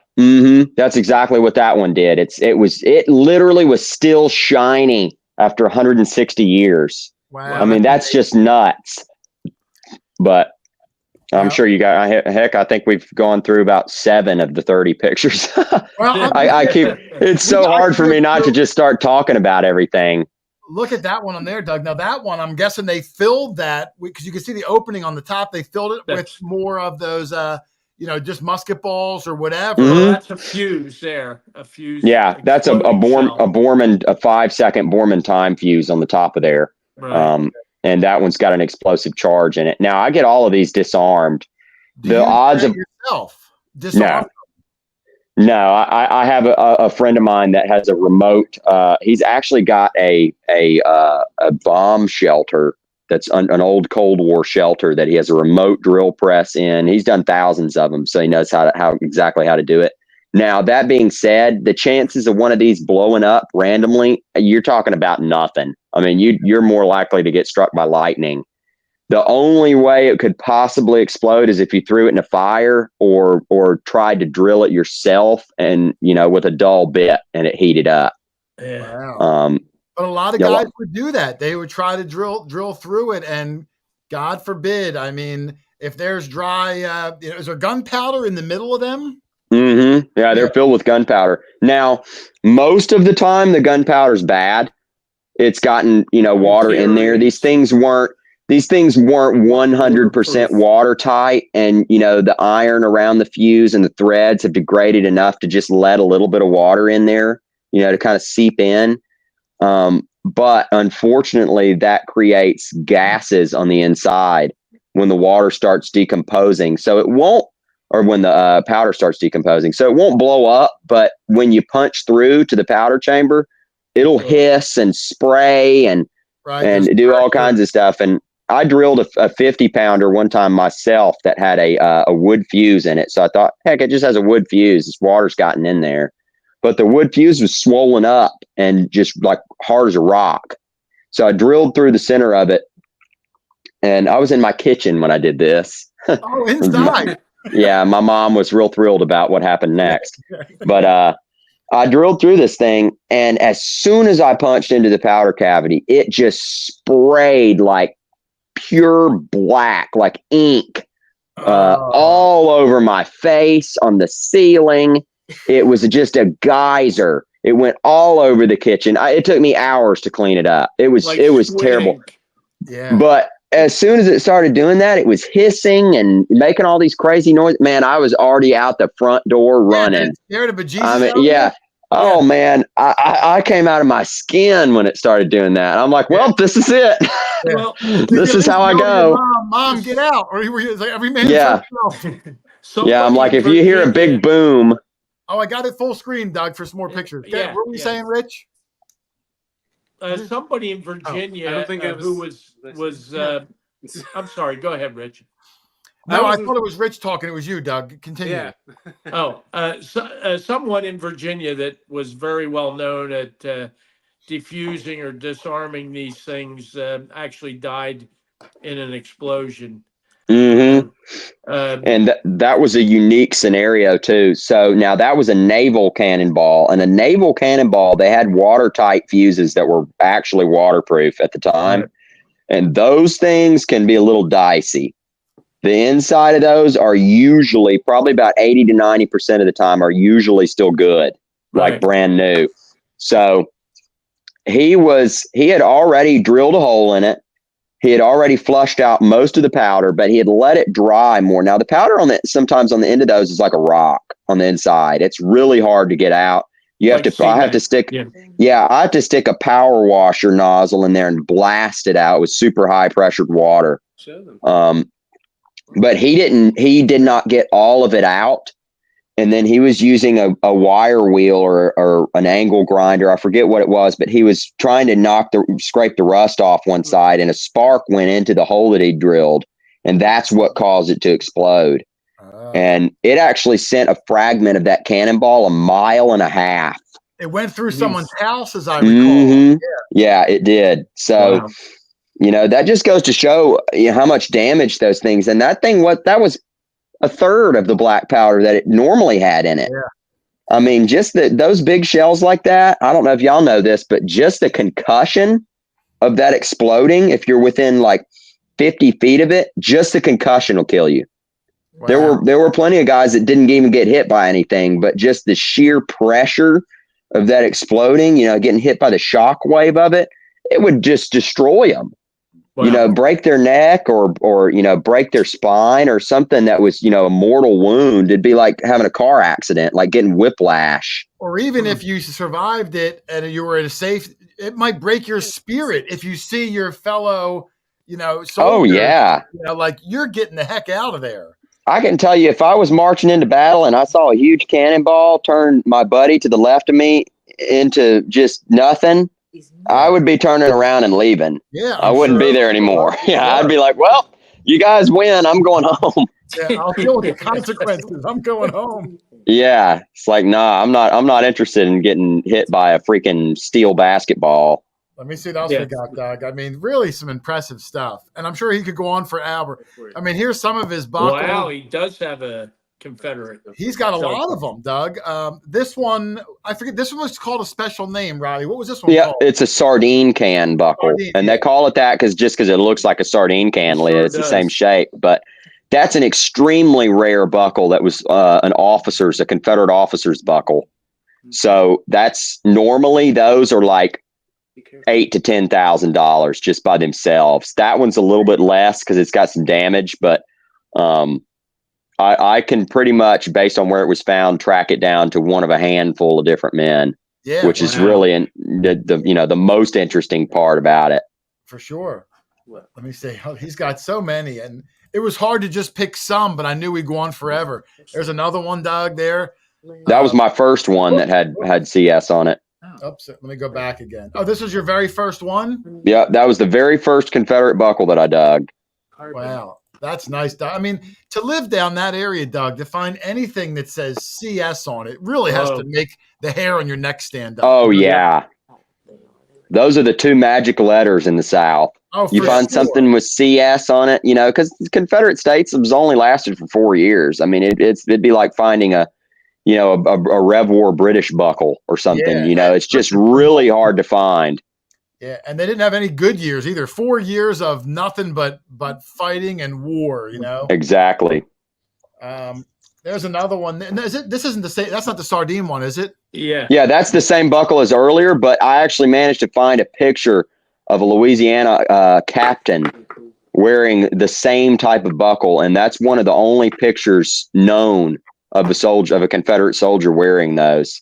[SPEAKER 6] that's exactly what that one did. It literally was still shiny after 160 years.
[SPEAKER 1] Wow.
[SPEAKER 6] I mean, that's just nuts. But I'm sure you got. Heck, I think we've gone through about 7 of the 30 pictures.
[SPEAKER 1] Well,
[SPEAKER 6] it's so hard for me not to just start talking about everything.
[SPEAKER 1] Look at that one on there, Doug. Now that one, I'm guessing they filled that because you can see the opening on the top. They filled it with more of those, just musket balls or whatever.
[SPEAKER 4] Mm-hmm. That's a fuse there. A fuse.
[SPEAKER 6] Yeah, that's a Warman, a 5-second Warman time fuse on the top of there.
[SPEAKER 4] Right.
[SPEAKER 6] And that one's got an explosive charge in it. Now I get all of these disarmed. The odds of
[SPEAKER 1] yourself disarmed.
[SPEAKER 6] No, I have a friend of mine that has a remote. He's actually got a bomb shelter that's an old Cold War shelter that he has a remote drill press in. He's done thousands of them, so he knows exactly how to do it. Now, that being said, the chances of one of these blowing up randomly, you're talking about nothing. I mean, you're more likely to get struck by lightning. The only way it could possibly explode is if you threw it in a fire or tried to drill it yourself and, with a dull bit and it heated up.
[SPEAKER 1] Wow. But a lot of guys would do that. They would try to drill through it, and God forbid. I mean, if there's dry, is there gunpowder in the middle of them?
[SPEAKER 6] Mm-hmm. Yeah, they're filled with gunpowder. Now, most of the time, the gunpowder's bad. It's gotten, water in there. These things weren't 100% watertight, and the iron around the fuse and the threads have degraded enough to just let a little bit of water in there, to kind of seep in. But unfortunately, that creates gases on the inside when the water starts decomposing. So it won't, or when the powder starts decomposing. So it won't blow up, but when you punch through to the powder chamber, it'll hiss and spray and do all kinds of stuff. And I drilled a 50-pounder one time myself that had a wood fuse in it. So I thought, heck, it just has a wood fuse. This water's gotten in there. But the wood fuse was swollen up and just like hard as a rock. So I drilled through the center of it. And I was in my kitchen when I did this.
[SPEAKER 1] Oh, inside.
[SPEAKER 6] Yeah, my mom was real thrilled about what happened next. But I drilled through this thing, and as soon as I punched into the powder cavity, it just sprayed like pure black, like ink, all over my face, on the ceiling. It was just a geyser. It went all over the kitchen. It took me hours to clean it up. It was
[SPEAKER 4] Like
[SPEAKER 6] terrible.
[SPEAKER 1] Yeah.
[SPEAKER 6] But as soon as it started doing that, it was hissing and making all these crazy noises. Man, I was already out the front door running.
[SPEAKER 1] Scared of bejesus
[SPEAKER 6] I mean,
[SPEAKER 1] out of
[SPEAKER 6] yeah.
[SPEAKER 1] you?
[SPEAKER 6] Oh man, I came out of my skin when it started doing that. I'm like, well, this is it.
[SPEAKER 4] Well,
[SPEAKER 6] This is how I go.
[SPEAKER 1] Mom, get out! Or were you like every man?
[SPEAKER 6] Yeah.
[SPEAKER 4] somebody
[SPEAKER 6] Yeah, I'm like,
[SPEAKER 4] in
[SPEAKER 6] if you hear a
[SPEAKER 4] Virginia-
[SPEAKER 6] big boom,
[SPEAKER 1] Oh, I got it full screen, Doug, for some more pictures.
[SPEAKER 4] Yeah,
[SPEAKER 1] What were you saying, Rich?
[SPEAKER 4] somebody in Virginia
[SPEAKER 7] I don't think it
[SPEAKER 4] who
[SPEAKER 7] was-
[SPEAKER 4] was I'm sorry, go ahead, Rich.
[SPEAKER 1] No, I
[SPEAKER 7] wasn't-
[SPEAKER 1] thought it was Rich talking. It was you, Doug. Continue.
[SPEAKER 7] Yeah.
[SPEAKER 4] Someone in Virginia that was very well known at defusing or disarming these things actually died in an explosion.
[SPEAKER 6] and that was a unique scenario too. So now that was a naval cannonball, and a naval cannonball, they had watertight fuses that were actually waterproof at the time.
[SPEAKER 4] Right.
[SPEAKER 6] And those things can be a little dicey. The inside of those are usually probably about 80 to 90% of the time are usually still good, like
[SPEAKER 4] Right.
[SPEAKER 6] brand new. So he had already drilled a hole in it. He had already flushed out most of the powder, but he had let it dry more. Now the powder sometimes on the end of those is like a rock on the inside. It's really hard to get out. I have to stick I have to stick a power washer nozzle in there and blast it out with super high pressured water.
[SPEAKER 7] Show them.
[SPEAKER 6] But he did not get all of it out. And then he was using a wire wheel or an angle grinder. I forget what it was, but he was trying to scrape the rust off one side, and a spark went into the hole that he drilled. And that's what caused it to explode. And it actually sent a fragment of that cannonball 1.5 miles.
[SPEAKER 1] It went through someone's house, as I recall.
[SPEAKER 6] Mm-hmm. Yeah, it did. So, that just goes to show how much damage those things. And that thing, that was a third of the black powder that it normally had in it. Yeah. I mean, just those big shells like that. I don't know if y'all know this, but just the concussion of that exploding, if you're within like 50 feet of it, just the concussion will kill you. Wow. There were plenty of guys that didn't even get hit by anything, but just the sheer pressure of that exploding, getting hit by the shock wave of it, it would just destroy them. Wow. Break their neck or break their spine or something that was, a mortal wound. It'd be like having a car accident, like getting whiplash.
[SPEAKER 1] Or even if you survived it and you were in a safe, it might break your spirit if you see your fellow, soldier.
[SPEAKER 6] Oh, yeah.
[SPEAKER 1] Like you're getting the heck out of there.
[SPEAKER 6] I can tell you, if I was marching into battle and I saw a huge cannonball turn my buddy to the left of me into just nothing, I would be turning around and leaving.
[SPEAKER 1] Yeah,
[SPEAKER 6] I wouldn't be there anymore. Yeah, I'd be like, well, you guys win. I'm going home.
[SPEAKER 1] Yeah, I'll deal with the consequences. I'm going home.
[SPEAKER 6] Yeah, it's like, nah, I'm not interested in getting hit by a freaking steel basketball.
[SPEAKER 1] Let me see what else we got, Doug. I mean, really some impressive stuff. And I'm sure he could go on for hours. I mean, here's some of his buckles.
[SPEAKER 4] Wow, he does have a Confederate.
[SPEAKER 1] He's got a lot of them, Doug. This one, I forget, this one was called a special name, Riley. What was this one called? Yeah,
[SPEAKER 6] it's a sardine can buckle. And they call it that because it looks like a sardine can lid. It's the same shape. But that's an extremely rare buckle that was a Confederate officer's buckle. So that's normally those are like $8,000 to $10,000 just by themselves. That one's a little bit less because it's got some damage, but I can pretty much, based on where it was found, track it down to one of a handful of different men. Yeah, which is really the most interesting part about it.
[SPEAKER 1] For sure. Let me see. He's got so many, and it was hard to just pick some, but I knew we'd go on forever. There's another one, Doug. There.
[SPEAKER 6] That was my first one that had CS on it.
[SPEAKER 1] Oops, let me go back again. Oh, this is your very first one?
[SPEAKER 6] Yeah, that was the very first Confederate buckle that I dug.
[SPEAKER 1] Wow, that's nice, Doug. I mean, to live down that area, Doug, to find anything that says CS on it really has to make the hair on your neck stand up.
[SPEAKER 6] Oh, yeah. Those are the two magic letters in the South.
[SPEAKER 1] Oh,
[SPEAKER 6] you find something with CS on it, because the Confederate States was only lasted for 4 years. I mean, it'd be like finding a Rev War British buckle or something. It's just really hard to find.
[SPEAKER 1] Yeah, and they didn't have any good years either. 4 years of nothing but fighting and war.
[SPEAKER 6] Exactly.
[SPEAKER 1] There's another one. This isn't the same. That's not the sardine one, is it?
[SPEAKER 4] Yeah.
[SPEAKER 6] Yeah, that's the same buckle as earlier, but I actually managed to find a picture of a Louisiana captain wearing the same type of buckle, and that's one of the only pictures known of a Confederate soldier wearing those.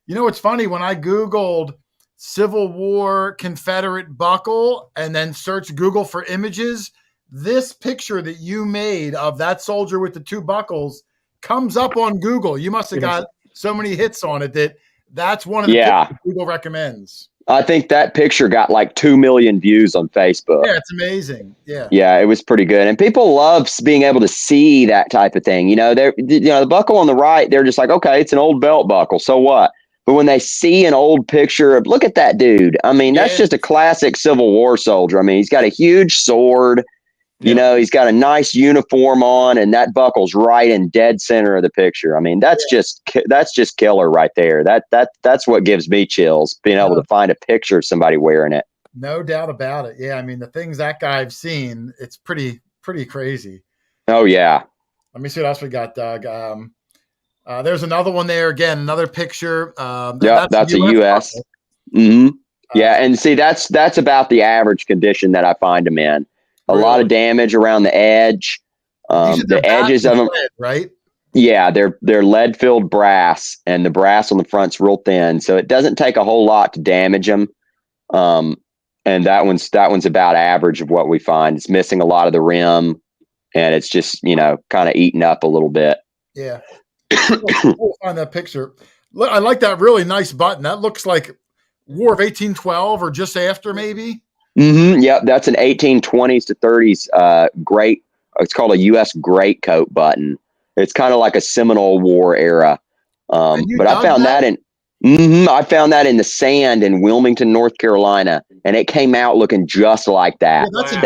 [SPEAKER 1] It's funny, when I Googled Civil War Confederate buckle and then searched Google for images, this picture that you made of that soldier with the two buckles comes up on Google. You must have got so many hits on it that's one of the pictures Google recommends.
[SPEAKER 6] I think that picture got like 2 million views on Facebook.
[SPEAKER 1] Yeah, it's amazing. Yeah.
[SPEAKER 6] Yeah, it was pretty good. And people love being able to see that type of thing. The buckle on the right, they're just like, okay, it's an old belt buckle. So what? But when they see an old picture of, look at that dude. I mean, that's just a classic Civil War soldier. I mean, he's got a huge sword. He's got a nice uniform on, and that buckle's right in dead center of the picture. I mean, that's just killer right there. That's what gives me chills, being able to find a picture of somebody wearing it.
[SPEAKER 1] No doubt about it. Yeah, I mean, the things that guy I've seen, it's pretty crazy.
[SPEAKER 6] Oh yeah.
[SPEAKER 1] Let me see what else we got, Doug. There's another one there again, another picture.
[SPEAKER 6] That's a US. Mm-hmm. Yeah, and see, that's about the average condition that I find them in. A lot of damage around the edge. The edges of them,
[SPEAKER 1] lead, right?
[SPEAKER 6] Yeah, they're lead-filled brass, and the brass on the front's real thin, so it doesn't take a whole lot to damage them. And that one's about average of what we find. It's missing a lot of the rim, and it's just kind of eaten up a little bit.
[SPEAKER 1] Yeah, we'll find that picture. Look, I like that really nice button. That looks like War of 1812 or just after, maybe.
[SPEAKER 6] Mm-hmm. Yep, that's an 1820s to 30s great. It's called a U.S. greatcoat button. It's kind of like a Seminole War era. But I found that in the sand in Wilmington, North Carolina, and it came out looking just like that.
[SPEAKER 1] Yeah, that's in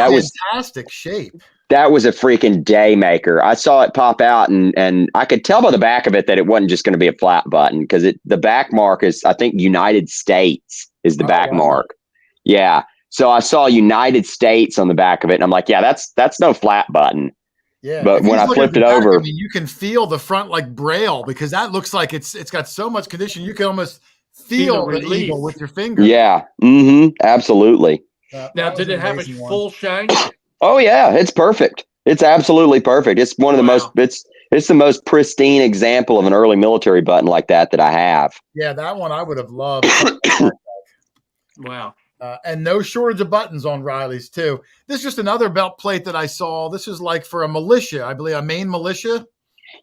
[SPEAKER 1] fantastic shape.
[SPEAKER 6] That was a freaking day maker. I saw it pop out, and I could tell by the back of it that it wasn't just going to be a flat button, because the back mark is, I think, United States is the back mark. Yeah. So I saw United States on the back of it, and I'm like, yeah, that's no flat button.
[SPEAKER 1] Yeah.
[SPEAKER 6] But when I flipped it over,
[SPEAKER 1] I mean, you can feel the front like braille, because that looks like it's got so much condition. You can almost feel the eagle with your finger.
[SPEAKER 6] Yeah. Mm-hmm. Absolutely.
[SPEAKER 4] Now, did it have a full shine?
[SPEAKER 6] Oh yeah, it's perfect. It's absolutely perfect. It's one of the most. It's the most pristine example of an early military button like that I have.
[SPEAKER 1] Yeah, that one I would have loved.
[SPEAKER 4] Wow.
[SPEAKER 1] And no shortage of buttons on Riley's too. This is just another belt plate that I saw. This is like for a militia, I believe, a Maine militia.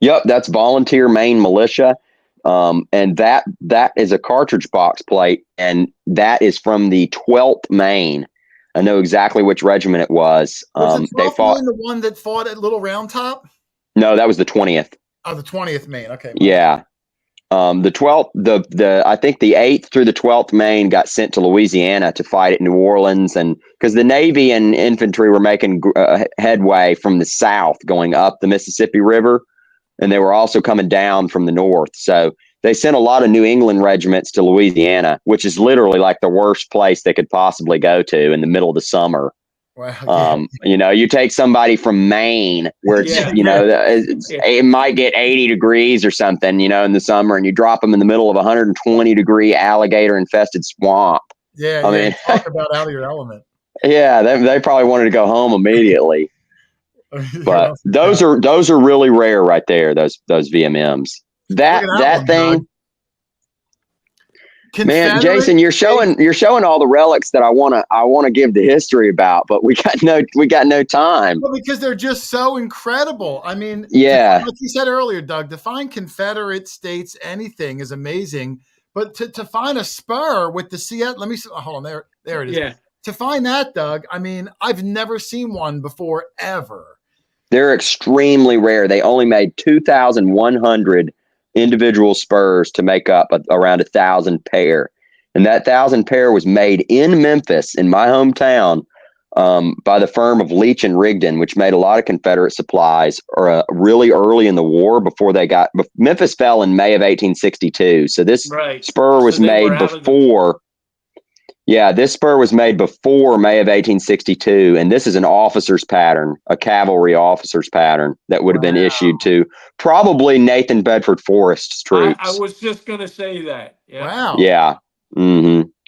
[SPEAKER 6] Yep, that's volunteer Maine militia, and that is a cartridge box plate, and that is from the 12th Maine. I know exactly which regiment it was.
[SPEAKER 1] They fought the one that fought at Little Round Top.
[SPEAKER 6] No, that was the 20th.
[SPEAKER 1] Oh, the 20th Maine. Okay.
[SPEAKER 6] Yeah. The 12th, I think the 8th through the 12th Maine got sent to Louisiana to fight at New Orleans, and because the Navy and infantry were making headway from the south going up the Mississippi River, and they were also coming down from the north. So they sent a lot of New England regiments to Louisiana, which is literally like the worst place they could possibly go to in the middle of the summer.
[SPEAKER 1] Wow.
[SPEAKER 6] You take somebody from Maine where it's, it might get 80 degrees or something, in the summer, and you drop them in the middle of 120-degree alligator infested swamp.
[SPEAKER 1] Yeah. I mean, talk about out of your element.
[SPEAKER 6] Yeah. They probably wanted to go home immediately, but those are really rare right there. Those VMMs, that thing. Man, Jason, you're showing all the relics that I want to give the history about, but we got no time.
[SPEAKER 1] Well, because they're just so incredible. I mean,
[SPEAKER 6] yeah,
[SPEAKER 1] like you said earlier, Doug, to find Confederate States anything is amazing, But to find a spur with the CS, let me see. Hold on, there it is.
[SPEAKER 4] Yeah.
[SPEAKER 1] To find that, Doug, I mean, I've never seen one before ever.
[SPEAKER 6] They're extremely rare. They only made 2,100 individual spurs to make up around 1,000 pair. And that 1,000 pair was made in Memphis, in my hometown, by the firm of Leach and Rigdon, which made a lot of Confederate supplies really early in the war before Memphis fell in May of 1862. So this spur was made before. Yeah, this spur was made before May of 1862, and this is an officer's pattern, a cavalry officer's pattern that would have been issued to probably Nathan Bedford Forrest's troops.
[SPEAKER 4] I was just going to say that. Yeah.
[SPEAKER 1] Wow.
[SPEAKER 6] Yeah.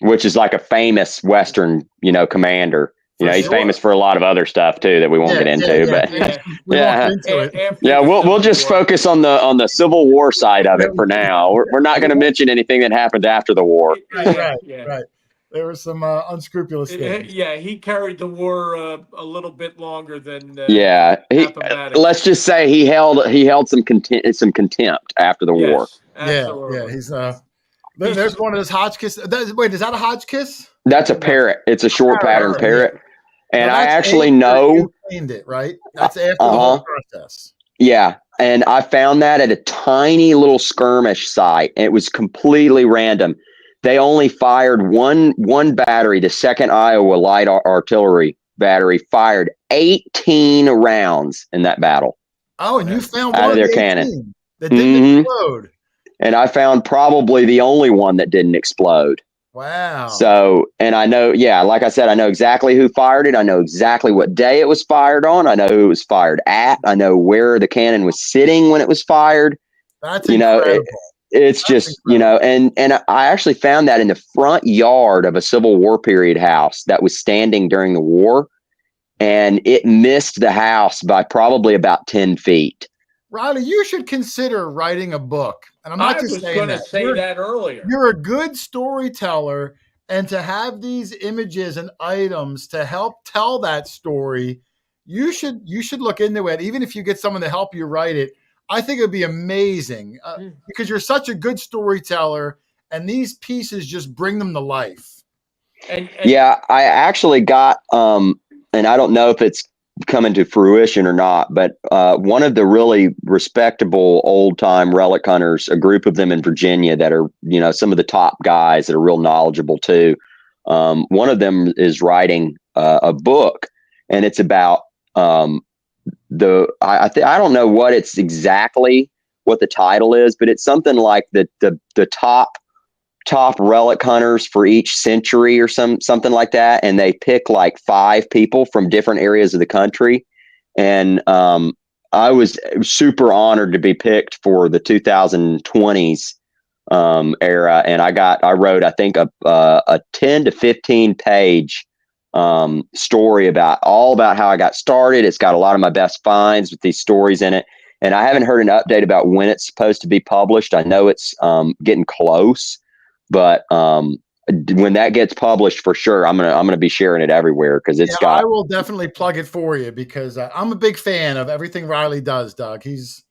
[SPEAKER 6] Which is like a famous Western, commander. He's famous for a lot of other stuff too that we won't get into. We'll just focus on the Civil War side of it for now. We're not going to mention anything that happened after the war.
[SPEAKER 1] Right. There were some unscrupulous things.
[SPEAKER 4] Yeah, he carried the war a little bit longer than.
[SPEAKER 6] Let's just say he held some contempt after the war.
[SPEAKER 4] Absolutely.
[SPEAKER 1] Yeah. He's there's one of those Hotchkiss. Wait, is that a Hotchkiss?
[SPEAKER 6] That's a parrot. It's a short pattern parrot, and I actually know.
[SPEAKER 1] You cleaned it, right? That's after the whole process.
[SPEAKER 6] Yeah. And I found that at a tiny little skirmish site. It was completely random. They only fired one battery. The 2nd Iowa Light Artillery Battery fired 18 rounds in that battle.
[SPEAKER 1] Oh, and you found
[SPEAKER 6] out
[SPEAKER 1] one
[SPEAKER 6] of their cannon
[SPEAKER 1] that didn't explode.
[SPEAKER 6] And I found probably the only one that didn't explode.
[SPEAKER 1] Wow.
[SPEAKER 6] So, and I know, like I said, I know exactly who fired it. I know exactly what day it was fired on. I know who it was fired at. I know where the cannon was sitting when it was fired.
[SPEAKER 1] That's incredible.
[SPEAKER 6] It's just, and I actually found that in the front yard of a Civil War period house that was standing during the war, and it missed the house by probably about 10 feet.
[SPEAKER 1] Riley, you should consider writing a book. And I'm not just saying that.
[SPEAKER 4] I was going to say that earlier.
[SPEAKER 1] You're a good storyteller, and to have these images and items to help tell that story, you should look into it. Even if you get someone to help you write it, I think it would be amazing because you're such a good storyteller, and these pieces just bring them to life.
[SPEAKER 6] And I actually got, and I don't know if it's coming to fruition or not, but one of the really respectable old time relic hunters, a group of them in Virginia that are, some of the top guys that are real knowledgeable too. One of them is writing a book, and it's about, I don't know what it's exactly what the title is, but it's something like the top relic hunters for each century or something like that. And they pick like 5 people from different areas of the country. And I was super honored to be picked for the 2020s era. And I wrote, I think a 10 to 15 page story about how I got started. It's got a lot of my best finds with these stories in it. And I haven't heard an update about when it's supposed to be published. I know it's getting close, but when that gets published, for sure, I'm gonna be sharing it everywhere because it's got.
[SPEAKER 1] I will definitely plug it for you because I'm a big fan of everything Riley does, Doug. He's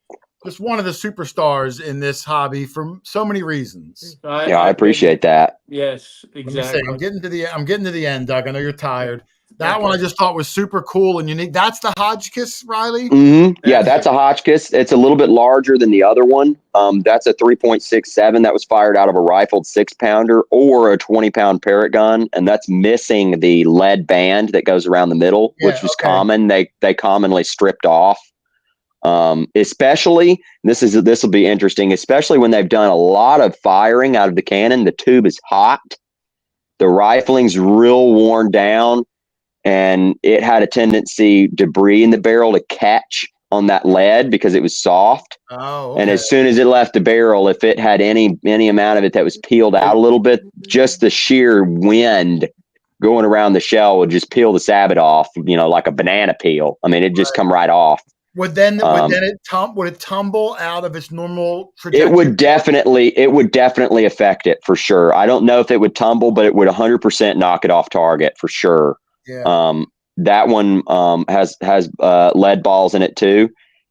[SPEAKER 1] just one of the superstars in this hobby for so many reasons.
[SPEAKER 6] I appreciate that.
[SPEAKER 4] Yes, exactly.
[SPEAKER 1] I'm getting to the end, Doug. I know you're tired. That one I just thought was super cool and unique. That's the Hotchkiss, Riley?
[SPEAKER 6] Mm-hmm. Yeah, that's a Hotchkiss. It's a little bit larger than the other one. That's a 3.67 that was fired out of a rifled 6-pounder or a 20-pound Parrott gun, and that's missing the lead band that goes around the middle, which was common. They commonly stripped off. Especially, this will be interesting, especially when they've done a lot of firing out of the cannon. The tube is hot. The rifling's real worn down. And it had a tendency, debris in the barrel, to catch on that lead because it was soft.
[SPEAKER 1] Oh, okay.
[SPEAKER 6] And as soon as it left the barrel, if it had any amount of it that was peeled out a little bit, just the sheer wind going around the shell would just peel the sabot off, like a banana peel. I mean, it'd just come right off.
[SPEAKER 1] Would it tumble out of its normal trajectory?
[SPEAKER 6] It would definitely affect it for sure. I don't know if it would tumble, but it would 100% knock it off target for sure.
[SPEAKER 1] Yeah.
[SPEAKER 6] That one has lead balls in it too,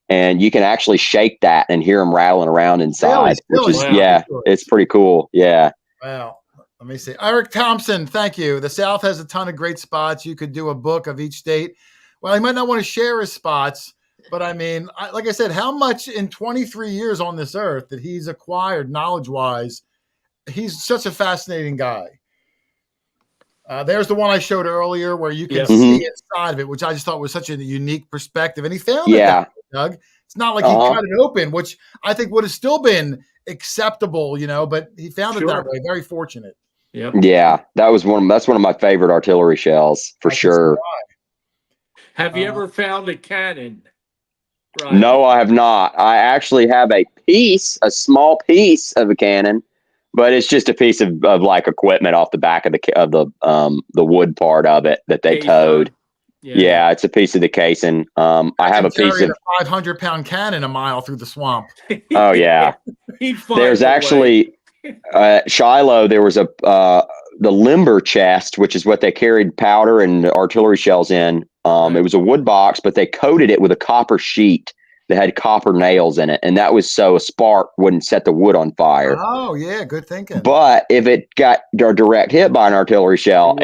[SPEAKER 6] and you can actually shake that and hear them rattling around inside, which is,
[SPEAKER 4] Wow.
[SPEAKER 6] it's pretty cool. Yeah.
[SPEAKER 1] Wow. Let me see. Eric Thompson, thank you. The South has a ton of great spots. You could do a book of each state. Well, he might not want to share his spots, but I mean, like I said, how much in 23 years on this earth that he's acquired knowledge-wise? He's such a fascinating guy. There's the one I showed earlier where you can see inside of it, which I just thought was such a unique perspective. And he found it that way, Doug. It's not like he cut it open, which I think would have still been acceptable, but he found it that way. Very fortunate.
[SPEAKER 4] Yep.
[SPEAKER 6] Yeah, that's one of my favorite artillery shells for sure.
[SPEAKER 4] Have you ever found a cannon? Right.
[SPEAKER 6] No, I have not. I actually have a small piece of a cannon, but it's just a piece of like equipment off the back of the wood part of it that they towed. Yeah, it's a piece of the casing. I have a piece of
[SPEAKER 1] a 500-pound cannon a mile through the swamp.
[SPEAKER 6] Oh yeah. There's actually Shiloh. There was the limber chest, which is what they carried powder and artillery shells in. It was a wood box, but they coated it with a copper sheet that had copper nails in it, and that was so a spark wouldn't set the wood on fire.
[SPEAKER 1] Oh yeah, good thinking.
[SPEAKER 6] But if it got a direct hit by an artillery shell,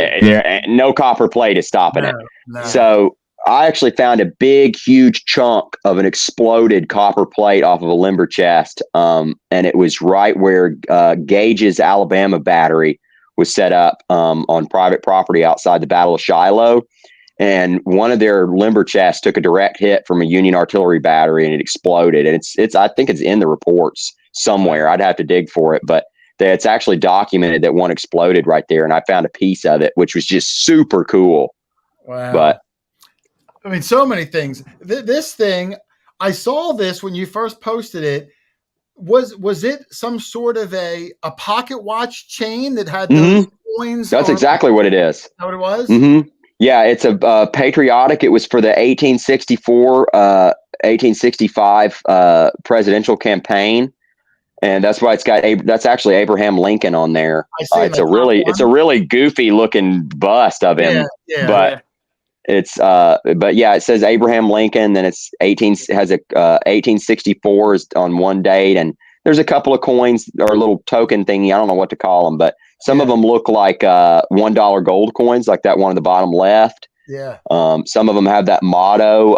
[SPEAKER 6] no copper plate is stopping it. No. So I actually found a big, huge chunk of an exploded copper plate off of a limber chest, and it was right where Gage's Alabama battery was set up on private property outside the Battle of Shiloh. And one of their limber chests took a direct hit from a Union artillery battery, and it exploded. And it's I think it's in the reports somewhere. I'd have to dig for it, but it's actually documented that one exploded right there, and I found a piece of it, which was just super cool.
[SPEAKER 1] Wow!
[SPEAKER 6] But
[SPEAKER 1] I mean, so many things. This thing, I saw this when you first posted it. Was it some sort of a pocket watch chain that had those coins?
[SPEAKER 6] That's exactly what it is.
[SPEAKER 1] Is that what it was?
[SPEAKER 6] Mm-hmm. Yeah, it's a patriotic. It was for the 1865 presidential campaign, and that's why it's got that's actually Abraham Lincoln on there. It's a really goofy looking bust of him, but it's but yeah, it says Abraham Lincoln. Then it's 1864 is on one date, and there's a couple of coins or a little token thingy. I don't know what to call them, but some of them look like $1 gold coins, like that one on the bottom left.
[SPEAKER 1] Yeah.
[SPEAKER 6] Some of them have that motto.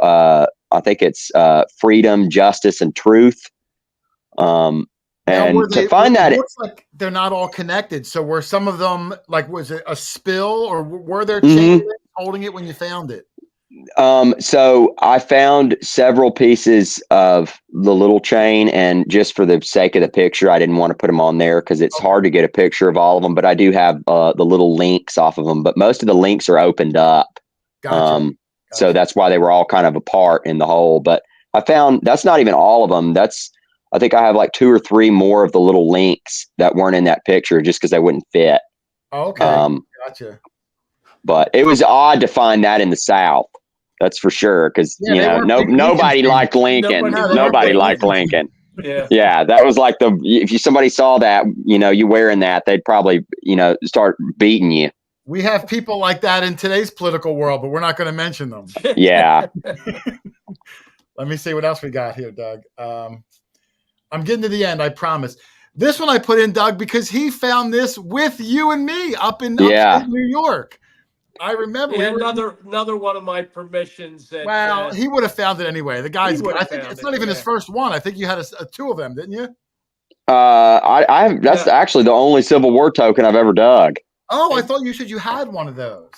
[SPEAKER 6] I think it's freedom, justice, and truth. And to find that,
[SPEAKER 1] it looks like they're not all connected. So were some of them like, was it a spill, or were there chain holding it when you found it?
[SPEAKER 6] So I found several pieces of the little chain, and just for the sake of the picture, I didn't want to put them on there because it's hard to get a picture of all of them, but I do have the little links off of them, but most of the links are opened up.
[SPEAKER 1] Gotcha.
[SPEAKER 6] So that's why they were all kind of apart in the hole, but I found that's not even all of them. I think I have like 2 or 3 more of the little links that weren't in that picture just because they wouldn't fit.
[SPEAKER 1] Okay. Gotcha.
[SPEAKER 6] But it was odd to find that in the South. That's for sure, because nobody liked Lincoln. Nobody liked Lincoln. Yeah, that was like if somebody saw that, you wearing that, they'd probably start beating you.
[SPEAKER 1] We have people like that in today's political world, but we're not going to mention them.
[SPEAKER 6] Yeah.
[SPEAKER 1] Let me see what else we got here, Doug. I'm getting to the end, I promise. This one I put in, Doug, because he found this with you and me up in upstate New York. I remember
[SPEAKER 4] another one of my permissions. That,
[SPEAKER 1] he would have found it anyway. The guy's good. I think it's not even his first one. I think you had 2 of them, didn't you?
[SPEAKER 6] That's actually the only Civil War token I've ever dug.
[SPEAKER 1] Oh, I thought you said you had one of those.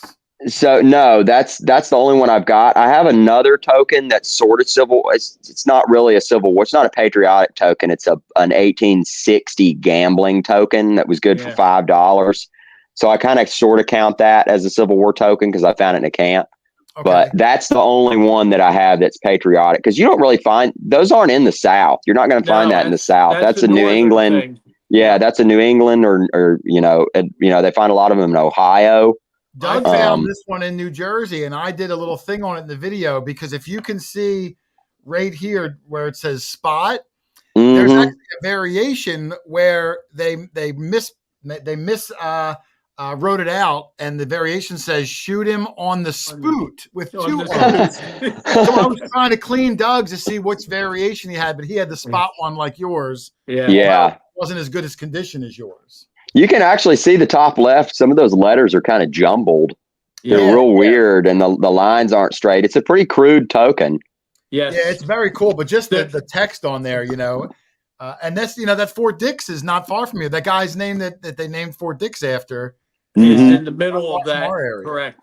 [SPEAKER 6] So no, that's the only one I've got. I have another token that's sort of civil. It's not really a Civil War. It's not a patriotic token. It's an 1860 gambling token that was good for $5. So I kind of sort of count that as a Civil War token because I found it in a camp. Okay. But that's the only one that I have that's patriotic, because you don't really find those aren't in the South. You're not going to find that in the South. That's a New England thing. Yeah, that's a New England or they find a lot of them in Ohio.
[SPEAKER 1] Doug found this one in New Jersey, and I did a little thing on it in the video, because if you can see right here where it says spot, there's actually a variation where they miss wrote it out, and the variation says shoot him on the spoot with
[SPEAKER 4] On
[SPEAKER 1] two
[SPEAKER 4] the
[SPEAKER 1] arms.
[SPEAKER 4] spoot.
[SPEAKER 1] So I was trying to clean Doug's to see which variation he had, but he had the spot one like yours.
[SPEAKER 4] Yeah.
[SPEAKER 6] Yeah.
[SPEAKER 1] It wasn't as good as condition as yours.
[SPEAKER 6] You can actually see the top left. Some of those letters are kind of jumbled. They're
[SPEAKER 1] Yeah,
[SPEAKER 6] real weird, and the lines aren't straight. It's a pretty crude token.
[SPEAKER 4] Yes.
[SPEAKER 1] Yeah, it's very cool, but just the text on there, and that's that Fort Dix is not far from here. That guy's name that they named Fort Dix after.
[SPEAKER 4] It's
[SPEAKER 6] Mhm.
[SPEAKER 4] in the middle of that.
[SPEAKER 1] Our area.
[SPEAKER 4] Correct.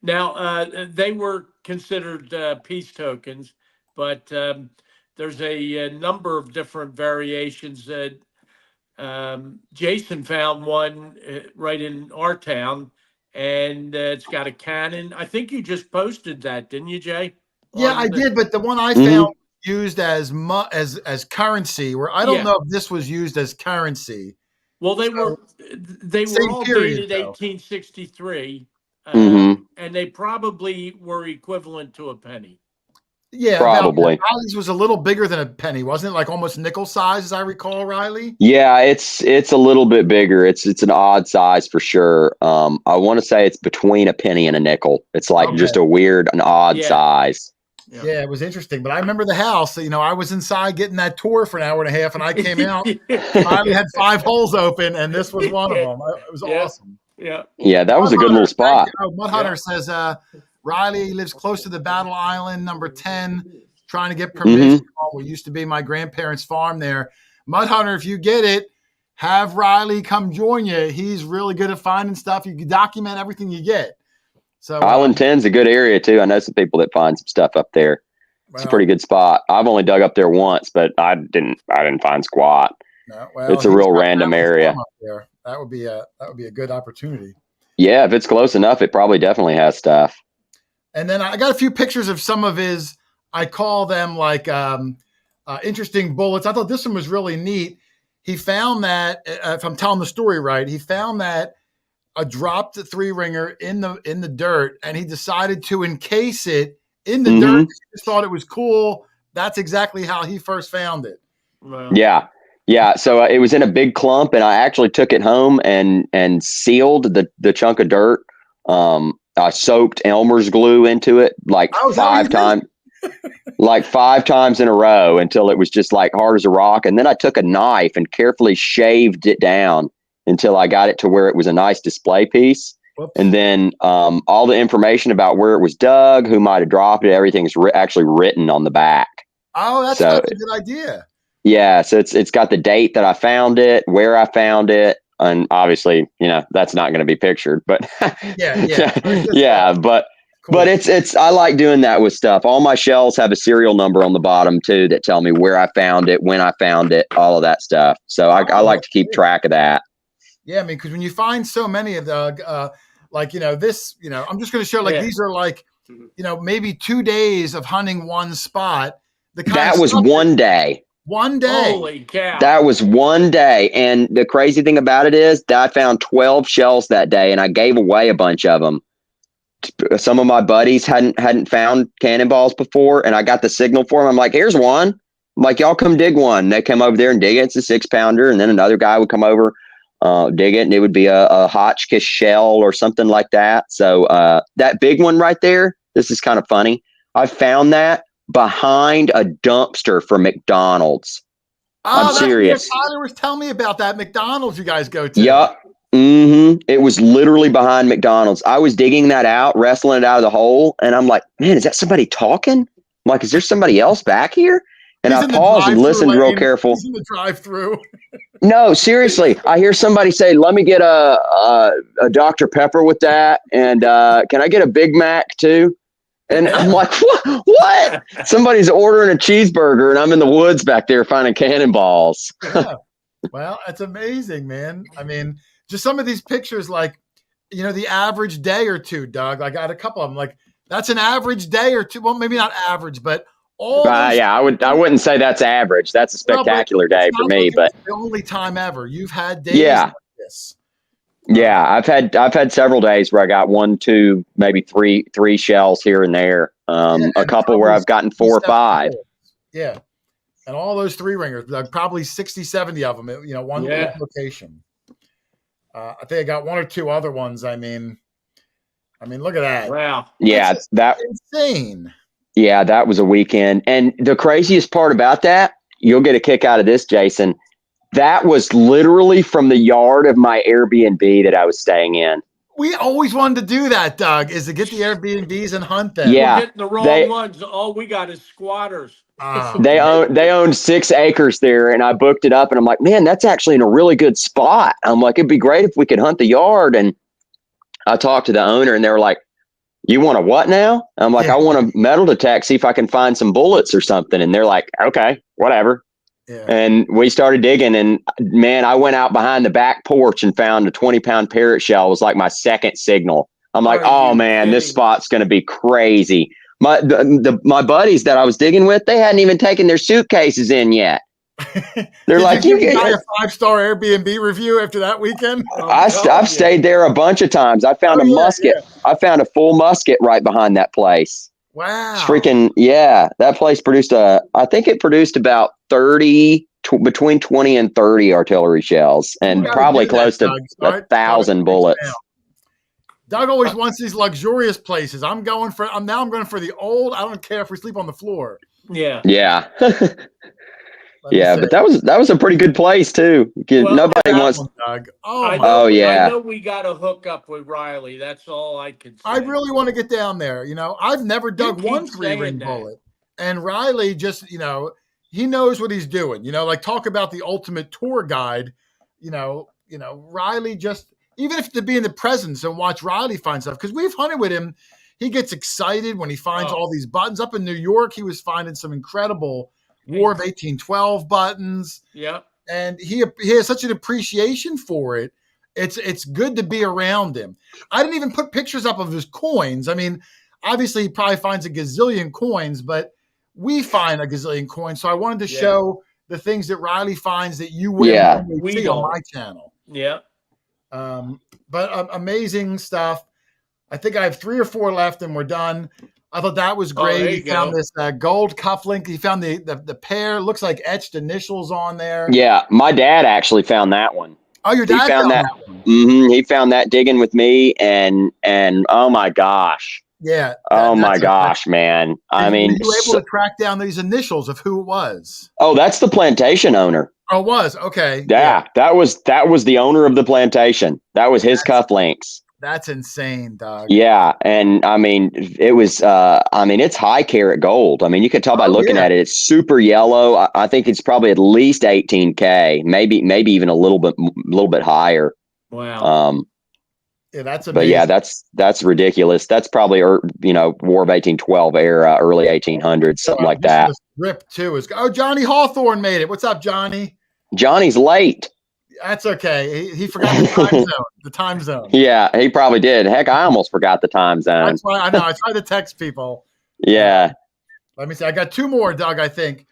[SPEAKER 4] Now, they were considered peace tokens, but there's a number of different variations. Jason found one right in our town, and it's got a cannon. I think you just posted that, didn't you, Jay?
[SPEAKER 1] Yeah, I did, but the one I found used as currency. Where I don't know if this was used as currency.
[SPEAKER 4] Well, they were all
[SPEAKER 1] period,
[SPEAKER 4] dated
[SPEAKER 1] though.
[SPEAKER 4] 1863,
[SPEAKER 6] Mhm.
[SPEAKER 4] and they probably were equivalent to a penny.
[SPEAKER 1] Yeah,
[SPEAKER 6] Probably.
[SPEAKER 1] Riley's was a little bigger than a penny, wasn't it? Like almost nickel size, as I recall, Riley.
[SPEAKER 6] Yeah, it's a little bit bigger. It's an odd size for sure. I want to say it's between a penny and a nickel. It's like just an odd size.
[SPEAKER 1] Yeah, it was interesting. But I remember the house. I was inside getting that tour for an hour and a half, and I came out. Riley had 5 holes open, and this was one of them. It was awesome.
[SPEAKER 6] Yeah, that was a good little spot.
[SPEAKER 1] Mud Hunter says Riley lives close to the Battle Island, number 10, trying to get permission on what used to be my grandparents' farm there. Mud Hunter, if you get it, have Riley come join you. He's really good at finding stuff. You can document everything you get. So
[SPEAKER 6] Island 10's a good area too. I know some people that find some stuff up there. It's a pretty good spot. I've only dug up there once, but I didn't find squat.
[SPEAKER 1] No, well,
[SPEAKER 6] it's a real random area.
[SPEAKER 1] That would be a good opportunity.
[SPEAKER 6] Yeah, if it's close enough, it probably definitely has stuff.
[SPEAKER 1] And then I got a few pictures of some of his, I call them like interesting bullets. I thought this one was really neat. He found that, if I'm telling the story right, he found that a dropped 3-ringer in the dirt, and he decided to encase it in the dirt. He just thought it was cool. That's exactly how he first found it.
[SPEAKER 4] Wow.
[SPEAKER 6] Yeah. So it was in a big clump, and I actually took it home and sealed the chunk of dirt. I soaked Elmer's glue into it like 5 times, like 5 times in a row until it was just like hard as a rock. And then I took a knife and carefully shaved it down until I got it to where it was a nice display piece. Whoops. And then all the information about where it was dug, who might have dropped it, everything is actually written on the back.
[SPEAKER 1] Oh, that's a good idea.
[SPEAKER 6] Yeah, so it's got the date that I found it, where I found it, and obviously, that's not going to be pictured, but
[SPEAKER 1] yeah,
[SPEAKER 6] but cool. But it's I like doing that with stuff. All my shells have a serial number on the bottom too that tell me where I found it, when I found it, all of that stuff. So I like to keep track of that.
[SPEAKER 1] Yeah, I mean, because when you find so many of the this, I'm just going to show these are like, maybe 2 days of hunting one spot.
[SPEAKER 6] That was one day.
[SPEAKER 1] One day.
[SPEAKER 4] Holy cow.
[SPEAKER 6] That was one day. And the crazy thing about it is that I found 12 shells that day, and I gave away a bunch of them. Some of my buddies hadn't found cannonballs before, and I got the signal for them. I'm like, here's one. I'm like, y'all come dig one. They come over there and dig it. It's a 6-pounder. And then another guy would come over, dig it, and it would be a Hotchkiss shell or something like that. So that big one right there, this is kind of funny. I found that behind a dumpster for McDonald's.
[SPEAKER 1] Oh,
[SPEAKER 6] I'm serious.
[SPEAKER 1] Tyler was telling me about that McDonald's you guys go to.
[SPEAKER 6] Yep. It was literally behind McDonald's. I was digging that out, wrestling it out of the hole, and I'm like, man, is that somebody talking? I'm like, is there somebody else back here? And I paused and listened real careful.
[SPEAKER 1] He's in the drive-through.
[SPEAKER 6] No, seriously. I hear somebody say, let me get a Dr. Pepper with that, and can I get a Big Mac too? And I'm like, what? Somebody's ordering a cheeseburger, and I'm in the woods back there finding cannonballs.
[SPEAKER 1] Yeah. Well, that's amazing, man. I mean, just some of these pictures, like, the average day or two, Doug. I got a couple of them. Like, that's an average day or two. Well, maybe not average, but all.
[SPEAKER 6] Yeah, I wouldn't say that's average. That's a spectacular day for me. But
[SPEAKER 1] the only time ever you've had days like this.
[SPEAKER 6] Yeah, I've had several days where I got 1, 2, maybe three shells here and there. A couple where I've gotten 4 or 5.
[SPEAKER 1] Yeah. And all those 3-ringers, probably 60, 70 of them, one location. I think I got one or two other ones. I mean, look at that.
[SPEAKER 4] Wow.
[SPEAKER 6] Yeah, that
[SPEAKER 1] Insane.
[SPEAKER 6] Yeah, that was a weekend. And the craziest part about that, you'll get a kick out of this, Jason. That was literally from the yard of my Airbnb that I was staying in.
[SPEAKER 1] We always wanted to do that, Doug, is to get the Airbnbs and hunt them.
[SPEAKER 6] Yeah.
[SPEAKER 4] We're getting the wrong ones. All we got is squatters.
[SPEAKER 6] They owned 6 acres there, and I booked it up, and I'm like, man, that's actually in a really good spot. I'm like, it'd be great if we could hunt the yard. And I talked to the owner, and they were like, you want a what now? I'm like, I want a metal detect, see if I can find some bullets or something. And they're like, okay, whatever.
[SPEAKER 1] Yeah.
[SPEAKER 6] And we started digging, and man, I went out behind the back porch and found a 20-pound parrot shell. It was like my second signal. I'm like, oh man, this spot's going to be crazy. My buddies that I was digging with, they hadn't even taken their suitcases in yet. They're like,
[SPEAKER 1] you get a 5-star Airbnb review after that weekend.
[SPEAKER 6] I've stayed there a bunch of times. I found a musket. Yeah. I found a full musket right behind that place.
[SPEAKER 1] Wow.
[SPEAKER 6] It's freaking, that place produced I think it produced about 30, between 20 and 30 artillery shells, and probably close to 1,000 bullets.
[SPEAKER 1] Doug always wants these luxurious places. I'm going for the old. I don't care if we sleep on the floor.
[SPEAKER 4] Yeah.
[SPEAKER 6] Yeah. Yeah, but that was a pretty good place too.
[SPEAKER 4] Well,
[SPEAKER 6] nobody wants.
[SPEAKER 1] Doug.
[SPEAKER 6] I
[SPEAKER 4] know we got to hook up with Riley. That's all I can say.
[SPEAKER 1] I really want to get down there. I've never dug one 3-ring bullet, and Riley just, he knows what he's doing. Like talk about the ultimate tour guide. Riley just, even if to be in the presence and watch Riley find stuff, because we've hunted with him, he gets excited when he finds all these buttons. Up in New York, he was finding some incredible War of 1812 buttons.
[SPEAKER 4] Yeah.
[SPEAKER 1] And he has such an appreciation for it. It's good to be around him. I didn't even put pictures up of his coins. I mean, obviously he probably finds a gazillion coins, but we find a gazillion coins. So I wanted to show the things that Riley finds that you wouldn't see on my channel.
[SPEAKER 4] Yeah.
[SPEAKER 1] But amazing stuff. I think I have 3 or 4 left and we're done. I thought that was great. He found this gold cufflink. He found the pair. Looks like etched initials on there.
[SPEAKER 6] Yeah, my dad actually found that one.
[SPEAKER 1] Oh, your dad found that one.
[SPEAKER 6] Mm-hmm, he found that digging with me, and oh my gosh.
[SPEAKER 1] Yeah.
[SPEAKER 6] Oh my gosh, man. I mean,
[SPEAKER 1] were you able to track down these initials of who it was?
[SPEAKER 6] Oh, that's the plantation owner.
[SPEAKER 1] Oh, it was. Okay.
[SPEAKER 6] Yeah, that was the owner of the plantation. That was his cufflinks.
[SPEAKER 1] That's insane, dog.
[SPEAKER 6] Yeah, and I mean, it was. It's high carat gold. I mean, you could tell by looking at it. It's super yellow. I think it's probably at least 18K, maybe even a little bit higher.
[SPEAKER 4] Wow.
[SPEAKER 1] Yeah, that's amazing.
[SPEAKER 6] But yeah, that's ridiculous. That's probably War of 1812 era, early 1800s, something like that.
[SPEAKER 1] Rip too is. Oh, Johnny Hawthorne made it. What's up, Johnny?
[SPEAKER 6] Johnny's late.
[SPEAKER 1] That's okay. He forgot the time zone. The time zone.
[SPEAKER 6] Yeah, he probably did. Heck, I almost forgot the time zone.
[SPEAKER 1] That's why I know. I try to text people.
[SPEAKER 6] Yeah.
[SPEAKER 1] Let me see. I got 2 more, Doug. I think.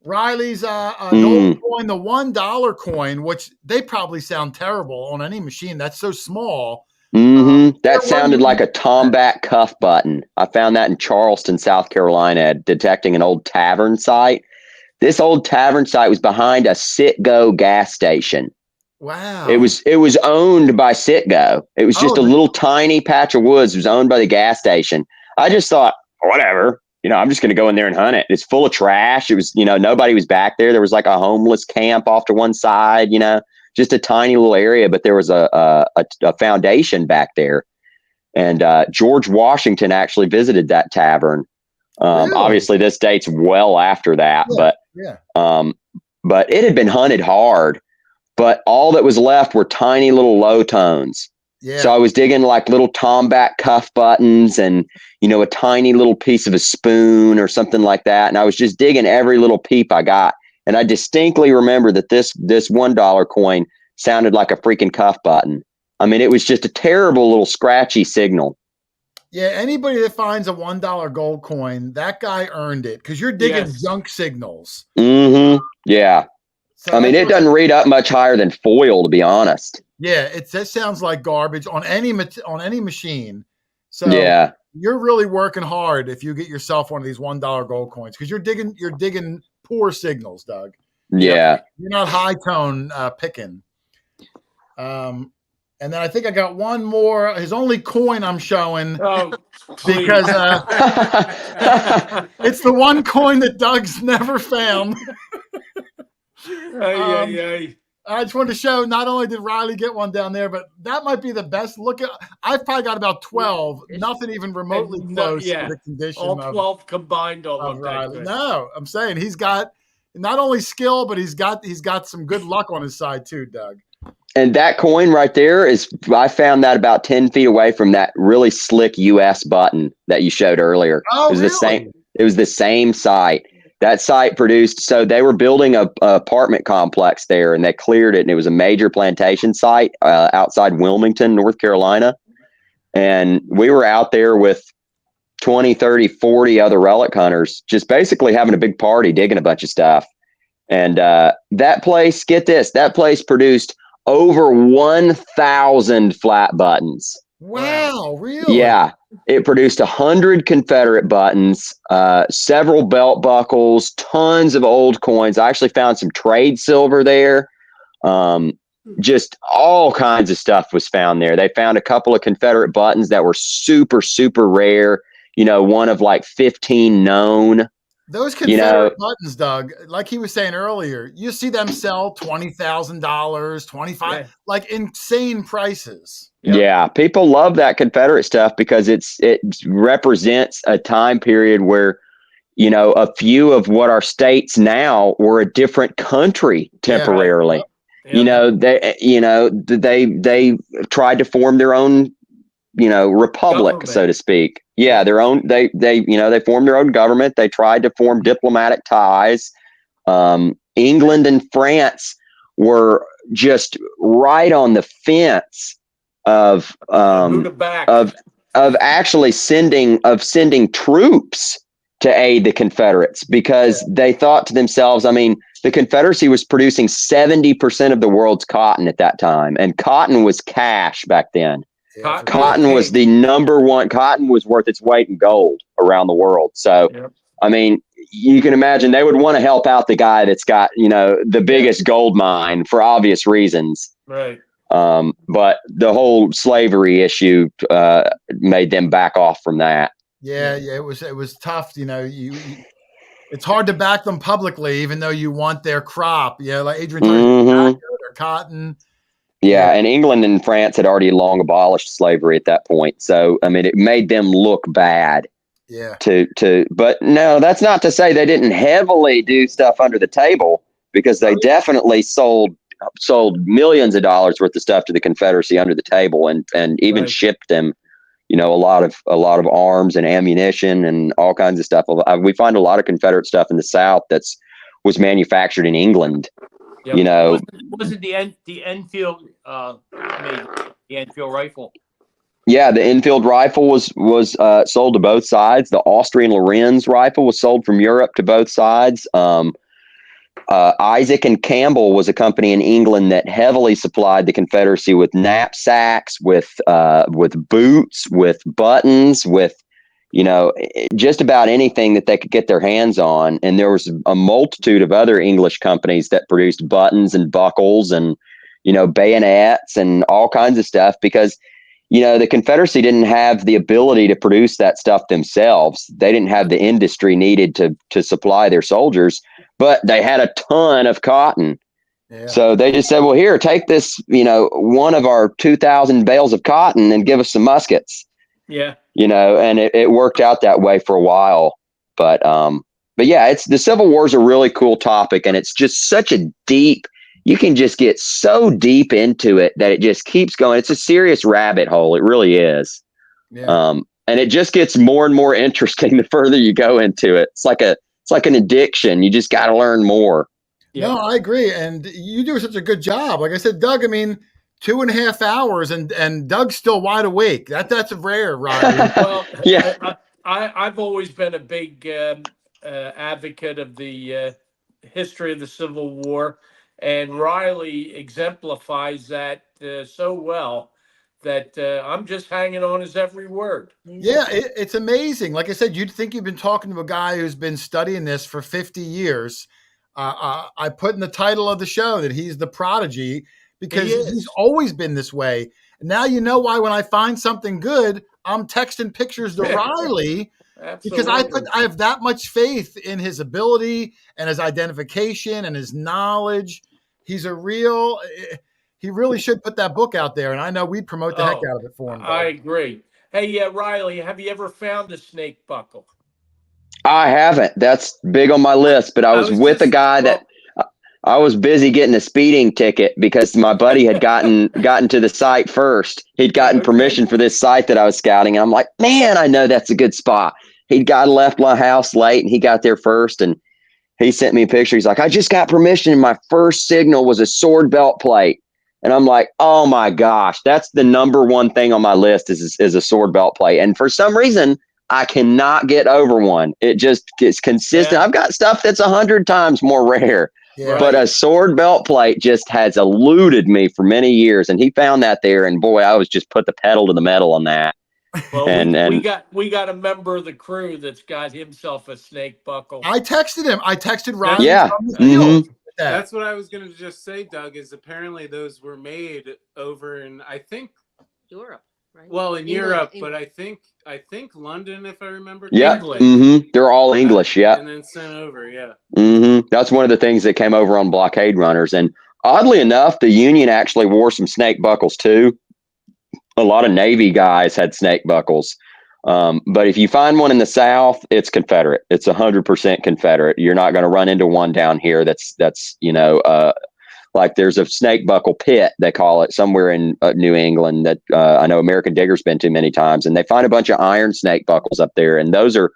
[SPEAKER 1] Riley's gold coin, the $1 coin, which they probably sound terrible on any machine. That's so small.
[SPEAKER 6] Mm-hmm. That sounded like a Tomback cuff button. I found that in Charleston, South Carolina, detecting an old tavern site. This old tavern site was behind a Citgo gas station.
[SPEAKER 1] Wow.
[SPEAKER 6] It was owned by Citgo. It was just a little tiny patch of woods. It was owned by the gas station. I just thought, whatever, I'm just going to go in there and hunt it. It's full of trash. It was, nobody was back there. There was like a homeless camp off to one side, just a tiny little area, but there was a foundation back there. And George Washington actually visited that tavern.
[SPEAKER 1] Really?
[SPEAKER 6] Obviously this dates well after that, but it had been hunted hard, but all that was left were tiny little low tones. Yeah. So I was digging like little Tomback cuff buttons and, a tiny little piece of a spoon or something like that. And I was just digging every little peep I got. And I distinctly remember that this $1 coin sounded like a freaking cuff button. I mean, it was just a terrible little scratchy signal.
[SPEAKER 1] Yeah, anybody that finds a $1 gold coin, that guy earned it because you're digging junk signals.
[SPEAKER 6] Mm-hmm. Yeah. So it doesn't read up much higher than foil, to be honest.
[SPEAKER 1] Yeah, that sounds like garbage on any machine. So you're really working hard if you get yourself one of these $1 gold coins because you're digging poor signals, Doug.
[SPEAKER 6] Yeah.
[SPEAKER 1] You're not high tone picking. And then I think I got one more. His only coin I'm showing
[SPEAKER 4] Oh,
[SPEAKER 1] because
[SPEAKER 4] please.
[SPEAKER 1] it's the one coin that Doug's never found.
[SPEAKER 4] Ay.
[SPEAKER 1] I just wanted to show not only did Riley get one down there, but that might be the best look at. I've probably got about 12, nothing even remotely
[SPEAKER 4] And
[SPEAKER 1] close
[SPEAKER 4] yeah,
[SPEAKER 1] to the condition
[SPEAKER 4] all 12 combined don't
[SPEAKER 1] of
[SPEAKER 4] look that
[SPEAKER 1] Riley.
[SPEAKER 4] good.
[SPEAKER 1] No, I'm saying he's got not only skill, but he's got some good luck on his side too, Doug.
[SPEAKER 6] And that coin right there I found that about 10 feet away from that really slick US button that you showed earlier.
[SPEAKER 1] Oh,
[SPEAKER 6] it was
[SPEAKER 1] really?
[SPEAKER 6] the same. It was the same site. That site produced, so they were building a apartment complex there, and they cleared it, and it was a major plantation site outside Wilmington, North Carolina. And we were out there with 20, 30, 40 other relic hunters, just basically having a big party, digging a bunch of stuff. And that place, get this, that place produced over 1,000 flat buttons.
[SPEAKER 1] Wow, really?
[SPEAKER 6] Yeah. It produced 100 Confederate buttons, several belt buckles, tons of old coins. I actually found some trade silver there. Just all kinds of stuff was found there. They found a couple of Confederate buttons that were super, super rare. One of like 15 known.
[SPEAKER 1] Those Confederate buttons, Doug, like he was saying earlier, you see them sell $20,000, $25,000, like insane prices.
[SPEAKER 6] Yeah, people love that Confederate stuff because it represents a time period where, a few of what are states now were a different country temporarily.
[SPEAKER 4] Yeah.
[SPEAKER 6] They tried to form their own, republic,
[SPEAKER 4] Government.
[SPEAKER 6] so to speak. Yeah, their own. They formed their own government. They tried to form diplomatic ties. England and France were just right on the fence of actually sending troops to aid the Confederates because they thought to themselves, I mean, the Confederacy was producing 70% of the world's cotton at that time, and cotton was cash back then. Cotton was the number one. Cotton was worth its weight in gold around the world. So, I mean, you can imagine they would want to help out the guy that's got, the biggest gold mine for obvious reasons.
[SPEAKER 4] Right.
[SPEAKER 6] But the whole slavery issue made them back off from that.
[SPEAKER 1] Yeah, it was tough. It's hard to back them publicly, even though you want their crop. Like Adrian talked their cotton.
[SPEAKER 6] Yeah, and England and France had already long abolished slavery at that point. So, I mean, it made them look bad.
[SPEAKER 1] Yeah.
[SPEAKER 6] But no, that's not to say they didn't heavily do stuff under the table, because they definitely sold millions of dollars worth of stuff to the Confederacy under the table, and even shipped them, a lot of arms and ammunition and all kinds of stuff. We find a lot of Confederate stuff in the South was manufactured in England.
[SPEAKER 3] Yep. Was it the Enfield made the Enfield rifle?
[SPEAKER 6] Yeah, the Enfield rifle was sold to both sides. The Austrian Lorenz rifle was sold from Europe to both sides. Isaac and Campbell was a company in England that heavily supplied the Confederacy with knapsacks, with boots, with buttons, with just about anything that they could get their hands on. And there was a multitude of other English companies that produced buttons and buckles and, bayonets and all kinds of stuff, because, the Confederacy didn't have the ability to produce that stuff themselves. They didn't have the industry needed to supply their soldiers, but they had a ton of cotton. Yeah. So they just said, well, here, take this, one of our 2,000 bales of cotton and give us some muskets.
[SPEAKER 4] Yeah.
[SPEAKER 6] And it worked out that way for a while. But yeah, the Civil War is a really cool topic, and it's just such a deep, you can just get so deep into it that it just keeps going. It's a serious rabbit hole. It really is. Yeah. And it just gets more and more interesting the further you go into it. It's like an addiction. You just got to learn more.
[SPEAKER 1] Yeah. No, I agree. And you do such a good job. Like I said, Doug, 2.5 hours and Doug's still wide awake. That's rare, Riley.
[SPEAKER 4] Well, yeah, I've always been a big advocate of the history of the Civil War, and Riley exemplifies that so well that I'm just hanging on his every word.
[SPEAKER 1] Yeah, it's amazing. Like I said, you'd think you've been talking to a guy who's been studying this for 50 years. I put in the title of the show that he's the Prodigy, because he's always been this way. And now you know why when I find something good, I'm texting pictures to Riley because I have that much faith in his ability and his identification and his knowledge. He's a real. He really should put that book out there, and I know we'd promote the heck out of it for him.
[SPEAKER 4] I agree. Hey, Riley, have you ever found a snake buckle?
[SPEAKER 6] I haven't. That's big on my list, but I was with a guy that I was busy getting a speeding ticket because my buddy had gotten to the site first. He'd gotten permission for this site that I was scouting. And I'm like, man, I know that's a good spot. He'd left my house late and he got there first, and he sent me a picture. He's like, I just got permission, and my first signal was a sword belt plate. And I'm like, oh my gosh, that's the number one thing on my list is a sword belt plate. And for some reason, I cannot get over one. It just gets consistent. I've got stuff that's 100 times more rare, but a sword belt plate just has eluded me for many years. And he found that there, and boy, I was just put the pedal to the metal on that.
[SPEAKER 4] Well, we got a member of the crew that's got himself a snake buckle.
[SPEAKER 1] I texted him. I texted Riley.
[SPEAKER 6] Yeah.
[SPEAKER 1] From the field.
[SPEAKER 7] That's what I was going to just say, Doug, is apparently those were made over in, I think,
[SPEAKER 5] Europe, right?
[SPEAKER 7] Well, in Europe, but I think London, if I remember.
[SPEAKER 6] Yeah. They're all English. Yeah.
[SPEAKER 7] And then sent over. Yeah.
[SPEAKER 6] That's one of the things that came over on blockade runners. And oddly enough, the Union actually wore some snake buckles too. A lot of Navy guys had snake buckles. But if you find one in the South, it's Confederate. It's 100% Confederate. You're not going to run into one down here. That's like there's a snake buckle pit, they call it, somewhere in New England that I know American Digger's been to many times, and they find a bunch of iron snake buckles up there, and those are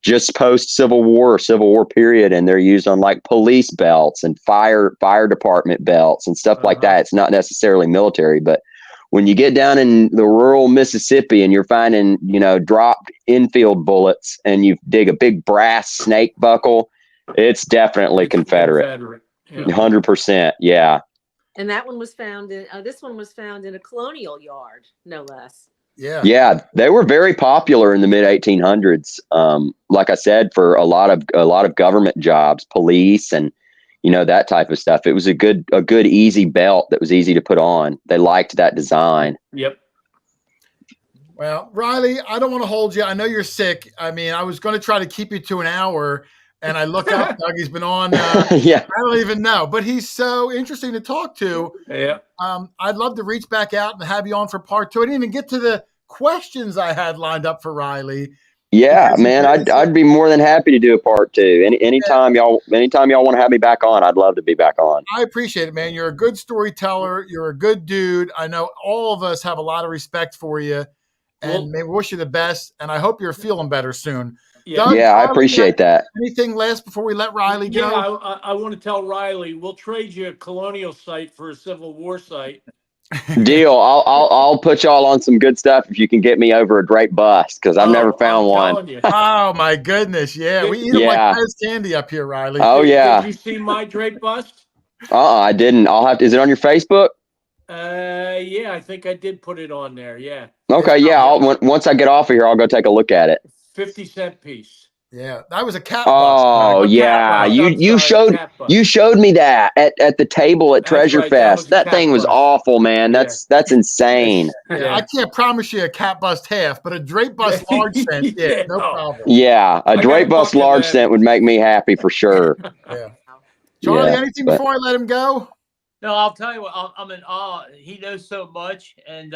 [SPEAKER 6] just post Civil War or Civil War period, and they're used on like police belts and fire department belts and stuff like that. It's not necessarily military, but when you get down in the rural Mississippi and you're finding, dropped infield bullets and you dig a big brass snake buckle, it's definitely Confederate. 100%. Yeah.
[SPEAKER 5] And that one was found in, this one was found in a colonial yard, no less.
[SPEAKER 1] Yeah.
[SPEAKER 6] Yeah. They were very popular in the mid 1800s. Like I said, for a lot of government jobs, police and, that type of stuff. It was a good, easy belt that was easy to put on. They liked that design.
[SPEAKER 4] Yep.
[SPEAKER 1] Well, Riley, I don't want to hold you. I know you're sick. I mean, I was going to try to keep you to an hour, and I look up, Doug, he's been on.
[SPEAKER 6] Yeah.
[SPEAKER 1] I don't even know, but he's so interesting to talk to.
[SPEAKER 4] Yeah.
[SPEAKER 1] I'd love to reach back out and have you on for part 2. I didn't even get to the questions I had lined up for Riley.
[SPEAKER 6] Yeah, man, I'd be more than happy to do a part 2. Anytime y'all want to have me back on, I'd love to be back on.
[SPEAKER 1] I appreciate it, man. You're a good storyteller. You're a good dude. I know all of us have a lot of respect for you, and we wish you the best. And I hope you're feeling better soon.
[SPEAKER 4] Yeah,
[SPEAKER 1] Doug,
[SPEAKER 6] I appreciate that.
[SPEAKER 1] Anything last before we let Riley go?
[SPEAKER 4] Yeah, I want to tell Riley we'll trade you a colonial site for a Civil War site.
[SPEAKER 6] Deal. I'll put y'all on some good stuff if you can get me over a great bust, because I've never found one.
[SPEAKER 1] Oh my goodness! Yeah, we eat them like Pez candy up here, Riley.
[SPEAKER 6] Oh yeah.
[SPEAKER 4] Did you see my Drake bust?
[SPEAKER 6] I didn't. I'll have to. Is it on your Facebook?
[SPEAKER 4] Yeah, I think I did put it on there. Yeah.
[SPEAKER 6] Okay. Yeah. Once I get off of here, I'll go take a look at it.
[SPEAKER 4] 50-cent piece.
[SPEAKER 1] Yeah, that was a cat.
[SPEAKER 6] Oh yeah, you showed me that at the table at Treasure Fest. That thing was awful, man. That's insane.
[SPEAKER 1] Yeah, I can't promise you a cat bust half, but a drape bust large cent, no problem.
[SPEAKER 6] Yeah, a drape bust large cent would make me happy for sure.
[SPEAKER 1] Yeah. Charlie, anything before I let him go?
[SPEAKER 3] No, I'll tell you what. I'm in awe. He knows so much, and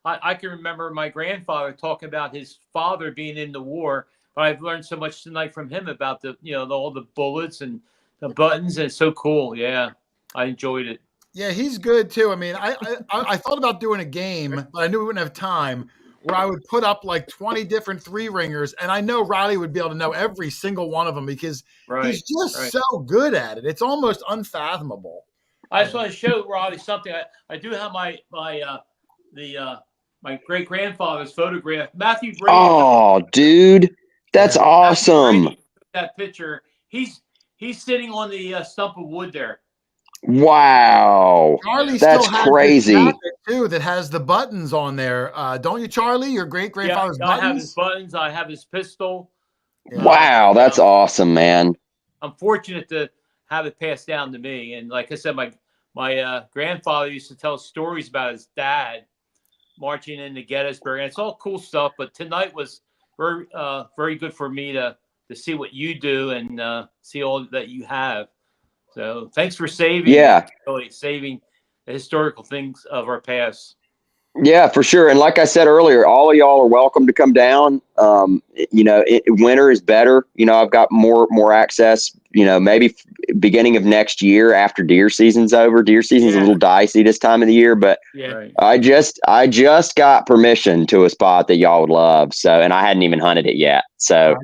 [SPEAKER 3] I can remember my grandfather talking about his father being in the war. But I've learned so much tonight from him about all the bullets and the buttons. And it's so cool. Yeah, I enjoyed it.
[SPEAKER 1] Yeah, he's good too. I mean, I thought about doing a game, but I knew we wouldn't have time, where I would put up like 20 different 3-ringers, and I know Riley would be able to know every single one of them because he's just so good at it. It's almost unfathomable.
[SPEAKER 3] I just want to show Riley something. I do have my great grandfather's photograph, Matthew Brady.
[SPEAKER 6] Oh, dude. That's awesome.
[SPEAKER 3] That picture. He's sitting on the stump of wood there.
[SPEAKER 6] Wow.
[SPEAKER 1] Charlie
[SPEAKER 6] that's
[SPEAKER 1] still has
[SPEAKER 6] crazy.
[SPEAKER 1] Too, that has the buttons on there. Don't you, Charlie? Your great grandfather's buttons?
[SPEAKER 3] I have his buttons. I have his pistol.
[SPEAKER 6] Wow, that's awesome, man.
[SPEAKER 3] I'm fortunate to have it passed down to me. And like I said, My grandfather used to tell stories about his dad marching into Gettysburg, and it's all cool stuff. But tonight was very good for me to see what you do and see all that you have. So thanks for saving the historical things of our past.
[SPEAKER 6] Yeah, for sure. And like I said earlier, all of y'all are welcome to come down. Winter is better. I've got more access, maybe beginning of next year after deer season's over. Deer season's a little dicey this time of the year, but I just got permission to a spot that y'all would love. So, and I hadn't even hunted it yet. So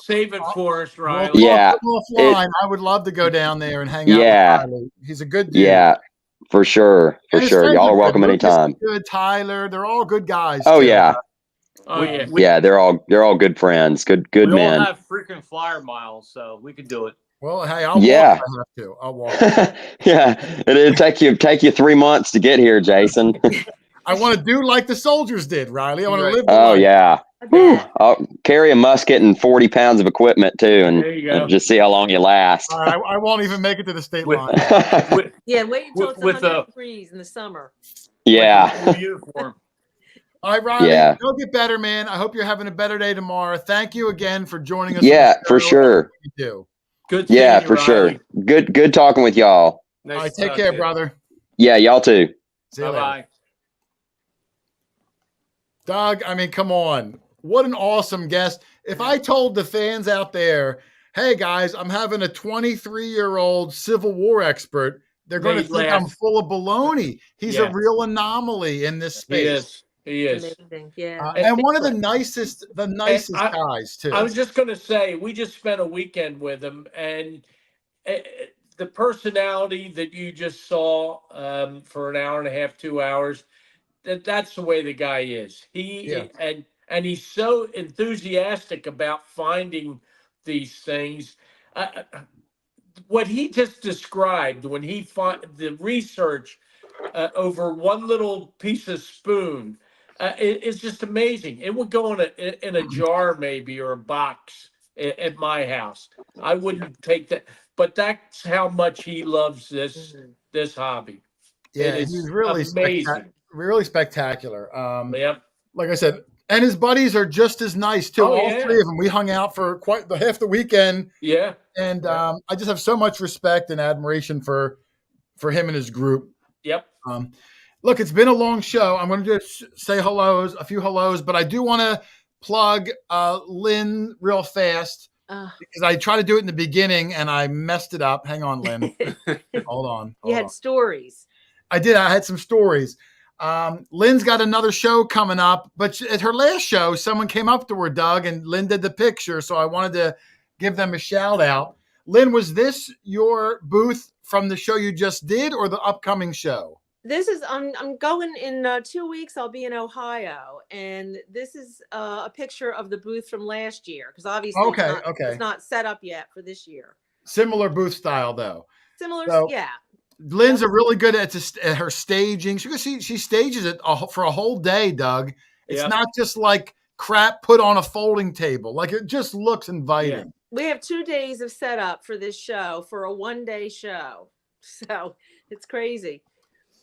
[SPEAKER 4] save it for us, Riley.
[SPEAKER 1] Offline. I would love to go down there and hang out with Riley. He's a good dude.
[SPEAKER 6] Yeah. For sure. Y'all are welcome anytime.
[SPEAKER 1] Good, Tyler. They're all good guys.
[SPEAKER 6] Oh,
[SPEAKER 1] too.
[SPEAKER 6] yeah.
[SPEAKER 3] Yeah,
[SPEAKER 6] they're all good friends. Good
[SPEAKER 3] we
[SPEAKER 6] men.
[SPEAKER 3] We all have freaking flyer miles, so we can do it.
[SPEAKER 1] Well, hey, I'll walk if I have to. I'll walk.
[SPEAKER 6] Yeah. It'll take you 3 months to get here, Jason.
[SPEAKER 1] I want to do like the soldiers did, Riley. I want to live the
[SPEAKER 6] life.
[SPEAKER 1] life.
[SPEAKER 6] Yeah. I'll carry a musket and 40 pounds of equipment too, and just see how long you last.
[SPEAKER 1] I won't even make it to the state line.
[SPEAKER 5] Wait until it's 100 degrees in the summer.
[SPEAKER 6] Yeah.
[SPEAKER 3] Uniform.
[SPEAKER 1] All right, Riley.
[SPEAKER 6] Yeah.
[SPEAKER 1] You'll get better, man. I hope you're having a better day tomorrow. Thank you again for joining us.
[SPEAKER 6] Yeah, for sure.
[SPEAKER 1] You do.
[SPEAKER 3] Good.
[SPEAKER 6] Yeah, for sure. Good talking with y'all.
[SPEAKER 1] All right, take care, brother.
[SPEAKER 6] Yeah, y'all too.
[SPEAKER 1] See you
[SPEAKER 3] Bye.
[SPEAKER 1] Doug, I mean, come on. What an awesome guest. If I told the fans out there, hey, guys, I'm having a 23-year-old Civil War expert, they're going to think I'm full of baloney. He's a real anomaly in this space.
[SPEAKER 4] He is.
[SPEAKER 5] Amazing. Yeah.
[SPEAKER 1] And one of the nicest guys, too.
[SPEAKER 4] I was just going to say, we just spent a weekend with him, and the personality that you just saw for an hour and a half, 2 hours, that's the way the guy is. And he's so enthusiastic about finding these things. What he just described when he found the research over one little piece of spoon is just amazing. It would go in a jar maybe, or a box at my house. I wouldn't take that, but that's how much he loves this hobby.
[SPEAKER 1] Yeah, he's really amazing. Really spectacular. Like I said, and his buddies are just as nice too. All three of them. We hung out for quite half the weekend.
[SPEAKER 4] Yeah.
[SPEAKER 1] And I just have so much respect and admiration for him and his group.
[SPEAKER 4] Yep.
[SPEAKER 1] Look, it's been a long show. I'm going to just say a few hellos, but I do want to plug Lynn real fast because I tried to do it in the beginning and I messed it up. Hang on, Lynn. Hold on.
[SPEAKER 5] You had stories.
[SPEAKER 1] I did. I had some stories. Lynn's got another show coming up, but at her last show, someone came up to her, Doug, and Lynn did the picture. So I wanted to give them a shout out. Lynn, was this your booth from the show you just did or the upcoming show?
[SPEAKER 5] This is, I'm going in 2 weeks. I'll be in Ohio. And this is a picture of the booth from last year. Because obviously it's not set up yet for this year.
[SPEAKER 1] Similar booth style though.
[SPEAKER 5] Similar, yeah.
[SPEAKER 1] Lynn's really good at her staging. She stages it for a whole day, Doug. It's not just like crap put on a folding table. Like it just looks inviting. Yeah.
[SPEAKER 5] We have 2 days of setup for this show for a 1-day show. So it's crazy.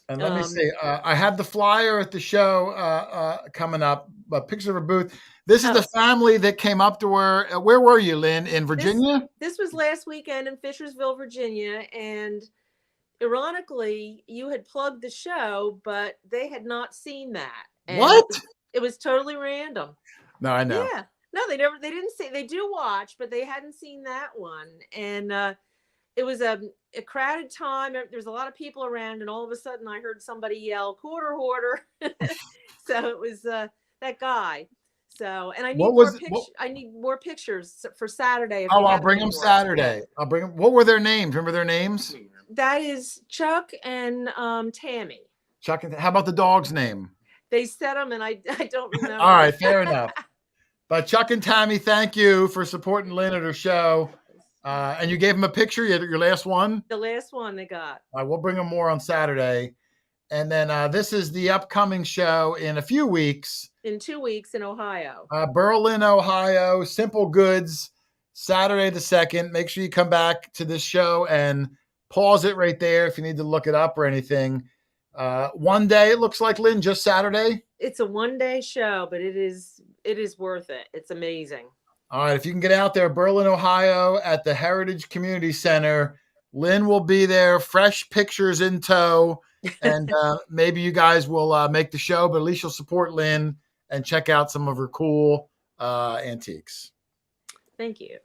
[SPEAKER 1] And let me see. I have the flyer at the show coming up. A picture of her booth. This is the family that came up to her. Where were you, Lynn? In Virginia?
[SPEAKER 5] This was last weekend in Fishersville, Virginia. And ironically, you had plugged the show, but they had not seen that. And
[SPEAKER 1] what?
[SPEAKER 5] It was totally random.
[SPEAKER 1] No, I know.
[SPEAKER 5] Yeah. No, they didn't see. They do watch, but they hadn't seen that one. And it was a crowded time. There's a lot of people around, and all of a sudden I heard somebody yell, "QuarterHoarder." So it was that guy. So, and I need more pictures for Saturday.
[SPEAKER 1] I'll bring them Saturday. I'll bring them. What were their names? Remember their names?
[SPEAKER 5] That is Chuck and Tammy.
[SPEAKER 1] Chuck and how about the dog's name?
[SPEAKER 5] They said them, and I don't remember.
[SPEAKER 1] All right, fair enough. But Chuck and Tammy, thank you for supporting Lynn at her show. And you gave them a picture, your last one?
[SPEAKER 5] The last one they got.
[SPEAKER 1] All right, we'll bring them more on Saturday. And then this is the upcoming show in a few weeks.
[SPEAKER 5] In 2 weeks in Ohio.
[SPEAKER 1] Berlin, Ohio, Simple Goods, Saturday the 2nd. Make sure you come back to this show and pause it right there if you need to look it up or anything. One day, it looks like, Lynn, just Saturday.
[SPEAKER 5] It's a one-day show, but it is worth it. It's amazing.
[SPEAKER 1] All right, if you can get out there, Berlin, Ohio, at the Heritage Community Center, Lynn will be there, fresh pictures in tow, and maybe you guys will make the show, but at least you'll support Lynn and check out some of her cool antiques.
[SPEAKER 5] Thank you.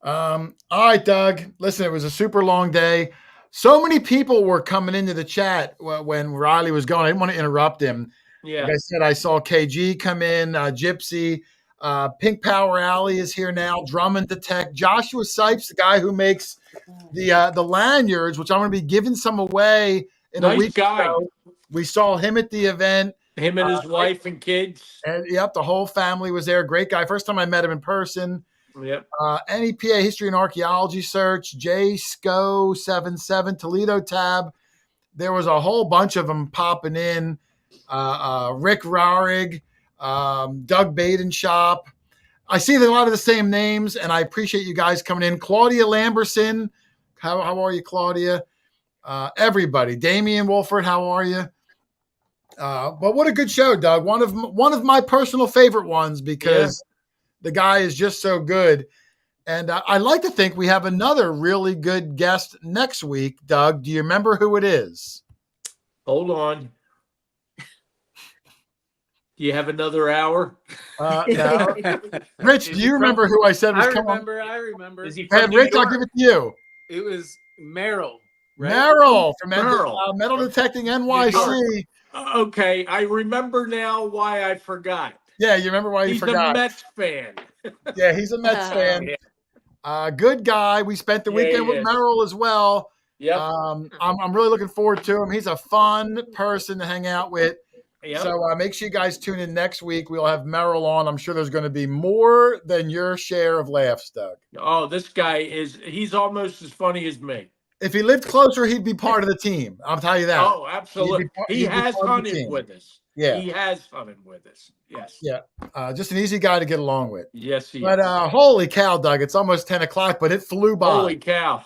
[SPEAKER 1] All right, Doug. Listen, it was a super long day. So many people were coming into the chat when Riley was going. I didn't want to interrupt him.
[SPEAKER 4] Yeah.
[SPEAKER 1] Like I said, I saw KG come in, Gypsy, Pink Power Alley is here now, Drummond Detect, Joshua Sipes, the guy who makes the lanyards, which I'm going to be giving some away in a week.
[SPEAKER 4] Guy.
[SPEAKER 1] We saw him at the event.
[SPEAKER 4] Him and his wife and kids.
[SPEAKER 1] And yep, the whole family was there. Great guy. First time I met him in person.
[SPEAKER 4] Yep.
[SPEAKER 1] NEPA History and Archaeology Search, JSCO77, Toledo Tab. There was a whole bunch of them popping in. Rick Rarig, Doug Baden Shop. I see a lot of the same names, and I appreciate you guys coming in. Claudia Lamberson. How are you, Claudia? Everybody. Damian Wolford, how are you? But what a good show, Doug. One of my personal favorite ones because the guy is just so good. And I like to think we have another really good guest next week. Doug, do you remember who it is?
[SPEAKER 4] Hold on. Do you have another hour?
[SPEAKER 1] No. Rich, do you remember who I said was coming?
[SPEAKER 7] I remember.
[SPEAKER 3] Is he
[SPEAKER 1] Hey,
[SPEAKER 3] from New
[SPEAKER 1] Rich, I'll
[SPEAKER 3] York?
[SPEAKER 1] give it to you.
[SPEAKER 7] It was Merrill. Right?
[SPEAKER 1] Merrill from
[SPEAKER 4] Merrill.
[SPEAKER 1] Metal Detecting NYC.
[SPEAKER 4] Okay, I remember now why I forgot.
[SPEAKER 1] Yeah, you remember why you
[SPEAKER 4] He's
[SPEAKER 1] forgot.
[SPEAKER 4] a Mets fan.
[SPEAKER 1] Yeah, he's a Mets fan.
[SPEAKER 4] Yeah.
[SPEAKER 1] Good guy. We spent the weekend with Merrill as well.
[SPEAKER 4] Yep.
[SPEAKER 1] I'm really looking forward to him. He's a fun person to hang out with.
[SPEAKER 4] Yep.
[SPEAKER 1] So make sure you guys tune in next week. We'll have Merrill on. I'm sure there's going to be more than your share of laughs, Doug.
[SPEAKER 4] Oh, this guy he's almost as funny as me.
[SPEAKER 1] If he lived closer, he'd be part of the team. I'll tell you that.
[SPEAKER 4] Oh, absolutely. He has hunted with us.
[SPEAKER 1] Yeah.
[SPEAKER 4] He has hunted with us. Yes.
[SPEAKER 1] Yeah. Just an easy guy to get along with.
[SPEAKER 4] Yes, he
[SPEAKER 1] But
[SPEAKER 4] is.
[SPEAKER 1] holy cow, Doug, it's almost 10 o'clock, but it flew by.
[SPEAKER 4] Holy cow.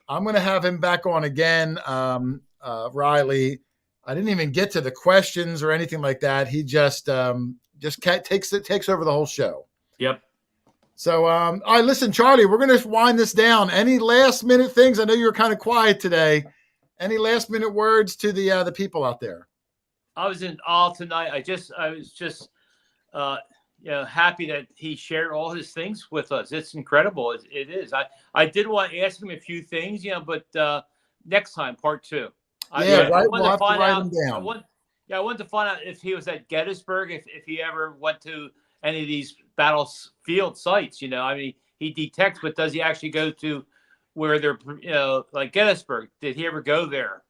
[SPEAKER 1] I'm going to have him back on again. Riley, I didn't even get to the questions or anything like that. He just takes over the whole show.
[SPEAKER 4] Yep.
[SPEAKER 1] So, all right, listen, Charlie, we're going to wind this down. Any last minute things? I know you were kind of quiet today. Any last minute words to the people out there?
[SPEAKER 3] I was in awe tonight. I was just happy that he shared all his things with us. It's incredible. It is. I did want to ask him a few things, but next time, part 2.
[SPEAKER 1] We'll have to write them down.
[SPEAKER 3] I wanted to find out if he was at Gettysburg, if he ever went to any of these battlefield sites. I mean, he detects, but does he actually go to where they're, like Gettysburg? Did he ever go there?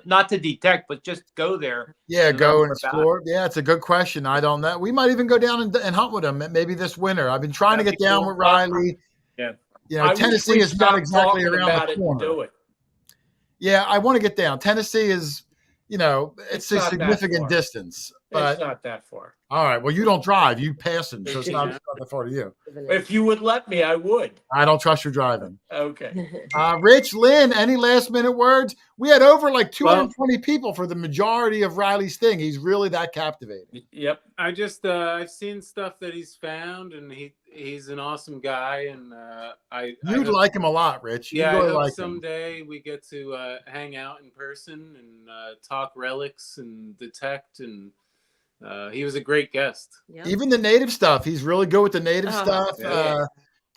[SPEAKER 3] Not to detect, but just go there.
[SPEAKER 1] Yeah, go and explore. Yeah, it's a good question. I don't know. We might even go down and hunt with him maybe this winter. I've been trying to get down with Riley.
[SPEAKER 4] Yeah.
[SPEAKER 1] Tennessee is not exactly around the corner.
[SPEAKER 4] Do it.
[SPEAKER 1] Yeah, I want to get down. Tennessee is, it's a significant distance. But
[SPEAKER 4] it's not that far.
[SPEAKER 1] All right. Well, you don't drive. You passing, so it's not that far to you.
[SPEAKER 4] If you would let me, I would.
[SPEAKER 1] I don't trust your driving.
[SPEAKER 4] Okay.
[SPEAKER 1] Rich, Lynn, any last minute words? We had over like 220 people for the majority of Riley's thing. He's really that captivating.
[SPEAKER 4] Yep.
[SPEAKER 7] I just I've seen stuff that he's found, and he's an awesome guy, and
[SPEAKER 1] You'd like him a lot, Rich.
[SPEAKER 7] Yeah,
[SPEAKER 1] really
[SPEAKER 7] I hope
[SPEAKER 1] like
[SPEAKER 7] someday we get to hang out in person and talk relics and detect, and he was a great guest.
[SPEAKER 5] Yep.
[SPEAKER 1] Even the native stuff. He's really good with the native stuff.
[SPEAKER 7] Yeah.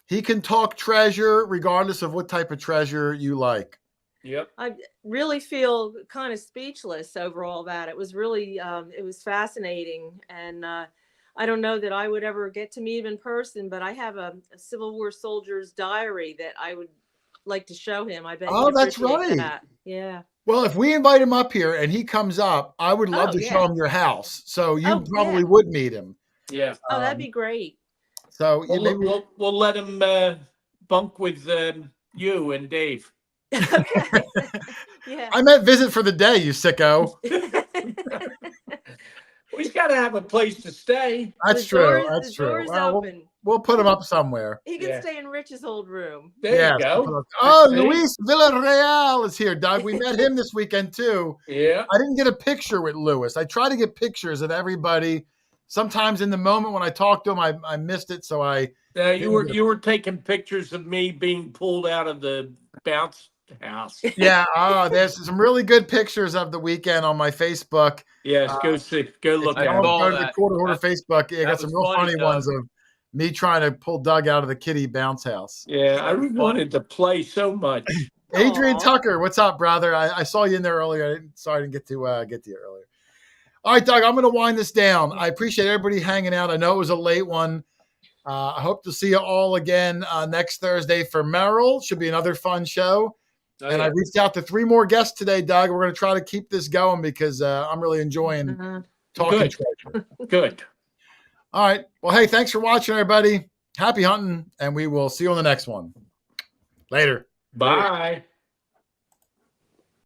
[SPEAKER 1] He can talk treasure regardless of what type of treasure you like.
[SPEAKER 4] Yep.
[SPEAKER 5] I really feel kind of speechless over all that. It was really, it was fascinating. And I don't know that I would ever get to meet him in person, but I have a Civil War soldier's diary that I would like to show him. I bet.
[SPEAKER 1] Oh, that's right.
[SPEAKER 5] That. Yeah.
[SPEAKER 1] Well, if we invite him up here and he comes up, I would love to show him your house. So you probably would meet him.
[SPEAKER 4] Yeah.
[SPEAKER 5] Oh, that'd be great.
[SPEAKER 1] So
[SPEAKER 4] we'll let him bunk with you and Dave.
[SPEAKER 5] Okay. Yeah.
[SPEAKER 1] I meant visit for the day, you sicko.
[SPEAKER 4] He's got to have a place to stay.
[SPEAKER 1] That's true. That's true.
[SPEAKER 5] Door's
[SPEAKER 1] Well,
[SPEAKER 5] open.
[SPEAKER 1] We'll put him up somewhere.
[SPEAKER 5] He can
[SPEAKER 4] Yeah.
[SPEAKER 5] stay in Rich's old room.
[SPEAKER 4] There
[SPEAKER 1] Yes,
[SPEAKER 4] you go.
[SPEAKER 1] Oh,
[SPEAKER 4] See?
[SPEAKER 1] Luis Villarreal is here, Doug. We met him this weekend too.
[SPEAKER 4] Yeah.
[SPEAKER 1] I didn't get a picture with Luis. I try to get pictures of everybody. Sometimes in the moment when I talked to him, I missed it. So
[SPEAKER 4] You were taking pictures of me being pulled out of the bounce house.
[SPEAKER 1] yeah. Oh, there's some really good pictures of the weekend on my Facebook.
[SPEAKER 4] Yes, go see. Go look
[SPEAKER 1] I
[SPEAKER 4] at
[SPEAKER 1] don't
[SPEAKER 4] them.
[SPEAKER 1] go to the
[SPEAKER 3] that.
[SPEAKER 1] QuarterHoarder Facebook. Yeah,
[SPEAKER 3] that
[SPEAKER 1] got some
[SPEAKER 3] was
[SPEAKER 1] real
[SPEAKER 3] funny,
[SPEAKER 1] funny
[SPEAKER 3] Doug.
[SPEAKER 1] ones of me trying to pull Doug out of the kitty bounce house.
[SPEAKER 4] Yeah, I wanted to play so much.
[SPEAKER 1] Adrian
[SPEAKER 5] Aw.
[SPEAKER 1] Tucker, what's up, brother? I saw you in there earlier. Sorry I didn't get to you earlier. All right, Doug, I'm going to wind this down. I appreciate everybody hanging out. I know it was a late one. I hope to see you all again next Thursday for Merrill. Should be another fun show.
[SPEAKER 7] Oh,
[SPEAKER 1] And
[SPEAKER 7] yeah.
[SPEAKER 1] I reached out to 3 more guests today, Doug. We're going to try to keep this going because I'm really enjoying talking
[SPEAKER 4] Good.
[SPEAKER 1] treasure.
[SPEAKER 4] Good.
[SPEAKER 1] All right. Well, hey, thanks for watching, everybody. Happy hunting, and we will see you on the next one. Later.
[SPEAKER 4] Bye.